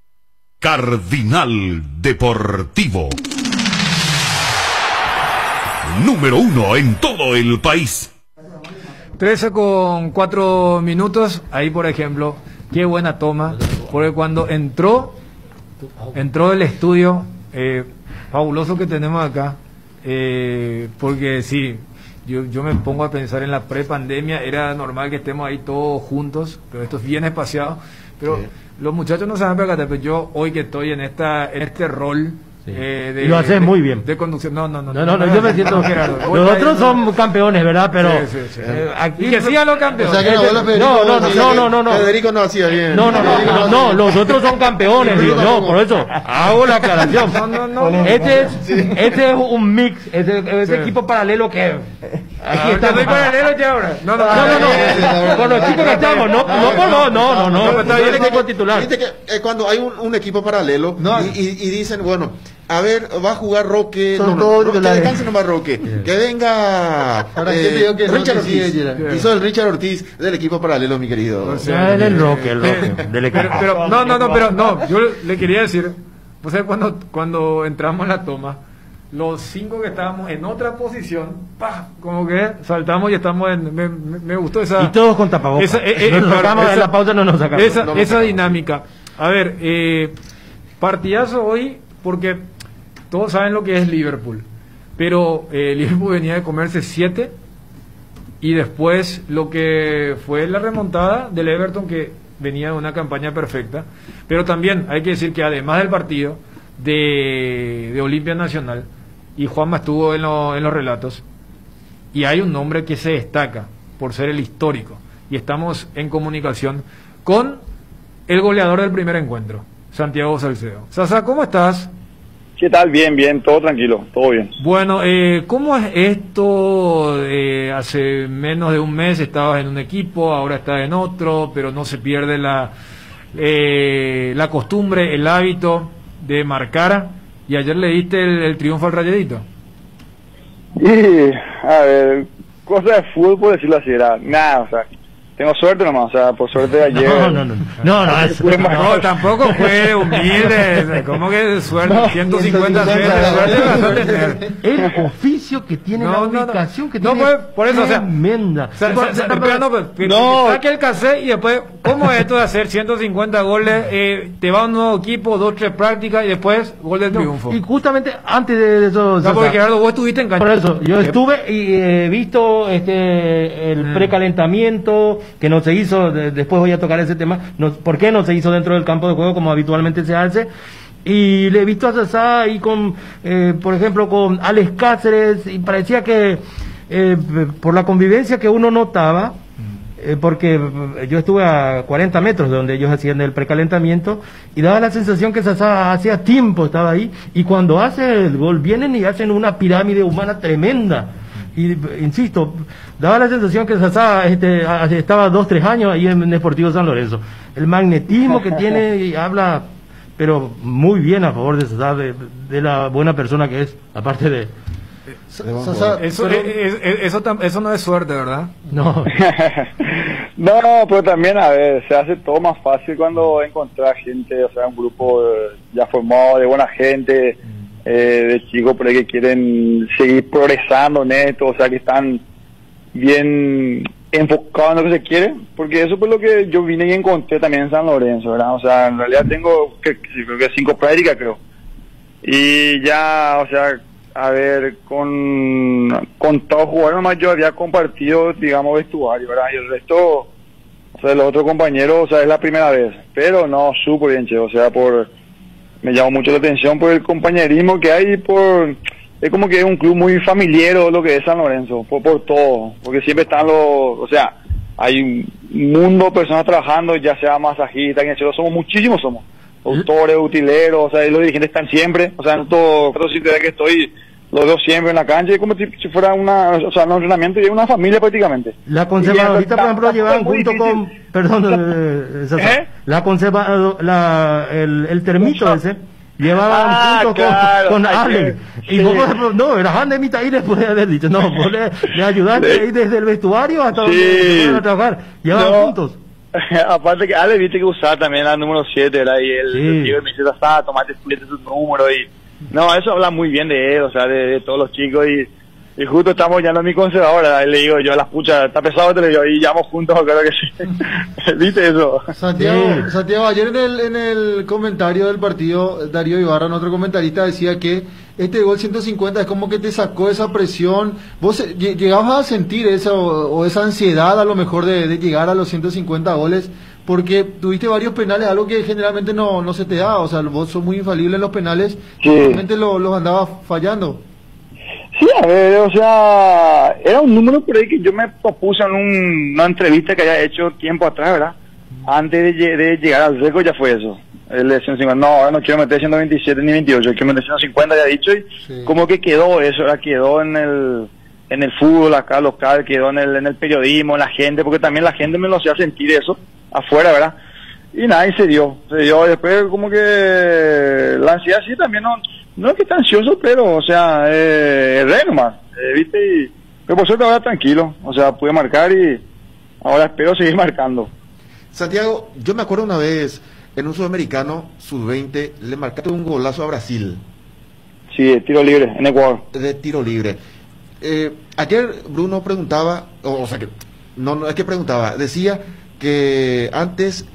Cardinal Deportivo. Número 1 en todo el país. 13:04. Ahí, por ejemplo, qué buena toma. Porque cuando entró el estudio, fabuloso que tenemos acá. Porque sí, yo me pongo a pensar en la prepandemia, era normal que estemos ahí todos juntos, pero esto es bien espaciado. Pero sí, los muchachos no saben percatar, pero yo hoy que estoy en este rol, sí, y lo haces muy bien de conducción. No, yo me siento Gerardo. Los otros son campeones, ¿verdad? Pero sí. Aquí y que sigan los campeones. O sea que no. Federico no hacía bien. No, los otros son campeones, digo. No, por eso hago la aclaración. No. Este es un mix, ese equipo paralelo que aquí está. Soy paralelo ya ahora. No. Con los chicos que estamos, no. Está bien el equipo titular. Viste que cuando hay un equipo paralelo y dicen, bueno, a ver, va a jugar Roque, que descanse nomás Roque, que venga Richard Ortiz, hizo el Richard Ortiz del equipo paralelo, mi querido. Él es Roque del equipo. Pero yo le quería decir, pues cuando entramos en la toma, los 5 que estábamos en otra posición, como que saltamos y estamos me gustó esa. Y todos con tapabocas. Nos sacamos en la pausa, no nos sacamos. Esa dinámica. A ver, partidazo hoy, porque todos saben lo que es Liverpool, pero Liverpool venía de comerse 7 y después lo que fue la remontada del Everton, que venía de una campaña perfecta, pero también hay que decir que además del partido de Olimpia Nacional, y Juanma estuvo en los relatos, y hay un nombre que se destaca por ser el histórico, y estamos en comunicación con el goleador del primer encuentro, Santiago Salcedo. Sasa, ¿cómo estás? ¿Qué tal? Bien, todo tranquilo, todo bien. Bueno, ¿cómo es esto? Hace menos de un mes estabas en un equipo, ahora estás en otro, pero no se pierde la costumbre, el hábito de marcar, y ayer le diste el triunfo al Rayadito. Y, a ver, cosa de fútbol, por decirlo así, era nada, o sea, tengo suerte nomás, o sea, por suerte de ayer. No, tampoco fue humilde, ¿cómo que suerte? 150 veces, el oficio que tiene, la ubicación que tiene, por eso, tremenda. Saque el cassette y después, ¿cómo es esto de hacer 150 goles? Te va a un nuevo equipo, 2-3 prácticas y después gol del triunfo. Y justamente antes de eso, porque Gerardo, vos estuviste en cancha. Por eso, yo estuve y he visto el precalentamiento que no se hizo, después voy a tocar ese tema, ¿por qué no se hizo dentro del campo de juego como habitualmente se hace? Y le he visto a Sasá ahí con, por ejemplo, con Alex Cáceres, y parecía que por la convivencia que uno notaba, porque yo estuve a 40 metros de donde ellos hacían el precalentamiento, y daba la sensación que Sasá hacía tiempo estaba ahí, y cuando hace el gol vienen y hacen una pirámide humana tremenda. Y insisto, daba la sensación que Sasá estaba 2-3 años ahí en Deportivo San Lorenzo. El magnetismo que tiene, y habla, pero muy bien a favor de Sasá, de la buena persona que es, aparte de... Eso no es suerte, ¿verdad? No. No, pero también, a ver, se hace todo más fácil cuando encontrás gente, o sea, un grupo ya formado de buena gente, de chicos por ahí que quieren seguir progresando en esto, o sea, que están bien enfocados en lo que se quiere, porque eso fue lo que yo vine y encontré también en San Lorenzo, ¿verdad? O sea, en realidad tengo creo que 5 prácticas, creo, y ya, o sea, a ver, con todos jugadores nomás yo había compartido, digamos, vestuario, ¿verdad? Y el resto, o sea, los otros compañeros, o sea, es la primera vez. Pero no, súper bien, che, o sea, me llamó mucho la atención por el compañerismo que hay, es como que es un club muy familiero lo que es San Lorenzo, por todo, porque siempre están o sea, hay un mundo de personas trabajando, ya sea masajistas, muchísimos somos. Autores, utileros, o sea, los dirigentes están siempre, o sea, en todo sitio que estoy, los veo siempre en la cancha, es como si fuera un entrenamiento y una familia prácticamente. La conservadorita, por ejemplo, llevaban junto con, perdón, el termito ese, llevaban junto con Alex, y vos, por ejemplo, no, eras Andemita y les podía haber dicho, no, vos le ayudaste ahí desde el vestuario hasta donde iban a trabajar, llevaban juntos. Aparte que Ale viste que usaba también la número 7, ¿verdad? Y el tío me dice, tomate su número y... No, eso habla muy bien de él, o sea, de todos los chicos y justo estamos ya en mi conservadora, le digo yo, las puchas, está pesado, te lo digo, y llamo juntos, creo que sí. ¿Viste eso? Santiago, ayer en el comentario del partido, Darío Ibarra, otro comentarista, decía que este gol 150 es como que te sacó esa presión. ¿Vos llegabas a sentir esa o esa ansiedad a lo mejor de llegar a los 150 goles? Porque tuviste varios penales, algo que generalmente no se te da, o sea, vos sos muy infalible en los penales, realmente los andabas fallando. Sí, a ver, o sea, era un número por ahí que yo me propuse en una entrevista que había hecho tiempo atrás, ¿verdad? Antes de llegar al récord ya fue eso. El de 150, no, ahora no quiero meter 127 ni 28, quiero meter 150 ya dicho, y como que quedó eso, ¿verdad? Quedó en el fútbol acá local, quedó en el periodismo, en la gente, porque también la gente me lo hacía sentir eso afuera, ¿verdad? Y nada, y se dio. Después como que la ansiedad sí también no es que está ansioso, pero, o sea, re nomás, ¿viste? Pero por suerte ahora tranquilo, o sea, pude marcar y ahora espero seguir marcando. Santiago, yo me acuerdo una vez, en un sudamericano, sub-20, le marcaste un golazo a Brasil. Sí, de tiro libre, en Ecuador. De tiro libre. Ayer Bruno preguntaba, o sea que, no es que preguntaba, decía que antes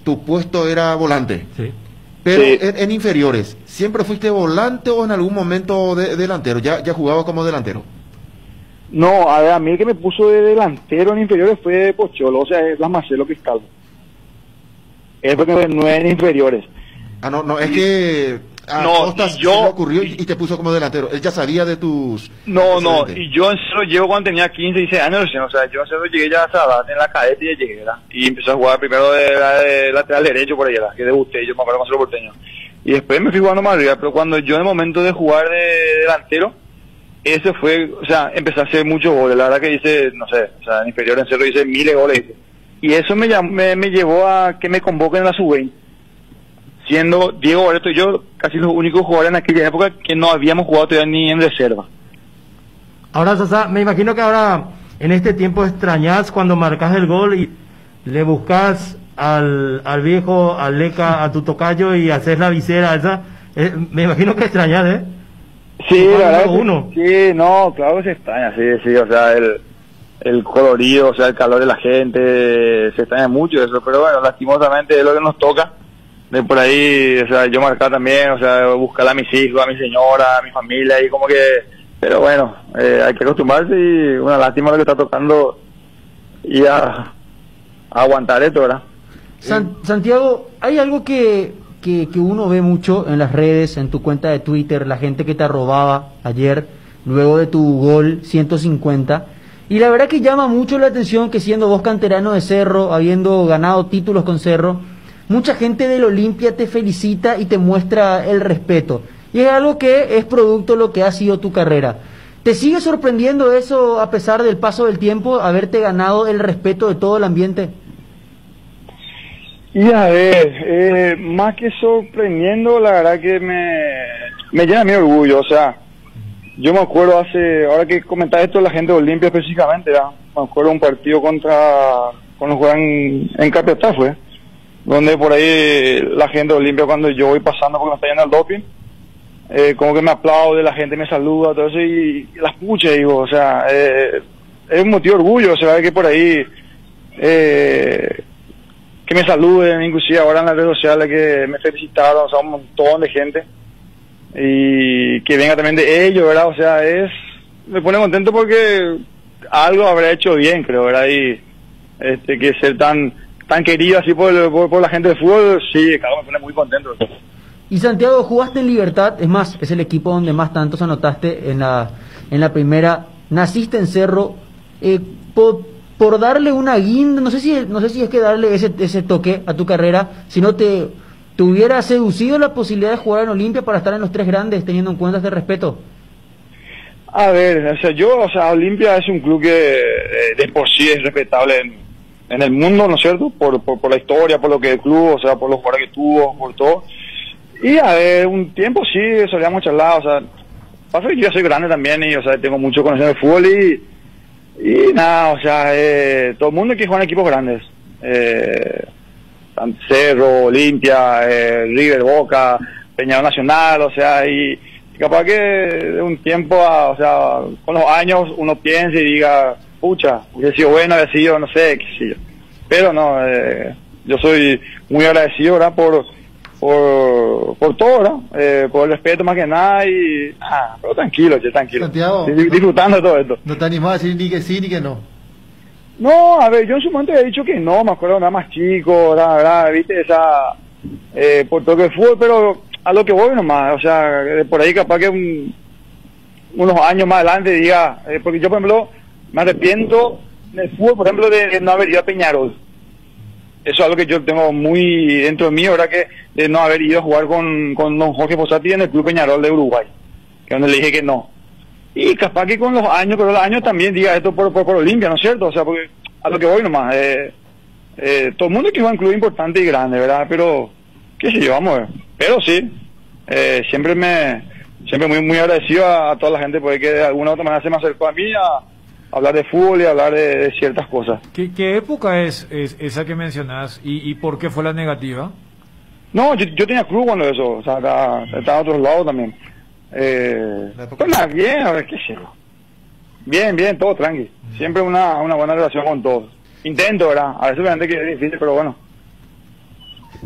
tu puesto era volante. Sí. Pero en inferiores, ¿siempre fuiste volante o en algún momento delantero? ¿Ya jugaba como delantero? No, a ver, a mí el que me puso de delantero en inferiores fue Pocholo, o sea, es la Marcelo Cristaldo. Él fue que no en inferiores. No, es que Costas se le ocurrió y te puso como delantero. Él ya sabía de tus... No, y yo en serio llego cuando tenía 15, 16 años, o sea, yo en serio llegué ya a esa edad, en la cadete y ya llegué, ¿verdad? Y empecé a jugar primero de lateral derecho por allá, que debuté, yo me acuerdo con Cerro Porteño. Y después me fui jugando más arriba, pero cuando yo en el momento de jugar de delantero, ese fue, o sea, empecé a hacer muchos goles, la verdad que hice, no sé, o sea, en inferior en Cerro hice 1000 goles. Y eso me llevó a que me convoquen en la sub-20. Siendo Diego Barreto y yo casi los únicos jugadores en aquella época que no habíamos jugado todavía ni en reserva. Ahora, Sasa, me imagino que ahora en este tiempo extrañás cuando marcas el gol y le buscas al viejo, al Leca, a tu tocayo y haces la visera esa. Me imagino que extrañás, ¿eh? Sí, la verdad sí, no, claro que se extraña, sí, o sea, el colorido, o sea, el calor de la gente, se extraña mucho eso, pero bueno, lastimosamente es lo que nos toca. De por ahí, o sea, yo marcar también, o sea, buscar a mis hijos, a mi señora, a mi familia, y como que, pero bueno, hay que acostumbrarse y una lástima lo que está tocando y a aguantar esto, ¿verdad? Santiago, hay algo que uno ve mucho en las redes, en tu cuenta de Twitter, la gente que te arrobaba ayer, luego de tu gol 150, y la verdad que llama mucho la atención que siendo vos canterano de Cerro, habiendo ganado títulos con Cerro, mucha gente del Olimpia te felicita y te muestra el respeto. Y es algo que es producto de lo que ha sido tu carrera. ¿Te sigue sorprendiendo eso a pesar del paso del tiempo, haberte ganado el respeto de todo el ambiente? Y a ver, más que sorprendiendo, la verdad que me llena mi orgullo. O sea, yo me acuerdo ahora que comentaba esto la gente de Olimpia específicamente, ¿verdad? Me acuerdo un partido cuando jugaban en Capiatá fue, donde por ahí la gente de Olimpia, cuando yo voy pasando porque me está yendo el doping, como que me aplaude, la gente me saluda, todo eso, y las pucha, digo, o sea, es un motivo de orgullo, o sea, que por ahí, que me saluden, inclusive ahora en las redes sociales que me felicitaron, o sea, un montón de gente, y que venga también de ellos, ¿verdad? O sea, me pone contento porque algo habrá hecho bien, creo, ¿verdad? Y que ser tan querido así por la gente de fútbol, sí, claro, me pone muy contento. Y Santiago, jugaste en Libertad, es más, es el equipo donde más tantos anotaste en la primera, naciste en Cerro, por darle una guinda, no sé si es que darle ese toque a tu carrera, si no te hubiera seducido la posibilidad de jugar en Olimpia para estar en los tres grandes, teniendo en cuenta este respeto. A ver, o sea, Olimpia es un club que de por sí es respetable en el mundo, ¿no es cierto? Por la historia, por lo que el club, o sea, por los jugadores que tuvo, por todo. Y a ver, un tiempo sí, solíamos charlar, o sea, pasa que yo ya soy grande también y, o sea, tengo mucho conocimiento de fútbol y nada, o sea, todo el mundo quiere jugar en equipos grandes. Cerro, Olimpia, River, Boca, Peñarol Nacional, o sea, y capaz que de un tiempo, o sea, con los años uno piensa y diga, pucha, hubiera sido bueno, hubiera sido, no sé, qué sé yo. Pero no, yo soy muy agradecido, ¿verdad? Por todo, ¿verdad? Por el respeto más que nada pero tranquilo, tranquilo. Santiago, disfrutando de todo esto. ¿No te animás a decir ni que sí ni que no? No, a ver, yo en su momento había dicho que no, me acuerdo, nada más chico, ¿verdad? Viste, por todo el fútbol, pero a lo que voy nomás, o sea, por ahí capaz que unos años más adelante diga, porque yo, por ejemplo, me arrepiento del fútbol, por ejemplo, de no haber ido a Peñarol. Eso es algo que yo tengo muy dentro de mí, ¿verdad? Que de no haber ido a jugar con don Jorge Fossati en el Club Peñarol de Uruguay, que es donde le dije que no. Y capaz que con los años también diga esto por Olimpia, ¿no es cierto? O sea, porque a lo que voy nomás, todo el mundo quiere jugar en un club importante y grande, ¿verdad? Pero, qué sé yo, vamos a ver. Pero sí, siempre muy agradecido a toda la gente porque de alguna u otra manera se me acercó a mí a hablar de fútbol y hablar de ciertas cosas. ¿Qué época es esa que mencionás y por qué fue la negativa? No, yo tenía club cuando eso, o sea, estaba a otros lados también. Pues nada, bien, a ver, qué sé yo. Bien, todo tranqui. Siempre una buena relación con todos. Intento, ¿verdad? A veces obviamente que es difícil, pero bueno.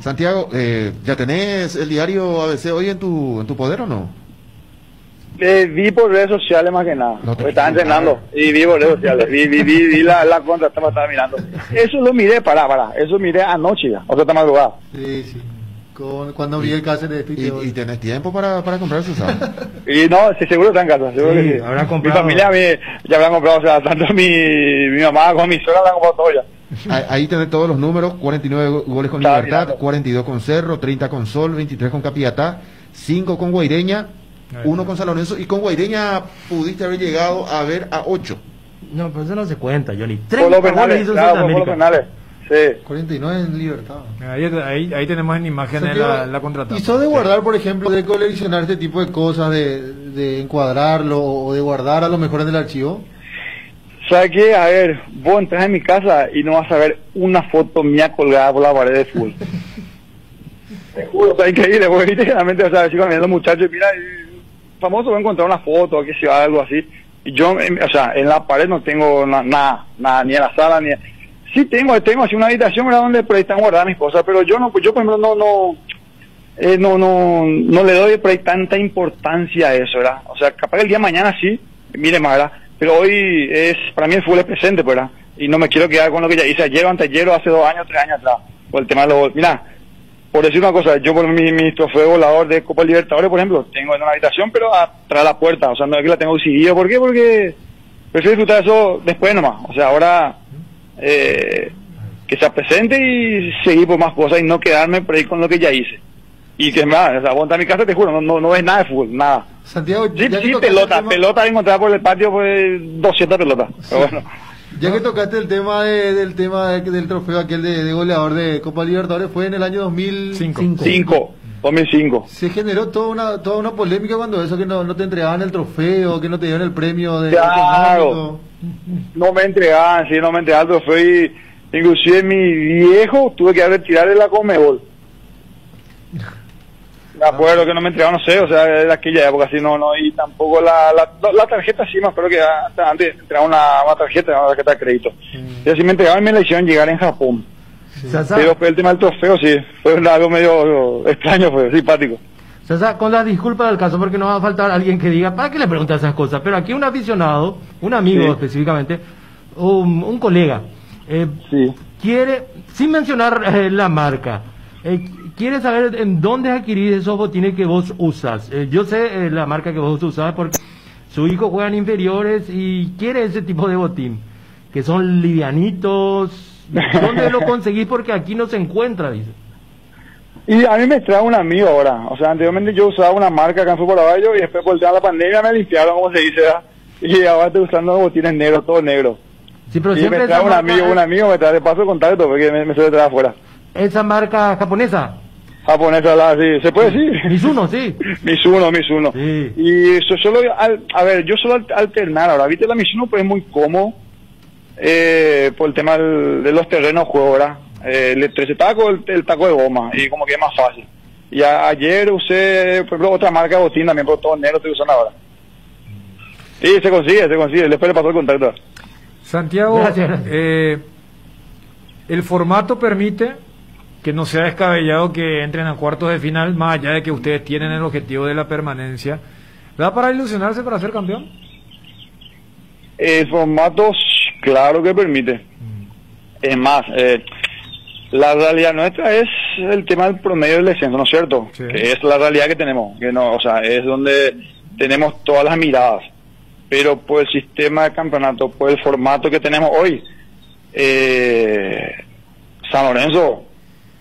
Santiago, ¿ya tenés el diario ABC hoy en tu poder o no? Vi por redes sociales más que nada, porque estaba entrenando y vi por redes sociales, vi la contra, estaba mirando. Eso lo miré, eso miré anoche ya, o sea, esta madrugada. Sí. Cuando vi el caso de ¿Y tenés tiempo para comprar esos sábados? Y no, sí, seguro está en casa, seguro que sí. Habrán comprado. Mi familia ya habrán comprado, o sea, tanto mi mamá como mi suegra habrán comprado todo ya. Ahí tenés todos los números: 49 goles con Libertad, 42 con Cerro, 30 con Sol, 23 con Capiatá, 5 con Guaireña, 1 con San Lorenzo, y con Guaireña pudiste haber llegado a ver a 8. No, pero eso no se cuenta, Johnny. Por los penales, claro, por los penales. Sí. 49 en Libertad. Ahí tenemos en imágenes la contratada. ¿Y sos de guardar, por ejemplo, de coleccionar este tipo de cosas, de encuadrarlo o de guardar a lo mejor en el archivo? ¿Sabes qué? A ver, vos entras en mi casa y no vas a ver una foto mía colgada por la pared de fútbol. Te juro, está increíble, porque viste generalmente, o sea, sigo viendo muchachos y mira, famoso voy a encontrar una foto o que sea algo así. Y yo, o sea, en la pared no tengo nada, ni en la sala, ni... Sí tengo así una habitación, ¿verdad?, donde por ahí están guardadas mis cosas, pero yo por ejemplo no le doy por ahí tanta importancia a eso, ¿verdad? O sea, capaz que el día de mañana sí, mire más, ¿verdad? Pero hoy para mí el fútbol es presente, ¿verdad? Y no me quiero quedar con lo que ya hice ayer o anteayer o hace 2 años, 3 años atrás, por el tema de los... Mira, por decir una cosa, yo por mi trofeo volador de Copa Libertadores, por ejemplo, tengo en una habitación, pero atrás de la puerta, o sea, no es que la tengo exhibida. ¿Por qué? Porque prefiero disfrutar eso después nomás, o sea, ahora... que sea presente y seguir por más cosas y no quedarme por ahí con lo que ya hice. Y que más, o sea, vos en mi casa te juro, no ves nada de fútbol, nada. Santiago, sí, pelota encontrada por el patio, pues 200 pelotas, pero bueno. Ya que tocaste el tema del trofeo aquel de goleador de Copa Libertadores, fue en el año 2005. 2005. Se generó toda una polémica cuando eso, que no te entregaban el trofeo, que no te dieron el premio de... Claro, no me entregaban el trofeo y inclusive mi viejo tuve que retirar de la Conmebol. Me acuerdo que no me entregaban, no sé, o sea, de aquella época así, no, y tampoco la tarjeta sí, me acuerdo que antes entregaban una tarjeta de crédito. Y así me entregaban y me la hicieron llegar en Japón. Sí. Pero fue el tema del trofeo, sí, fue algo medio extraño, fue simpático. O sea, con las disculpas del caso, porque no va a faltar alguien que diga, ¿para qué le preguntas esas cosas? Pero aquí un aficionado, un amigo específicamente, un colega, quiere, sin mencionar la marca, quiere saber en dónde adquirís esos botines que vos usas. Yo sé la marca que vos usas porque su hijo juega en inferiores y quiere ese tipo de botín, que son livianitos. ¿Dónde lo conseguís? Porque aquí no se encuentra, dice. Y a mí me trae un amigo ahora. O sea, anteriormente yo usaba una marca acá en Fútbol Paraguayo y después por el tema de la pandemia me limpiaron, como se dice, ¿verdad? Y ahora estoy usando botines negros, todo negro. Sí, pero y siempre me trae un amigo me trae de paso contacto porque me suele traer afuera. ¿Esa marca japonesa? Japonesa, sí, ¿se puede decir? Mizuno, sí. Mizuno. Sí. Y eso solo, yo solo alternar ahora, viste, la Mizuno pues es muy cómodo por el tema de los terrenos juego, ¿verdad? Le trece taco, el taco de goma, y como que es más fácil. Y ayer usé, por ejemplo, otra marca de botín también, pero todo negro estoy usando ahora. Sí, se consigue, después le pasó el contacto. Santiago, el formato permite que no sea descabellado que entren a cuartos de final, más allá de que ustedes tienen el objetivo de la permanencia. ¿Da para ilusionarse para ser campeón? El formato, claro que permite. Es más, la realidad nuestra es el tema del promedio del descenso, ¿no es cierto? Sí. Que es la realidad que tenemos, que no, o sea, es donde tenemos todas las miradas. Pero por el sistema de campeonato, por el formato que tenemos hoy, San Lorenzo,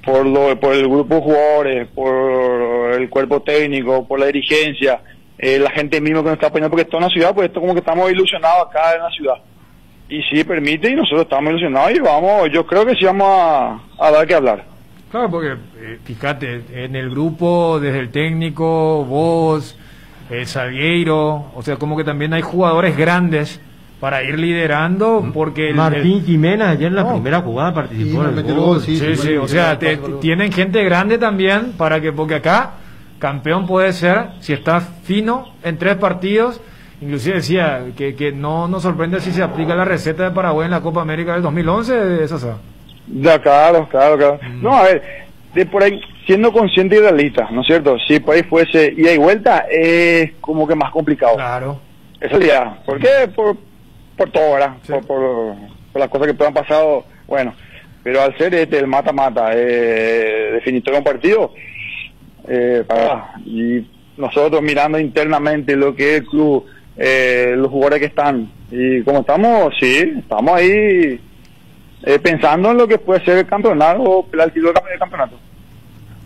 por el grupo de jugadores, por el cuerpo técnico, por la dirigencia, la gente misma que nos está apoyando, porque esto es una ciudad, pues esto como que estamos ilusionados acá en la ciudad. Y sí permite, y nosotros estamos ilusionados, y vamos, yo creo que sí vamos a dar que hablar. Claro, porque fíjate, en el grupo, desde el técnico, vos, Salgueiro, o sea, como que también hay jugadores grandes para ir liderando, porque Martín Jiménez ayer en la primera jugada participó en el gol. Sí, o sea, tienen gente grande también porque acá campeón puede ser si está fino en 3 partidos. Inclusive decía que no nos sorprende si se aplica la receta de Paraguay en la Copa América del 2011, Sasa. Ya, claro. No, a ver, de por ahí, siendo consciente y realista, ¿no es cierto? Si por ahí fuese ida y vuelta, es como que más complicado. Claro. Eso ya. ¿Por qué? Por todo, ¿verdad? Sí. Por las cosas que puedan pasado, bueno. Pero al ser el mata-mata, definitorio de un partido, y nosotros mirando internamente lo que es el club, los jugadores que están, y como estamos ahí pensando en lo que puede ser el campeonato o el título del campeonato.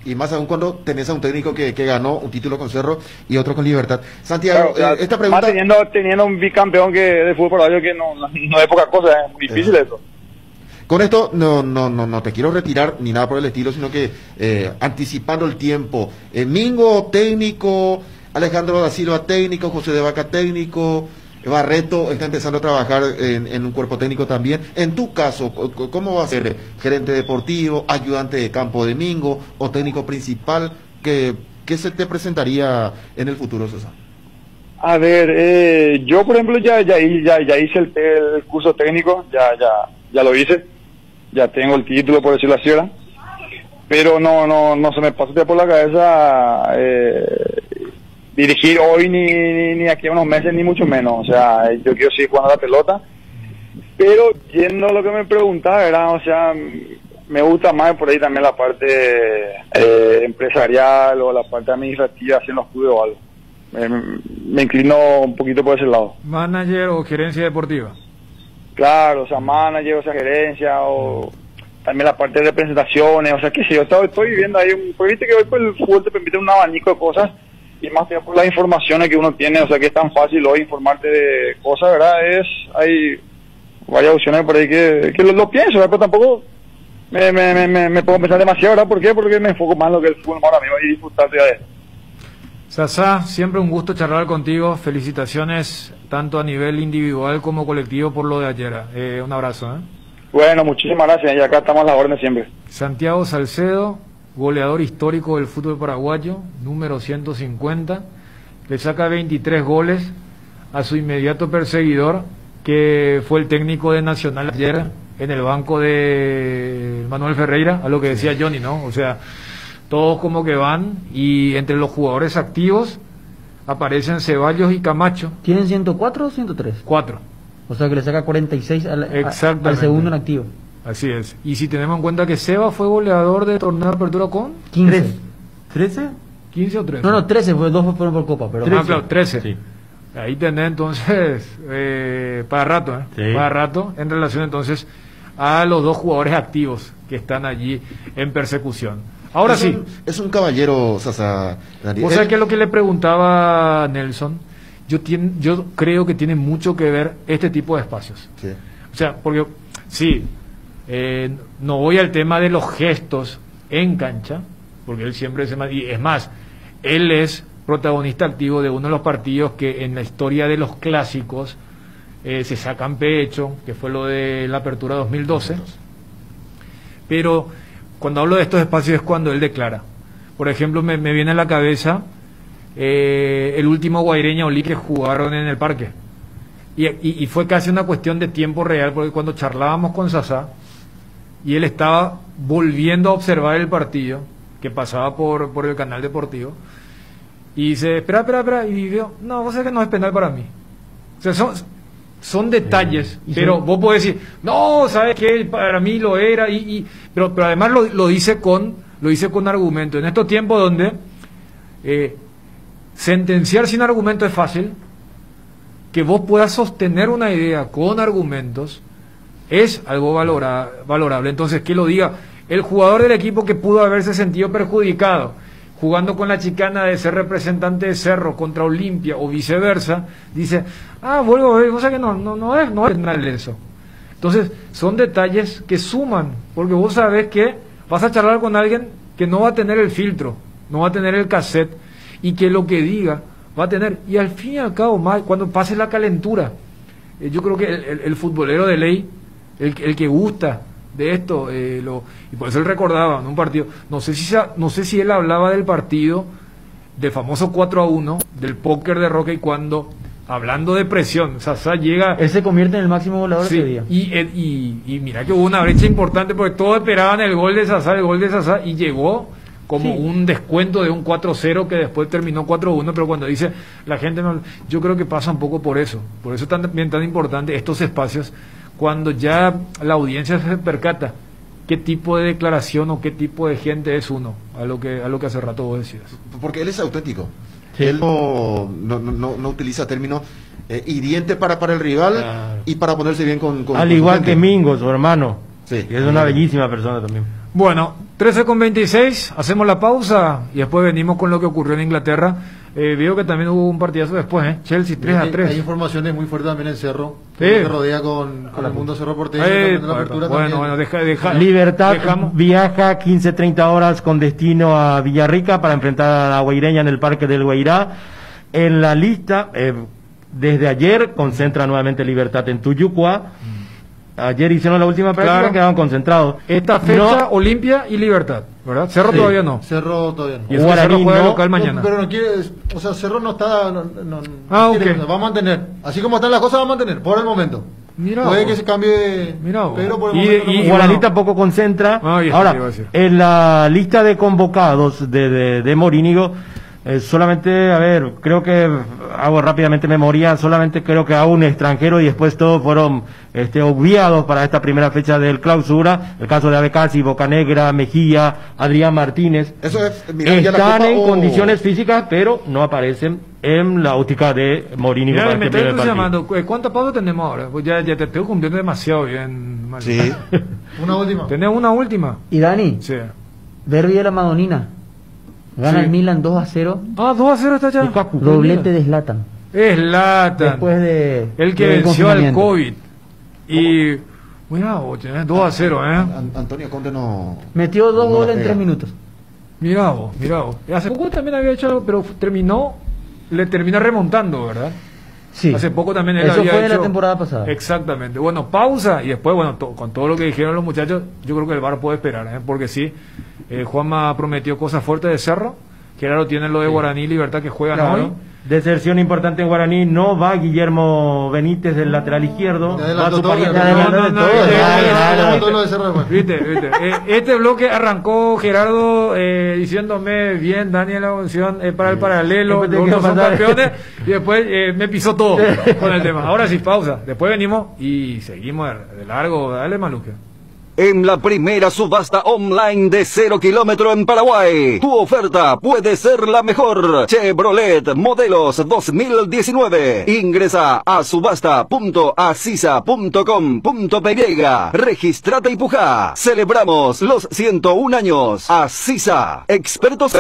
Y más aún cuando tenés a un técnico que ganó un título con Cerro y otro con Libertad. Santiago, claro, esta pregunta... Teniendo un bicampeón de fútbol paraguayo que no es poca cosa, es muy difícil eso. Con esto no te quiero retirar ni nada por el estilo, sino que anticipando el tiempo, Mingo técnico, Alejandro da Silva técnico, José de Vaca técnico, Barreto está empezando a trabajar en un cuerpo técnico también. En tu caso, ¿cómo va a ser? ¿Gerente deportivo, ayudante de campo de Mingo o técnico principal? ¿Qué se te presentaría en el futuro, César? A ver, yo por ejemplo ya hice el curso técnico, ya lo hice, ya tengo el título, por decirlo así, ¿verdad? Pero no se me pasa por la cabeza dirigir hoy ni aquí a unos meses, ni mucho menos. O sea, yo quiero seguir jugando la pelota, pero yendo a lo que me preguntaba, ¿verdad? O sea, me gusta más por ahí también la parte empresarial o la parte administrativa, haciendo los clubes o algo. Me inclino un poquito por ese lado. ¿Manager o gerencia deportiva? Claro, o sea, manager, o sea, gerencia, o también la parte de representaciones, o sea, qué sé yo, estoy viviendo ahí, porque viste que hoy por el fútbol te permite un abanico de cosas, y más que por las informaciones que uno tiene, o sea, que es tan fácil hoy informarte de cosas, ¿verdad? Hay varias opciones por ahí que lo pienso, ¿verdad? Pero tampoco me puedo pensar demasiado, ¿verdad? ¿Por qué? Porque me enfoco más en lo que es el fútbol ahora mismo y disfrutar de eso. Sasa, siempre un gusto charlar contigo. Felicitaciones tanto a nivel individual como colectivo por lo de ayer. Un abrazo. Bueno, muchísimas gracias y acá estamos a la orden siempre. Santiago Salcedo, goleador histórico del fútbol paraguayo, número 150, le saca 23 goles a su inmediato perseguidor, que fue el técnico de Nacional ayer en el banco de Manuel Ferreira, a lo que decía Johnny, ¿no? O sea, todos como que van, y entre los jugadores activos aparecen Ceballos y Camacho. ¿Tienen 104 o 103? 4. O sea que le saca 46 al segundo en activo. Así es. Y si tenemos en cuenta que Seba fue goleador de torneo de apertura con 15. ¿13? 15 o 13. No, 13, pues 2 fueron por Copa. Pero 13. Claro, 13. Sí. Ahí tenés entonces para rato, Sí. Para rato, en relación entonces a los dos jugadores activos que están allí en persecución. Ahora sí. Es un caballero, Sasa. O sea que lo que le preguntaba Nelson, yo creo que tiene mucho que ver este tipo de espacios. Sí. O sea, porque sí, no voy al tema de los gestos en cancha, porque él siempre y es más, él es protagonista activo de uno de los partidos que en la historia de los clásicos se sacan pecho, que fue lo de la apertura 2012. Pero cuando hablo de estos espacios es cuando él declara. Por ejemplo, me viene a la cabeza el último Guaireña Olí que jugaron en el parque. Y fue casi una cuestión de tiempo real, porque cuando charlábamos con Sasa y él estaba volviendo a observar el partido que pasaba por el canal deportivo, y dice, espera, y vio, no, vos sabés que no es penal para mí. O sea, son detalles, pero vos podés decir, no, ¿sabes qué? Para mí lo era, pero además lo dice con argumento. En estos tiempos donde sentenciar sin argumento es fácil, que vos puedas sostener una idea con argumentos es algo valorable. Entonces, que lo diga el jugador del equipo que pudo haberse sentido perjudicado jugando con la chicana de ser representante de Cerro contra Olimpia o viceversa, dice, vuelvo a ver, o sea que no es penal eso. Entonces, son detalles que suman, porque vos sabés que vas a charlar con alguien que no va a tener el filtro, no va a tener el cassette, y que lo que diga va a tener, y al fin y al cabo, cuando pase la calentura, yo creo que el futbolero de ley, el que gusta de esto, y por eso él recordaba en un partido, no sé si él hablaba del partido, del famoso 4-1, del póker de Roque, y cuando, hablando de presión, Sasa llega... Él se convierte en el máximo goleador ese día. Y mira que hubo una brecha importante, porque todos esperaban el gol de Sasa, y llegó como un descuento de un 4-0 que después terminó 4-1, pero cuando dice la gente, no, yo creo que pasa un poco por eso también tan importante estos espacios, cuando ya la audiencia se percata qué tipo de declaración o qué tipo de gente es uno, a lo que hace rato vos decías. Porque él es auténtico. Sí. Él no utiliza términos hirientes para el rival, y para ponerse bien con al igual que Mingo, su hermano, sí, que es una bellísima persona también. Bueno, 13:26, hacemos la pausa y después venimos con lo que ocurrió en Inglaterra. Veo que también hubo un partidazo después, Chelsea 3-3. Hay informaciones muy fuertes también en Cerro, que rodea con el mundo Cerro Porteño. Bueno, deja. Libertad viaja 15:30 horas con destino a Villarrica para enfrentar a la Guaireña en el Parque del Guairá. En la lista, desde ayer, concentra nuevamente Libertad en Tuyucua. Ayer hicieron la última práctica, quedaron concentrados. Esta fecha, Olimpia y Libertad, ¿verdad? Cerro todavía no. Cerro todavía no. Y eso Cerro juega local mañana. Pero no quiere, o sea, Cerro no está... quiere, va a mantener. Así como están las cosas, va a mantener, por el momento. Puede que se cambie, pero por el momento y Guaraní tampoco concentra. Ahora, en la lista de convocados de Morínigo, solamente, creo que hago rápidamente memoria, solamente creo que a un extranjero, y después todos fueron obviados para esta primera fecha del clausura. El caso de Abecasi, Bocanegra, Mejía, Adrián Martínez. Eso es, están en condiciones físicas, pero no aparecen en la óptica de Morínigo. Me estoy entusiasmando. ¿Cuántos pasos tenemos ahora? Pues ya te estoy cumpliendo demasiado bien, Mario. Sí. Una última. ¿Tenés una última? ¿Y Dani? Sí. Derbi de la Madonina. Gana el Milan 2-0. 2-0 está ya. Doblete de Zlatan. Después de... El que venció al COVID. Y... Mira, 2-0, Antonio Conte no... Metió 2 goles en 3 minutos. Mira vos. Hace poco también había hecho algo, pero le termina remontando, ¿verdad? Sí. Hace poco también él Eso había fue de hecho... la temporada pasada. Exactamente. Bueno, pausa y después, con todo lo que dijeron los muchachos, yo creo que el VAR puede esperar, porque sí, Juanma prometió cosas fuertes de Cerro, Gerardo tiene lo de Guaraní y Libertad que juegan hoy, Deserción importante en Guaraní, no va Guillermo Benítez del lateral izquierdo. Va su pariente. Viste. Este bloque arrancó Gerardo diciéndome bien, Daniel, la opción para el paralelo, los dos son campeones, y después me pisó todo con el tema. Ahora sí, pausa. Después venimos y seguimos de largo. Dale, Maluque. En la primera subasta online de 0 kilómetro en Paraguay, tu oferta puede ser la mejor. Chevrolet Modelos 2019. Ingresa a subasta.asisa.com.py. Regístrate y puja. Celebramos los 101 años. Asisa, expertos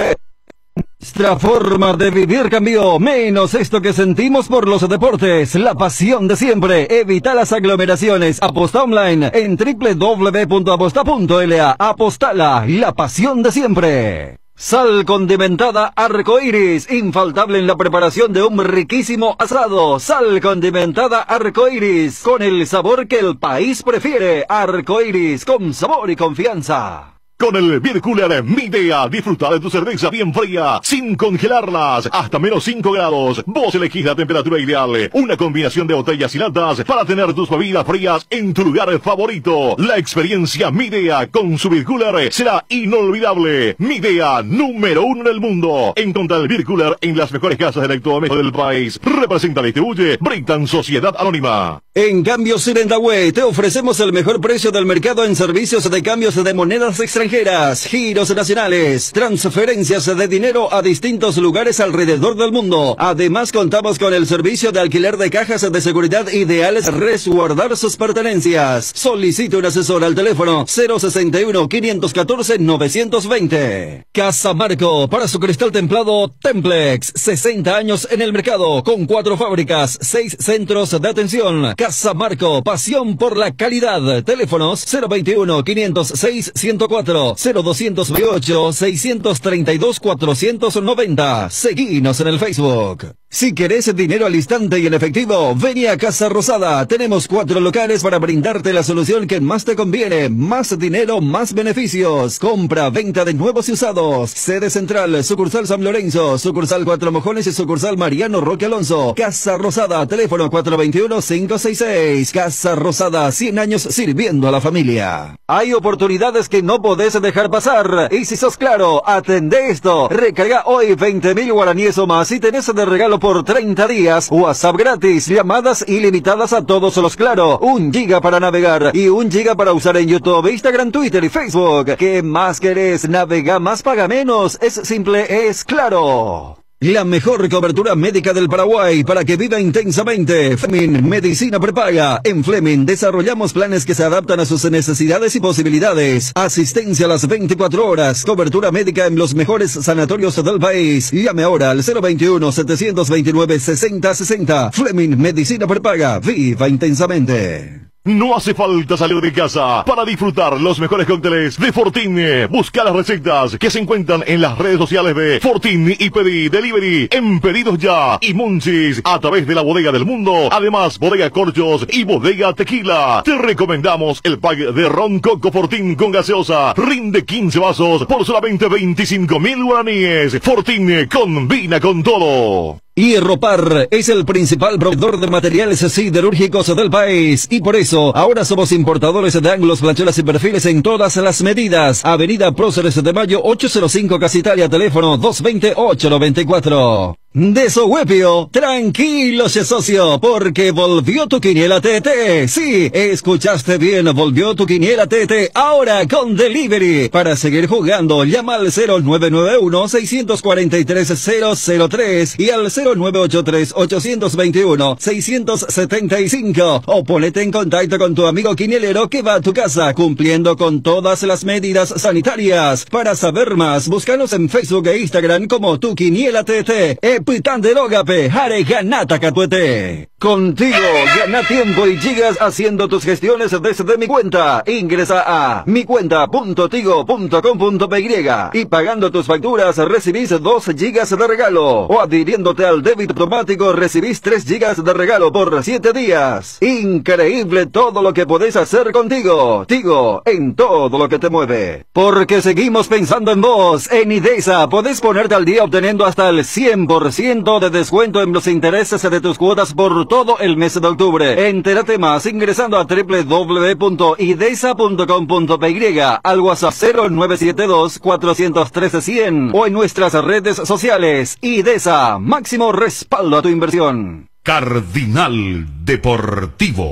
Nuestra forma de vivir cambió, menos esto que sentimos por los deportes, la pasión de siempre. Evita las aglomeraciones. Aposta online en www.aposta.la. Apostala, la pasión de siempre. Sal condimentada Arcoiris, infaltable en la preparación de un riquísimo asado. Sal condimentada Arcoiris, con el sabor que el país prefiere. Arcoiris, con sabor y confianza. Con el Beer Cooler Midea, disfruta de tu cerveza bien fría, sin congelarlas, hasta menos 5 grados. Vos elegís la temperatura ideal. Una combinación de botellas y latas para tener tus bebidas frías en tu lugar favorito. La experiencia Midea con su Beer Cooler será inolvidable. Midea, número 1 en el mundo. Encontra el Beer Cooler en las mejores casas de electrodomésticos del país. Representa y distribuye Britan Sociedad Anónima. En Cambio Sirendahue te ofrecemos el mejor precio del mercado en servicios de cambios de monedas extranjeras, giros nacionales, transferencias de dinero a distintos lugares alrededor del mundo. Además contamos con el servicio de alquiler de cajas de seguridad ideales para resguardar sus pertenencias. Solicite un asesor al teléfono 061-514-920. Casa Marco, para su cristal templado Templex, 60 años en el mercado, con 4 fábricas, 6 centros de atención. Casa Marco, pasión por la calidad. Teléfonos 021-506-104, 0228-632-490. Seguinos en el Facebook. Si querés dinero al instante y en efectivo, vení a Casa Rosada. Tenemos 4 locales para brindarte la solución que más te conviene. Más dinero, más beneficios. Compra, venta de nuevos y usados. Sede central, sucursal San Lorenzo, sucursal Cuatro Mojones y sucursal Mariano Roque Alonso. Casa Rosada, teléfono 421-566. Casa Rosada, 100 años sirviendo a la familia. Hay oportunidades que no podés dejar pasar. Y si sos claro, atendé esto. Recarga hoy 20.000 guaraníes o más y tenés de regalo por 30 días. WhatsApp gratis, llamadas ilimitadas a todos los Claro. 1 giga para navegar y 1 giga para usar en YouTube, Instagram, Twitter y Facebook. ¿Qué más querés? Navega más, paga menos. Es simple, es Claro. La mejor cobertura médica del Paraguay para que viva intensamente. Fleming Medicina Prepaga. En Fleming desarrollamos planes que se adaptan a sus necesidades y posibilidades. Asistencia a las 24 horas. Cobertura médica en los mejores sanatorios del país. Llame ahora al 021-729-6060. Fleming Medicina Prepaga. Viva intensamente. No hace falta salir de casa para disfrutar los mejores cócteles de Fortín. Busca las recetas que se encuentran en las redes sociales de Fortín y pedí delivery en Pedidos Ya y Monchis a través de la Bodega del Mundo. Además, Bodega Corchos y Bodega Tequila. Te recomendamos el pack de Ron Coco Fortín con gaseosa. Rinde 15 vasos por solamente 25.000 guaraníes. Fortín combina con todo. Hierropar es el principal proveedor de materiales siderúrgicos del país y por eso ahora somos importadores de ángulos, planchuelas y perfiles en todas las medidas. Avenida Próceres de Mayo 805 Casa Italia, teléfono 220-894. De Sohuepio, tranquilo, socio, porque volvió tu quiniela TT. Sí, escuchaste bien, volvió tu quiniela TT, ahora con delivery. Para seguir jugando, llama al 0991-643-003 y al 0983-821-675 o ponete en contacto con tu amigo quinielero que va a tu casa cumpliendo con todas las medidas sanitarias. Para saber más, búscanos en Facebook e Instagram como tu quiniela TT. Pitanderogape, Jare Ganata Catuete. Contigo, gana tiempo y gigas haciendo tus gestiones desde mi cuenta. Ingresa a micuenta.tigo.com.py y pagando tus facturas recibís 2 gigas de regalo. O adhiriéndote al débito automático recibís 3 gigas de regalo por 7 días. Increíble todo lo que podés hacer contigo. Tigo, en todo lo que te mueve. Porque seguimos pensando en vos. En IDESA podés ponerte al día obteniendo hasta el 100% 10% de descuento en los intereses de tus cuotas por todo el mes de octubre. Entérate más ingresando a www.idesa.com.py, al WhatsApp 0972-413-100 o en nuestras redes sociales. IDESA, máximo respaldo a tu inversión. Cardinal Deportivo.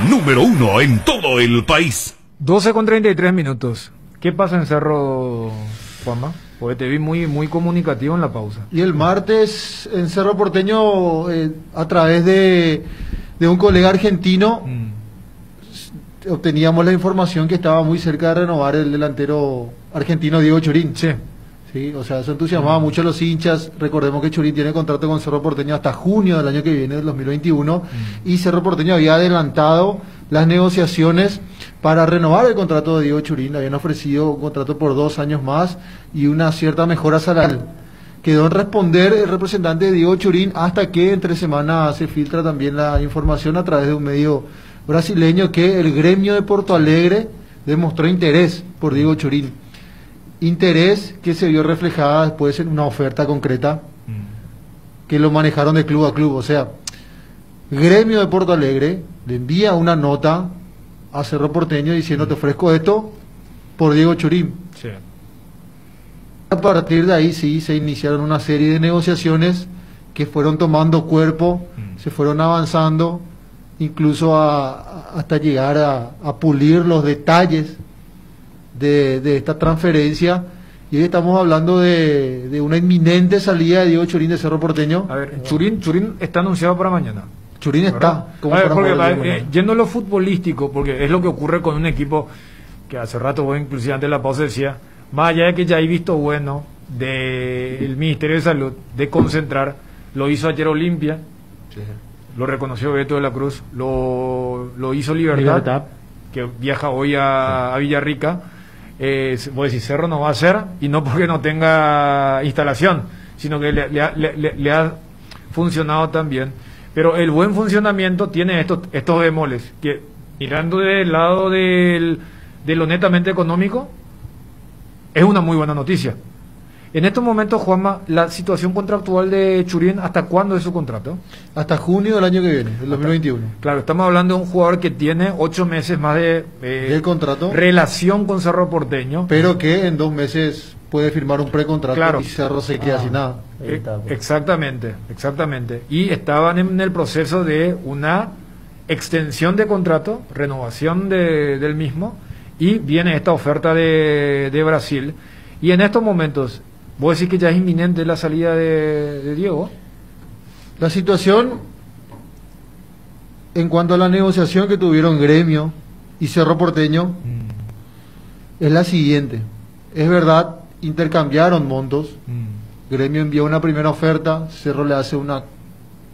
Número 1 en todo el país. 12:33. ¿Qué pasa en Cerro, Juanma? Porque te vi muy comunicativo en la pausa. Y el martes en Cerro Porteño, a través de un colega argentino, obteníamos la información que estaba muy cerca de renovar el delantero argentino Diego Churín. Sí. Sí, o sea, eso entusiasmaba mucho a los hinchas. Recordemos que Churín tiene contrato con Cerro Porteño hasta junio del año que viene, del 2021, y Cerro Porteño había adelantado las negociaciones para renovar el contrato de Diego Churín. Le habían ofrecido un contrato por 2 años más y una cierta mejora salarial. Quedó en responder el representante de Diego Churín, hasta que entre semanas se filtra también la información a través de un medio brasileño que el gremio de Porto Alegre demostró interés por Diego Churín. Interés que se vio reflejada después en una oferta concreta que lo manejaron de club a club. O sea, gremio de Porto Alegre le envía una nota a Cerro Porteño diciendo: te ofrezco esto por Diego Churín. Sí. A partir de ahí sí se iniciaron una serie de negociaciones que fueron tomando cuerpo, se fueron avanzando, incluso hasta llegar a pulir los detalles de esta transferencia. Y hoy estamos hablando de una inminente salida de Diego Churín de Cerro Porteño. A ver, Churín está anunciado para mañana. Churín está. Yendo a lo futbolístico, porque es lo que ocurre con un equipo que hace rato, vos inclusive antes de la pausa decía, más allá de que ya hay visto bueno del Ministerio de Salud de concentrar, lo hizo ayer Olimpia, sí. Lo reconoció Beto de la Cruz, lo hizo Libertad, que viaja hoy a Villarrica. Voy a decir, Cerro no va a hacer, y no porque no tenga instalación, sino que le ha funcionado también. Pero el buen funcionamiento tiene estos bemoles, que mirando del lado de lo netamente económico, es una muy buena noticia. En estos momentos, Juanma, la situación contractual de Churín, ¿hasta cuándo es su contrato? Hasta junio del año que viene, el 2021. Claro, estamos hablando de un jugador que tiene 8 meses más de contrato, relación con Cerro Porteño. Pero que en 2 meses puede firmar un precontrato, claro, y Cerro se queda sin nada. Exactamente. Y estaban en el proceso de una extensión de contrato, renovación del mismo, y viene esta oferta de Brasil. Y en estos momentos, ¿vos decís que ya es inminente la salida de Diego? La situación en cuanto a la negociación que tuvieron Gremio y Cerro Porteño es la siguiente. Es verdad, intercambiaron montos. Gremio envió una primera oferta, Cerro le hace una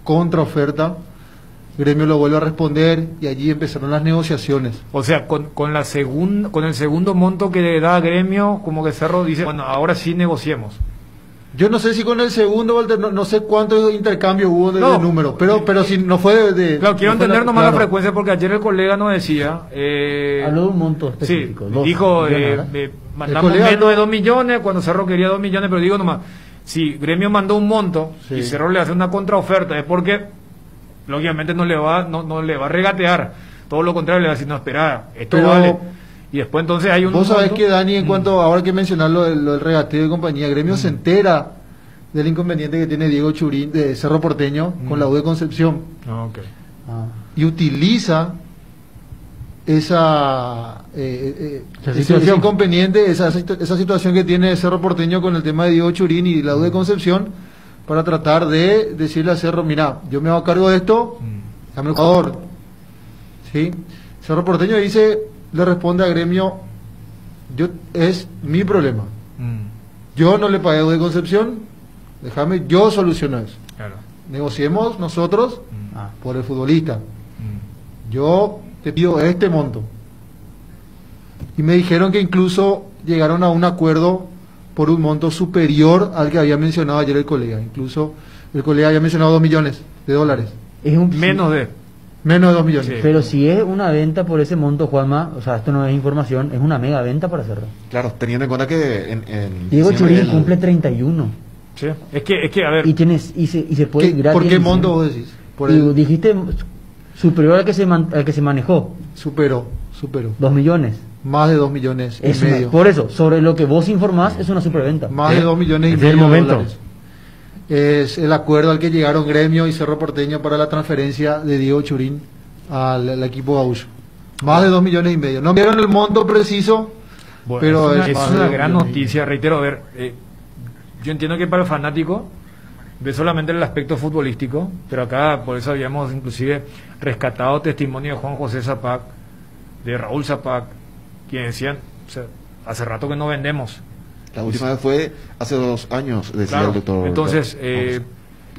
contraoferta, Gremio lo vuelve a responder y allí empezaron las negociaciones. O sea, con el segundo monto que le da Gremio, como que Cerro dice, bueno, ahora sí negociemos. Yo no sé si con el segundo, Walter, no sé cuánto intercambio hubo de número, pero si no fue de... Claro, quiero entender nomás la frecuencia, porque ayer el colega nos decía... habló de un monto específico. Sí, dijo, mandamos menos de 2 millones, cuando Cerro quería 2 millones, pero digo nomás, si Gremio mandó un monto, sí, y Cerro le hace una contraoferta, es porque... lógicamente no le va a regatear, todo lo contrario, le va a decir, no, espera, esto vale. Y después entonces hay un... Vos sabés que, Dani, en cuanto, ahora que mencionar lo del regateo de compañía, Gremio se entera del inconveniente que tiene Diego Churín de Cerro Porteño con la U de Concepción. Y utiliza ese inconveniente, esa situación que tiene Cerro Porteño con el tema de Diego Churín y la U de Concepción, para tratar de decirle a Cerro, mira, yo me hago cargo de esto, dame el jugador. ¿Sí? Cerro Porteño le responde a Gremio, es mi problema. Yo no le pagué de Concepción, déjame, yo soluciono eso. Claro. Negociemos nosotros por el futbolista. Yo te pido este monto. Y me dijeron que incluso llegaron a un acuerdo por un monto superior al que había mencionado ayer el colega. Incluso el colega había mencionado $2 millones. Es menos de... Menos de 2 millones. Sí. Pero si es una venta por ese monto, Juanma, o sea, esto no es información, es una mega venta para Cerro. Claro, teniendo en cuenta que Diego Churín cumple 31. Sí, es que a ver. Y se puede ir gratis. ¿Por qué monto vos decís? Dijiste superior al que se manejó. Superó. 2 millones. Más de 2 millones y medio. Por eso, sobre lo que vos informás, es una superventa. Más de 2 millones y medio. Es el momento. Es el acuerdo al que llegaron Gremio y Cerro Porteño para la transferencia de Diego Churín al equipo Gaúcho. Más de 2 millones y medio. No vieron el monto preciso, bueno, pero es una gran noticia. Reitero, a ver, yo entiendo que para el fanático ve solamente el aspecto futbolístico, pero acá por eso habíamos inclusive rescatado testimonio de Juan José Zapac, de Raúl Zapac, quienes decían, o sea, hace rato que no vendemos. La última vez fue hace 2 años, decía claro, el doctor. Entonces,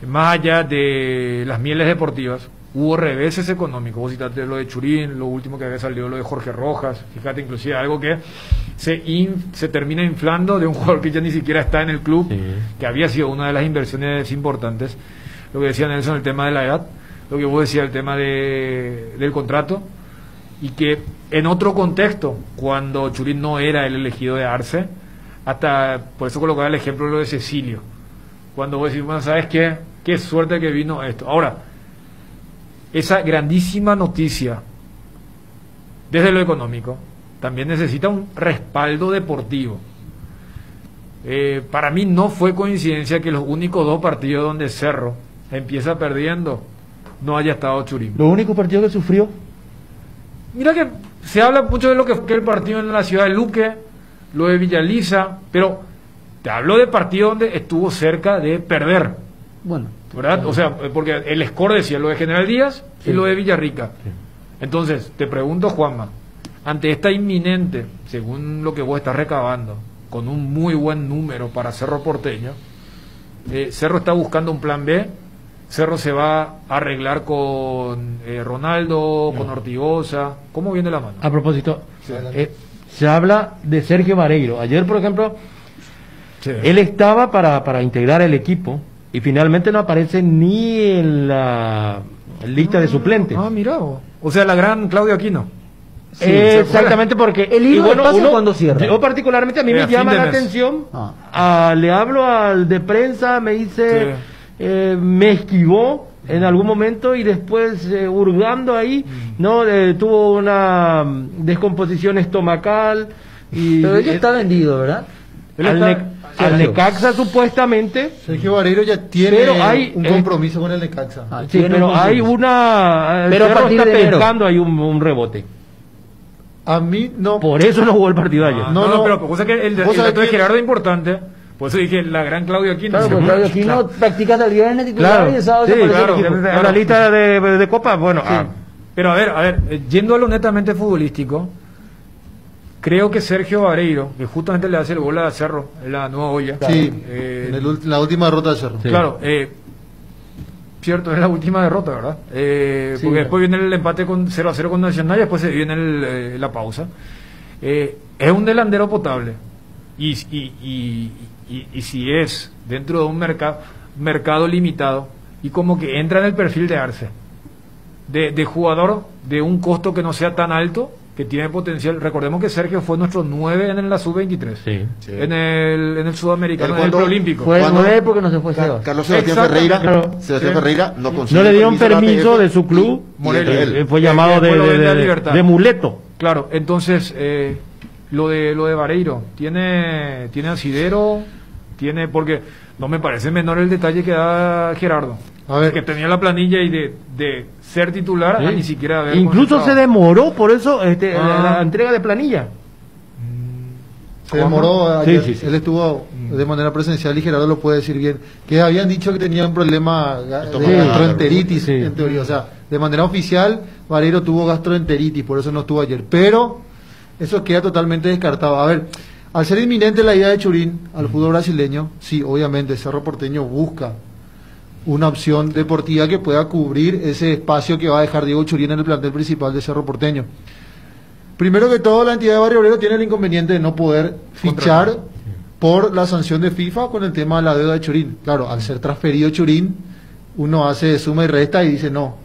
más allá de las mieles deportivas, hubo reveses económicos. Vos citaste lo de Churín, lo último que había salido lo de Jorge Rojas. Fíjate, inclusive algo que se termina inflando de un jugador que ya ni siquiera está en el club, que había sido una de las inversiones importantes. Lo que decía Nelson, el tema de la edad, lo que vos decías, el tema del contrato, y que en otro contexto, cuando Churín no era el elegido de Arce, hasta por eso colocaba el ejemplo de lo de Cecilio, cuando vos decís, bueno, ¿sabes qué? Qué suerte que vino esto. Ahora, esa grandísima noticia, desde lo económico, también necesita un respaldo deportivo. Para mí no fue coincidencia que los únicos 2 partidos donde Cerro empieza perdiendo no haya estado Churín. ¿Los únicos partidos que sufrió? Mira que se habla mucho de lo que fue el partido en la ciudad de Luque, lo de Villaliza, pero te hablo de partido donde estuvo cerca de perder. Bueno, ¿verdad? O sea, porque el score decía lo de General Díaz y lo de Villarrica. Entonces, te pregunto, Juanma, ante esta inminente, según lo que vos estás recabando, con un muy buen número para Cerro Porteño, Cerro está buscando un plan B. Cerro se va a arreglar con Ronaldo, con Ortigosa. ¿Cómo viene la mano? A propósito, se habla de Sergio Vareiro. Ayer, por ejemplo, él estaba para integrar el equipo y finalmente no aparece ni en la lista de suplentes. Mira, o sea, la gran Claudio Aquino. Sí, exactamente, porque el hilo de pase cuando cierra. Yo particularmente a mí me llama la atención. Le hablo al de prensa, me dice, me esquivó en algún momento y después hurgando ahí, no tuvo una descomposición estomacal. Pero ella está vendido, ¿verdad? Al Necaxa supuestamente. Sergio Vareiro ya tiene un compromiso con el Necaxa. Sí, pero hay una. Pero Cerro está pescando ahí un rebote. A mí no. Por eso no jugó el partido ayer. No, pero cosa que el dato de Gerardo es importante. Por eso dije la gran Claudio Aquino. Claro, porque Claudio Aquino practica hasta el viernes titular y el sábado se aparece en la lista de Copa. Bueno, pero a ver, yendo a lo netamente futbolístico, creo que Sergio Vareiro, que justamente le hace el gol a Cerro, en la nueva olla. Sí, en la última derrota de Cerro. Sí. Claro, cierto, es la última derrota, ¿verdad? Porque después viene el empate con 0-0 con Nacional y después viene la pausa. Es un delantero potable. Y si es dentro de un mercado limitado y como que entra en el perfil de Arce, de jugador de un costo que no sea tan alto, que tiene potencial. Recordemos que Sergio fue nuestro 9 en la sub-23, en el sudamericano, en el preolímpico. Fue el 9 porque no se fue Sebas. Carlos Sebastián Ferreira no le dieron permiso de su club, fue llamado de muleto. Claro, entonces lo de Vareiro tiene asidero, porque no me parece menor el detalle que da Gerardo. A ver, que tenía la planilla y de ser titular a ni siquiera haber incluso se demoró por eso la entrega de planilla. Se demoró ayer. Él estuvo de manera presencial y Gerardo lo puede decir bien, que habían dicho que tenía un problema de gastroenteritis en teoría, o sea, de manera oficial Vareiro tuvo gastroenteritis, por eso no estuvo ayer, pero eso queda totalmente descartado. A ver, al ser inminente la idea de Churín al fútbol brasileño, sí, obviamente Cerro Porteño busca una opción deportiva que pueda cubrir ese espacio que va a dejar Diego Churín en el plantel principal de Cerro Porteño. Primero que todo, la entidad de Barrio Obrero tiene el inconveniente de no poder fichar por la sanción de FIFA con el tema de la deuda de Churín. Claro, al ser transferido Churín, uno hace suma y resta y dice no,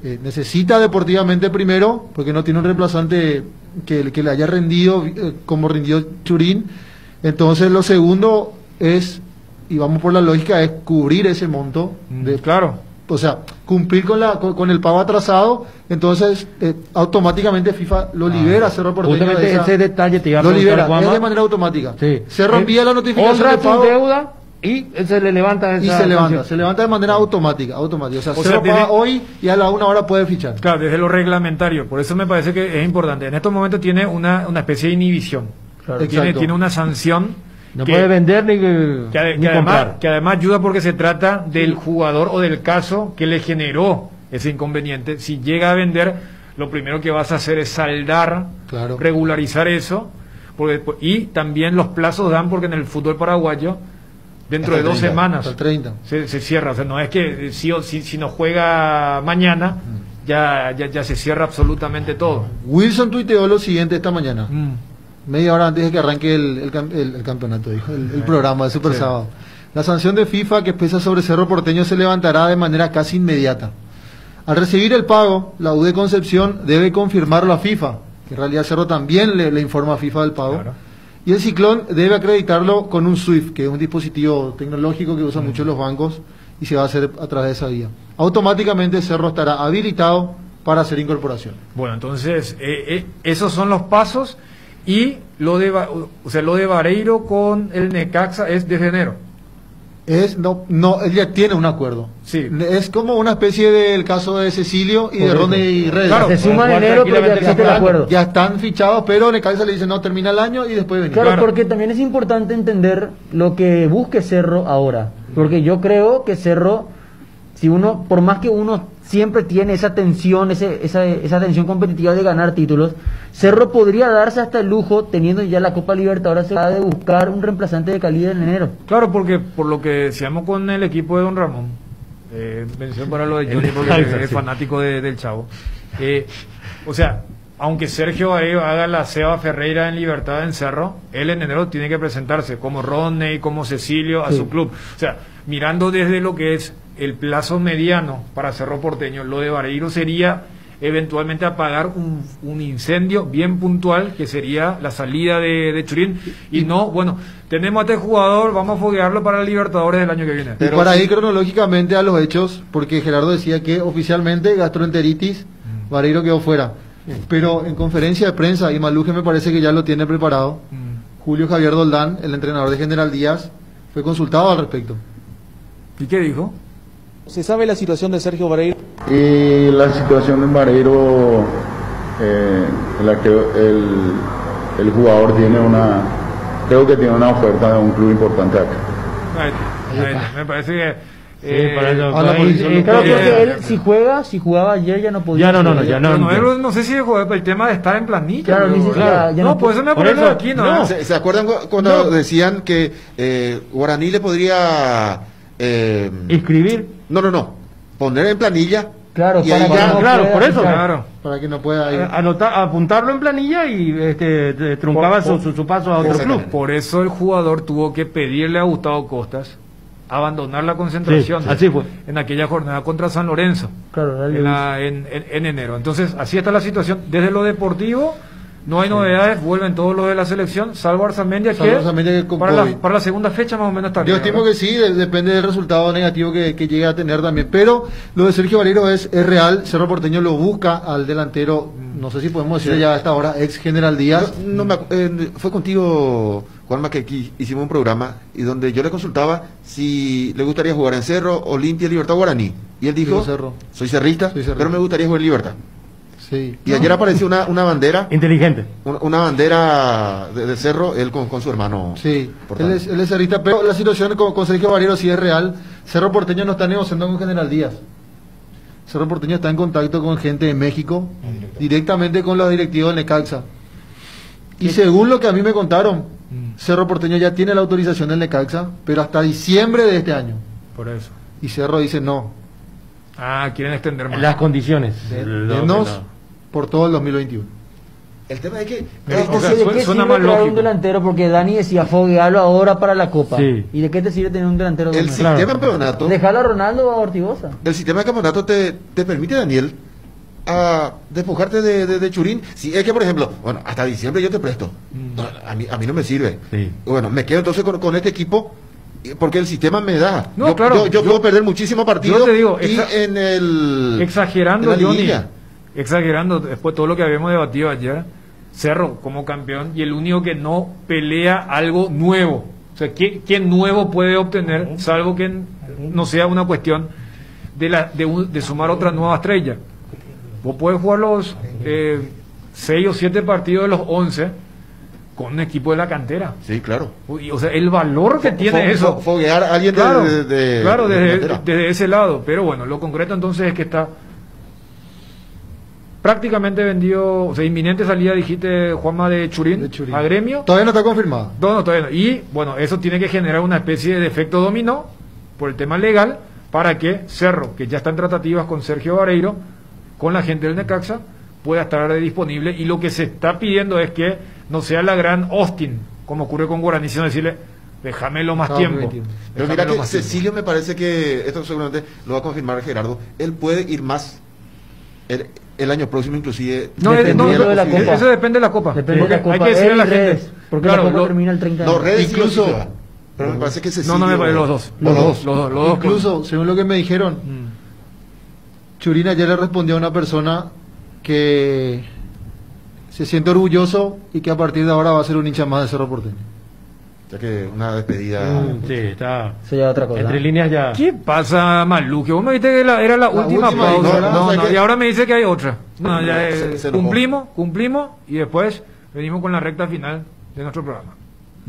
necesita deportivamente primero, porque no tiene un reemplazante que le haya rendido como rindió Churín. Entonces lo segundo es, y vamos por la lógica, es cubrir ese monto. Claro. O sea, cumplir con el pago atrasado. Entonces automáticamente FIFA lo libera a Cerro Porteño. Justamente ese detalle te iba a lo libera, Guama. es de manera automática. Sí. Cerro envía la notificación honra de pago tu deuda y se le levanta esa se levanta de manera automática. O sea, Cerro desde, paga hoy y a la 1 hora puede fichar. Claro, desde lo reglamentario. Por eso me parece que es importante. En estos momentos tiene una especie de inhibición. Claro. Tiene una sanción. No puede vender ni comprar. Que además ayuda porque se trata del jugador o del caso que le generó ese inconveniente. Si llega a vender, lo primero que vas a hacer es saldar, regularizar eso, y también los plazos dan, porque en el fútbol paraguayo dentro de 2 semanas hasta el 30 se cierra. O sea, no es que si no juega mañana ya se cierra absolutamente todo. Wilson tuiteó lo siguiente esta mañana, media hora antes de que arranque el campeonato, dijo, el programa de Super Sábado. La sanción de FIFA que pesa sobre Cerro Porteño se levantará de manera casi inmediata. Al recibir el pago, la U de Concepción debe confirmarlo a FIFA, que en realidad Cerro también le informa a FIFA del pago. Claro. Y el Ciclón debe acreditarlo con un SWIFT, que es un dispositivo tecnológico que usan mucho los bancos, y se va a hacer a través de esa vía. Automáticamente Cerro estará habilitado para hacer incorporación. Bueno, entonces esos son los pasos. Y lo de Vareiro con el Necaxa es desde enero. No, él ya tiene un acuerdo. Sí. Es como una especie del caso de Cecilio y de Ronde y Redes. Claro, se suma en enero, pero ya existe el acuerdo. Ya están fichados, pero Necaxa le dice no, termina el año y después venimos. Claro, porque también es importante entender lo que busque Cerro ahora. Porque yo creo que Cerro, si uno, por más que uno siempre tiene esa tensión, esa tensión competitiva de ganar títulos, Cerro podría darse hasta el lujo, teniendo ya la Copa Libertadores, de buscar un reemplazante de calidad en enero. Claro, porque por lo que decíamos con el equipo de Don Ramón, mención para lo de Johnny, porque es fanático del Chavo. O sea, aunque Sergio haga la Seba Ferreira en Libertad en Cerro, él en enero tiene que presentarse como Rodney, como Cecilio a su club. O sea, mirando desde lo que es el plazo mediano para Cerro Porteño, lo de Vareiro sería eventualmente apagar un incendio bien puntual, que sería la salida de Churín, y no, bueno, tenemos a este jugador, vamos a foguearlo para el Libertadores del año que viene. Pero para ir cronológicamente a los hechos, porque Gerardo decía que oficialmente gastroenteritis, Vareiro quedó fuera, pero en conferencia de prensa, y Maluje me parece que ya lo tiene preparado, Julio Javier Doldán, el entrenador de General Díaz, fue consultado al respecto. ¿Y qué dijo? ¿Se sabe la situación de Sergio Vareiro? Y la situación de Vareiro, la que el jugador creo que tiene una oferta de un club importante acá. Me parece que claro, porque él si jugaba ayer ya no podía. No sé si el tema de estar en planilla. Claro, no, pues eso me acuerdo aquí, ¿no? ¿Se acuerdan cuando decían que Guaraní le podría inscribir? No. Poner en planilla. Claro, y ahí por eso. Claro. Para que no pueda ir. Apuntarlo en planilla y truncaba su paso a otro club. Por eso el jugador tuvo que pedirle a Gustavo Costas abandonar la concentración. Sí, así fue. En aquella jornada contra San Lorenzo. Claro, en enero. Entonces, así está la situación. Desde lo deportivo, no hay novedades, vuelven todos los de la selección, salvo Arzamendia, que para la segunda fecha más o menos está bien. Yo estimo que sí, depende del resultado negativo que llegue a tener también. Pero lo de Sergio Vareiro es real. Cerro Porteño lo busca al delantero, no sé si podemos decir ya a esta hora, ex General Díaz. Fue contigo, Juanma, que aquí hicimos un programa y donde yo le consultaba si le gustaría jugar en Cerro, Olimpia, Libertad o Guaraní. Y él dijo, soy cerrista, pero me gustaría jugar en Libertad. Sí. Y ayer apareció una bandera inteligente, una bandera de Cerro, él con su hermano. Sí, él es cerrista, pero la situación con Sergio Vareiro sí es real. Cerro Porteño no está negociando con General Díaz. Cerro Porteño está en contacto con gente de México, directamente con los directivos del Necaxa. Y según lo que a mí me contaron, Cerro Porteño ya tiene la autorización del Necaxa, pero hasta diciembre de este año. Por eso. Y Cerro dice no. Quieren extender más. Las condiciones. Por todo el 2021. El tema es que suena más lógico. Un delantero, porque Dani decía foguearlo ahora para la Copa. Sí. ¿Y de qué te sirve tener un delantero? El sistema de campeonato. Dejarlo a Ronaldo o a Ortigosa. El sistema de campeonato te permite, Daniel, a despojarte de Churín? Si es que, por ejemplo, bueno, hasta diciembre yo te presto. A mí no me sirve. Sí. Bueno, me quedo entonces con este equipo porque el sistema me da. No, claro. Yo puedo perder muchísimos partidos. Yo te digo, exagerando, Johnny, exagerando, después todo lo que habíamos debatido ayer, Cerro como campeón y el único que no pelea algo nuevo. O sea, ¿quién nuevo puede obtener, salvo que no sea una cuestión de sumar otra nueva estrella? Vos puedes jugar los 6 o 7 partidos de los 11 con un equipo de la cantera. Sí, claro. O sea, el valor que tiene eso. Foguear a alguien claro, desde ese lado. Pero bueno, lo concreto entonces es que está prácticamente vendido, o sea, inminente salida, dijiste, Juanma, de Churín a Gremio. Todavía no está confirmado. No, todavía no. Y bueno, eso tiene que generar una especie de efecto dominó por el tema legal para que Cerro, que ya está en tratativas con Sergio Vareiro, con la gente del Necaxa, pueda estar disponible. Y lo que se está pidiendo es que no sea la gran Austin, como ocurre con Guaraní, sino decirle, déjamelo más tiempo. Pero mira que Cecilio me parece que, esto seguramente lo va a confirmar Gerardo, él puede ir más el año próximo inclusive. Dependiendo de la Copa. Eso depende de la Copa. Depende de la Copa. Hay que decirle a la gente. Porque la Copa termina el 30 de No, Redes incluso. Pero me parece que Cecilio. No me parece los dos. Incluso, según lo que me dijeron, Churín ayer le respondió a una persona que se siente orgulloso y que a partir de ahora va a ser un hincha más de Cerro Porteño. Ya que una despedida. Sí, está. Eso ya otra cosa. Entre líneas ya. ¿Qué pasa, Maluque? Vos me dijiste que era la última pausa. No, y ahora me dice que hay otra. No, ya cumplimos y después venimos con la recta final de nuestro programa.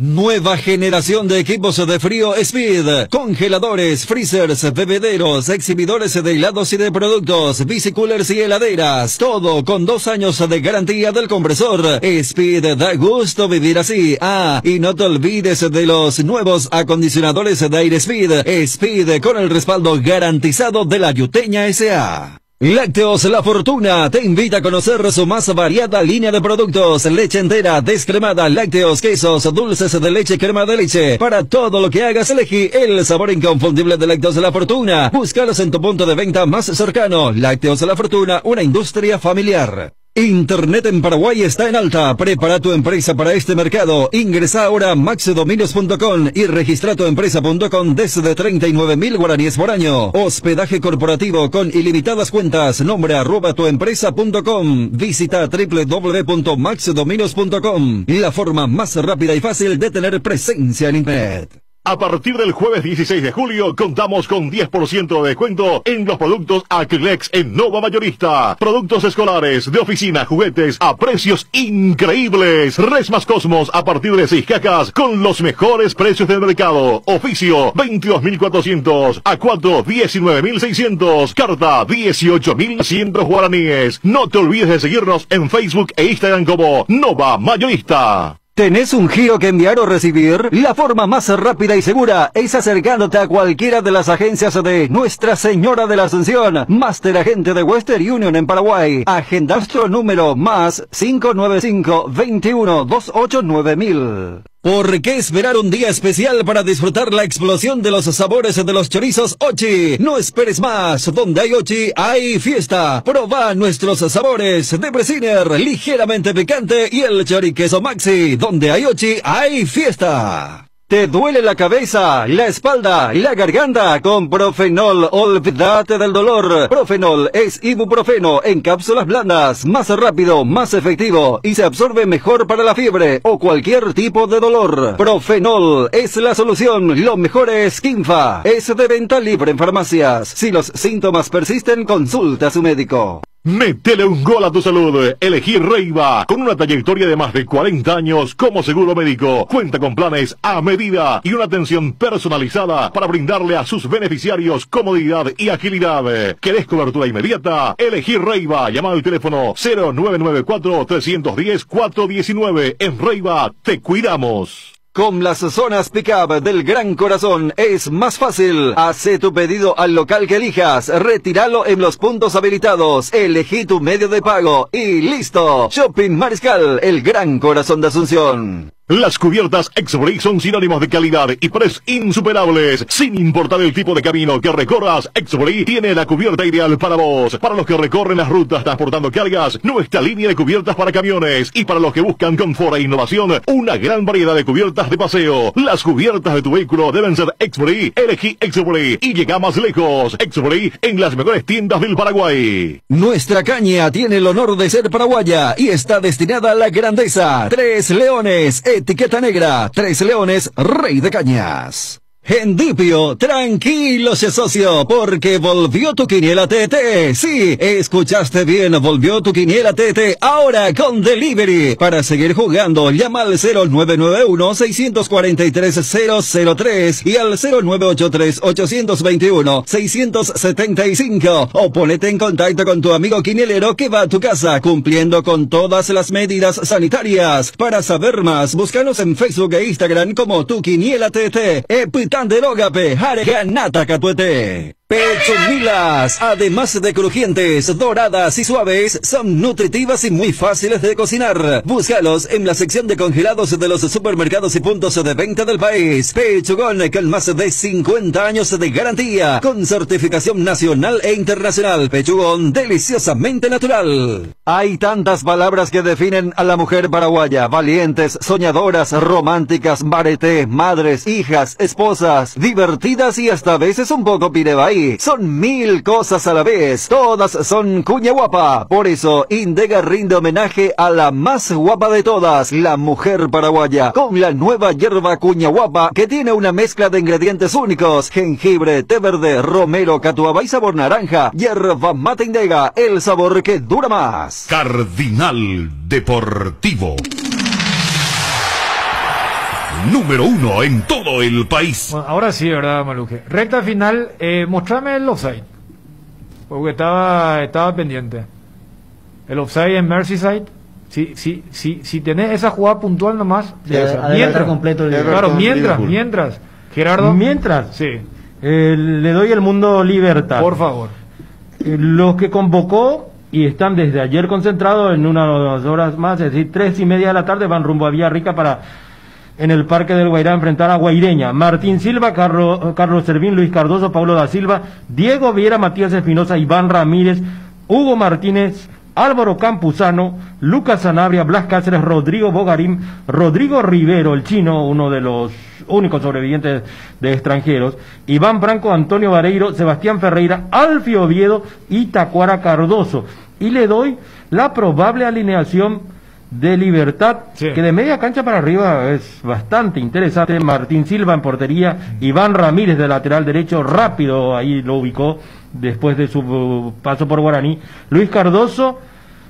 Nueva generación de equipos de frío Speed, congeladores, freezers, bebederos, exhibidores de helados y de productos, bicicoolers y heladeras, todo con 2 años de garantía del compresor. Speed, da gusto vivir así. Y no te olvides de los nuevos acondicionadores de aire Speed, Speed con el respaldo garantizado de la Yuteña S.A. Lácteos La Fortuna te invita a conocer su más variada línea de productos: leche entera, descremada, lácteos, quesos, dulces de leche, crema de leche. Para todo lo que hagas, elegí el sabor inconfundible de Lácteos La Fortuna. Búscalos en tu punto de venta más cercano. Lácteos La Fortuna, una industria familiar. Internet en Paraguay está en alta. Prepara tu empresa para este mercado. Ingresa ahora a maxdominios.com y registra tu empresa.com desde 39.000 guaraníes por año. Hospedaje corporativo con ilimitadas cuentas. Nombre @tuempresa.com. Visita www.maxdominios.com. La forma más rápida y fácil de tener presencia en Internet. A partir del jueves 16 de julio, contamos con 10% de descuento en los productos Acrylex en Nova Mayorista. Productos escolares, de oficina, juguetes, a precios increíbles. Resmas Cosmos a partir de 6 cajas con los mejores precios del mercado. Oficio, 22.400. A4, 19.600. Carta, 18.100 guaraníes. No te olvides de seguirnos en Facebook e Instagram como Nova Mayorista. ¿Tenés un giro que enviar o recibir? La forma más rápida y segura es acercándote a cualquiera de las agencias de Nuestra Señora de la Asunción, Master Agente de Western Union en Paraguay. Agenda nuestro número más 595-21-289.000. ¿Por qué esperar un día especial para disfrutar la explosión de los sabores de los chorizos Ochi? No esperes más. Donde hay Ochi, hay fiesta. Proba nuestros sabores de Bresiner, ligeramente picante, y el choriqueso Maxi. Donde hay Ochi, hay fiesta. ¿Te duele la cabeza, la espalda, la garganta? Con Profenol, olvídate del dolor. Profenol es ibuprofeno en cápsulas blandas, más rápido, más efectivo y se absorbe mejor para la fiebre o cualquier tipo de dolor. Profenol es la solución. Lo mejor es Kinfa. Es de venta libre en farmacias. Si los síntomas persisten, consulta a su médico. Métele un gol a tu salud. Elegí Reiva, con una trayectoria de más de 40 años como seguro médico. Cuenta con planes a medida y una atención personalizada para brindarle a sus beneficiarios comodidad y agilidad. ¿Querés cobertura inmediata? Elegí Reiva. Llama al teléfono 0994-310-419. En Reiva te cuidamos. Con las zonas pick-up del Gran Corazón es más fácil. Hace tu pedido al local que elijas, retíralo en los puntos habilitados, elegí tu medio de pago y listo. Shopping Mariscal, el Gran Corazón de Asunción. Las cubiertas Exbri son sinónimos de calidad y precios insuperables. Sin importar el tipo de camino que recorras, Exbri tiene la cubierta ideal para vos. Para los que recorren las rutas transportando cargas, nuestra línea de cubiertas para camiones. Y para los que buscan confort e innovación, una gran variedad de cubiertas de paseo. Las cubiertas de tu vehículo deben ser Exbri. Elegí Exbri y llega más lejos. Exbri en las mejores tiendas del Paraguay. Nuestra caña tiene el honor de ser paraguaya y está destinada a la grandeza. Tres Leones, etiqueta negra. Tres Leones, rey de cañas. Endipio, tranquilo, socio, porque volvió tu quiniela TT. Sí, escuchaste bien, volvió tu quiniela TT, ahora con delivery. Para seguir jugando, llama al 0991-643-003 y al 0983-821-675 o ponete en contacto con tu amigo quinielero que va a tu casa cumpliendo con todas las medidas sanitarias. Para saber más, búscanos en Facebook e Instagram como tu quiniela TT. Tanderógape, Ganata Catuete. Pechumilas, además de crujientes, doradas y suaves, son nutritivas y muy fáciles de cocinar. Búscalos en la sección de congelados de los supermercados y puntos de venta del país. Pechugón con más de 50 años de garantía, con certificación nacional e internacional. Pechugón deliciosamente natural. Hay tantas palabras que definen a la mujer paraguaya: valientes, soñadoras, románticas, bareté, madres, hijas, esposas, divertidas y hasta a veces un poco pirebaí. Son 1000 cosas a la vez, todas son cuña guapa. Por eso Indega rinde homenaje a la más guapa de todas, la mujer paraguaya, con la nueva hierba cuña guapa que tiene una mezcla de ingredientes únicos: jengibre, té verde, romero, catuaba y sabor naranja. Hierba mate Indega, el sabor que dura más. Cardinal Deportivo, número 1 en todo el país. Bueno, ahora sí, ¿verdad, Maluje? Recta final, mostrame el offside, porque estaba pendiente. El offside en Merseyside. Si tenés esa jugada puntual nomás, mientras, Gerardo. Sí. Le doy el mundo Libertad. Por favor. Los que convocó y están desde ayer concentrados en unas horas más, es decir, 3:30 de la tarde, van rumbo a Villarrica para en el Parque del Guairá enfrentar a Guaireña. Martín Silva, Carlos Servín, Luis Cardoso, Paulo da Silva, Diego Viera, Matías Espinosa, Iván Ramírez, Hugo Martínez, Álvaro Campuzano, Lucas Sanabria, Blas Cáceres, Rodrigo Bogarín, Rodrigo Rivero, el chino, uno de los únicos sobrevivientes de extranjeros, Iván Franco, Antonio Vareiro, Sebastián Ferreira, Alfio Oviedo y Tacuara Cardoso. Y le doy la probable alineación de Libertad, que de media cancha para arriba es bastante interesante. Martín Silva en portería, Iván Ramírez de lateral derecho, rápido ahí lo ubicó después de su paso por Guaraní, Luis Cardoso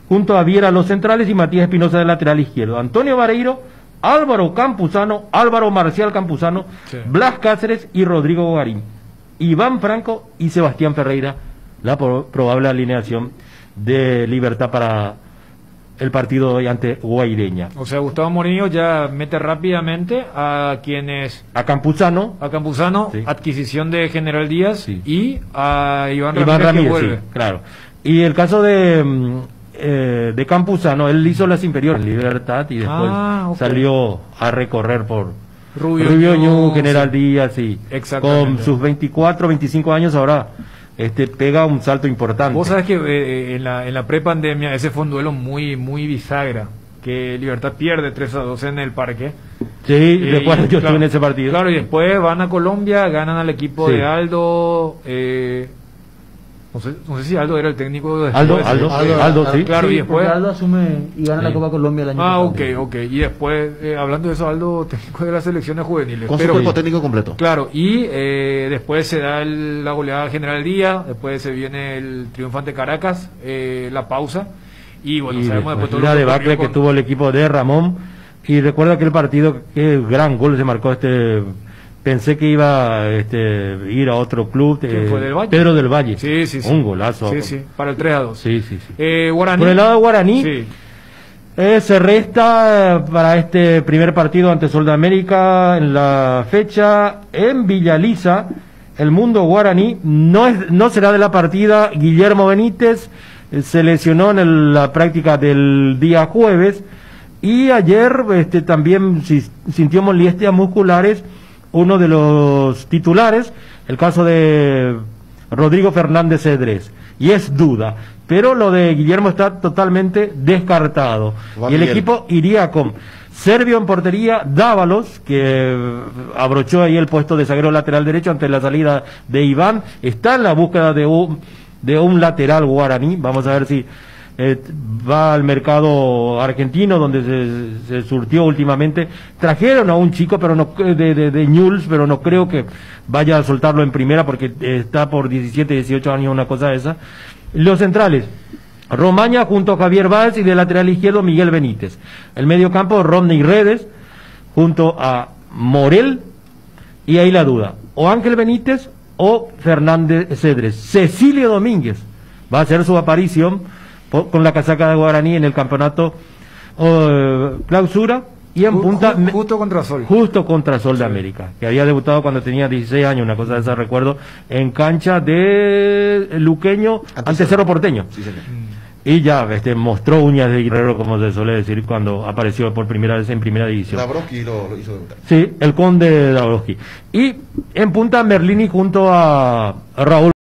junto a Viera los centrales y Matías Espinosa de lateral izquierdo, Antonio Vareiro, Álvaro Marcial Campuzano, Blas Cáceres y Rodrigo Bogarín, Iván Franco y Sebastián Ferreira, la probable alineación de Libertad para el partido de hoy ante Guaireña. O sea, Gustavo Morillo ya mete rápidamente a quienes... A Campuzano, sí. Adquisición de General Díaz, sí. Y a Iván Ramírez que vuelve. Sí, claro. Y el caso de Campuzano, él hizo las inferiores en Libertad y después salió a recorrer por Rubio Ñu, General Díaz, y con sus 24, 25 años ahora pega un salto importante. Vos sabés que en la prepandemia ese fue un duelo muy bisagra, que Libertad pierde 3-2 en el Parque. Sí, recuerdo, yo estuve en ese partido. Claro, y después van a Colombia, ganan al equipo de Aldo. No sé si Aldo era el técnico de Aldo, sí. Claro, sí, y después Aldo asume y gana la Copa Colombia el año pasado. Ok. Y después, hablando de eso, Aldo, técnico de las selecciones juveniles. Con su cuerpo técnico completo. Claro, y después se da la goleada al General Díaz, después se viene el triunfo ante Caracas, la pausa, y bueno, sabemos después todo la debacle que tuvo el equipo de Ramón, y recuerdo aquel partido, qué gran gol se marcó pensé que iba a ir a otro club. ¿Fue del Valle? Pedro del Valle. Sí. Un golazo. Sí, para el 3-2. Sí. Guaraní. Por el lado de Guaraní, se resta para este primer partido ante Sol de América en la fecha en Villaliza. El mundo guaraní no será de la partida. Guillermo Benítez se lesionó en la práctica del día jueves. Y ayer también sintió molestias musculares uno de los titulares, el caso de Rodrigo Fernández Cedrés, y es duda, pero lo de Guillermo está totalmente descartado. Y el equipo iría con Servio en portería, Dávalos, que abrochó ahí el puesto de zaguero lateral derecho ante la salida de Iván, está en la búsqueda de un lateral guaraní. Vamos a ver si va al mercado argentino, donde se surtió últimamente. Trajeron a un chico pero no de Newell's, pero no creo que vaya a soltarlo en primera, porque está por 17, 18 años, una cosa de esa. Los centrales, Romaña junto a Javier Báez, y de lateral izquierdo Miguel Benítez. El medio campo, Rodney Redes junto a Morel, y ahí la duda, o Ángel Benítez o Fernández Cedrés. Cecilio Domínguez va a hacer su aparición con la casaca de Guaraní en el campeonato clausura, y en punta justo contra Sol. Justo contra Sol de América, que había debutado cuando tenía 16 años, una cosa de esa recuerdo, en cancha de Luqueño ante Cerro Porteño. Sí, y ya mostró uñas de guerrero, como se suele decir, cuando apareció por primera vez en primera división. Dabrowski lo hizo debutar. Sí, el conde Dabrowski. Y en punta Merlini junto a Raúl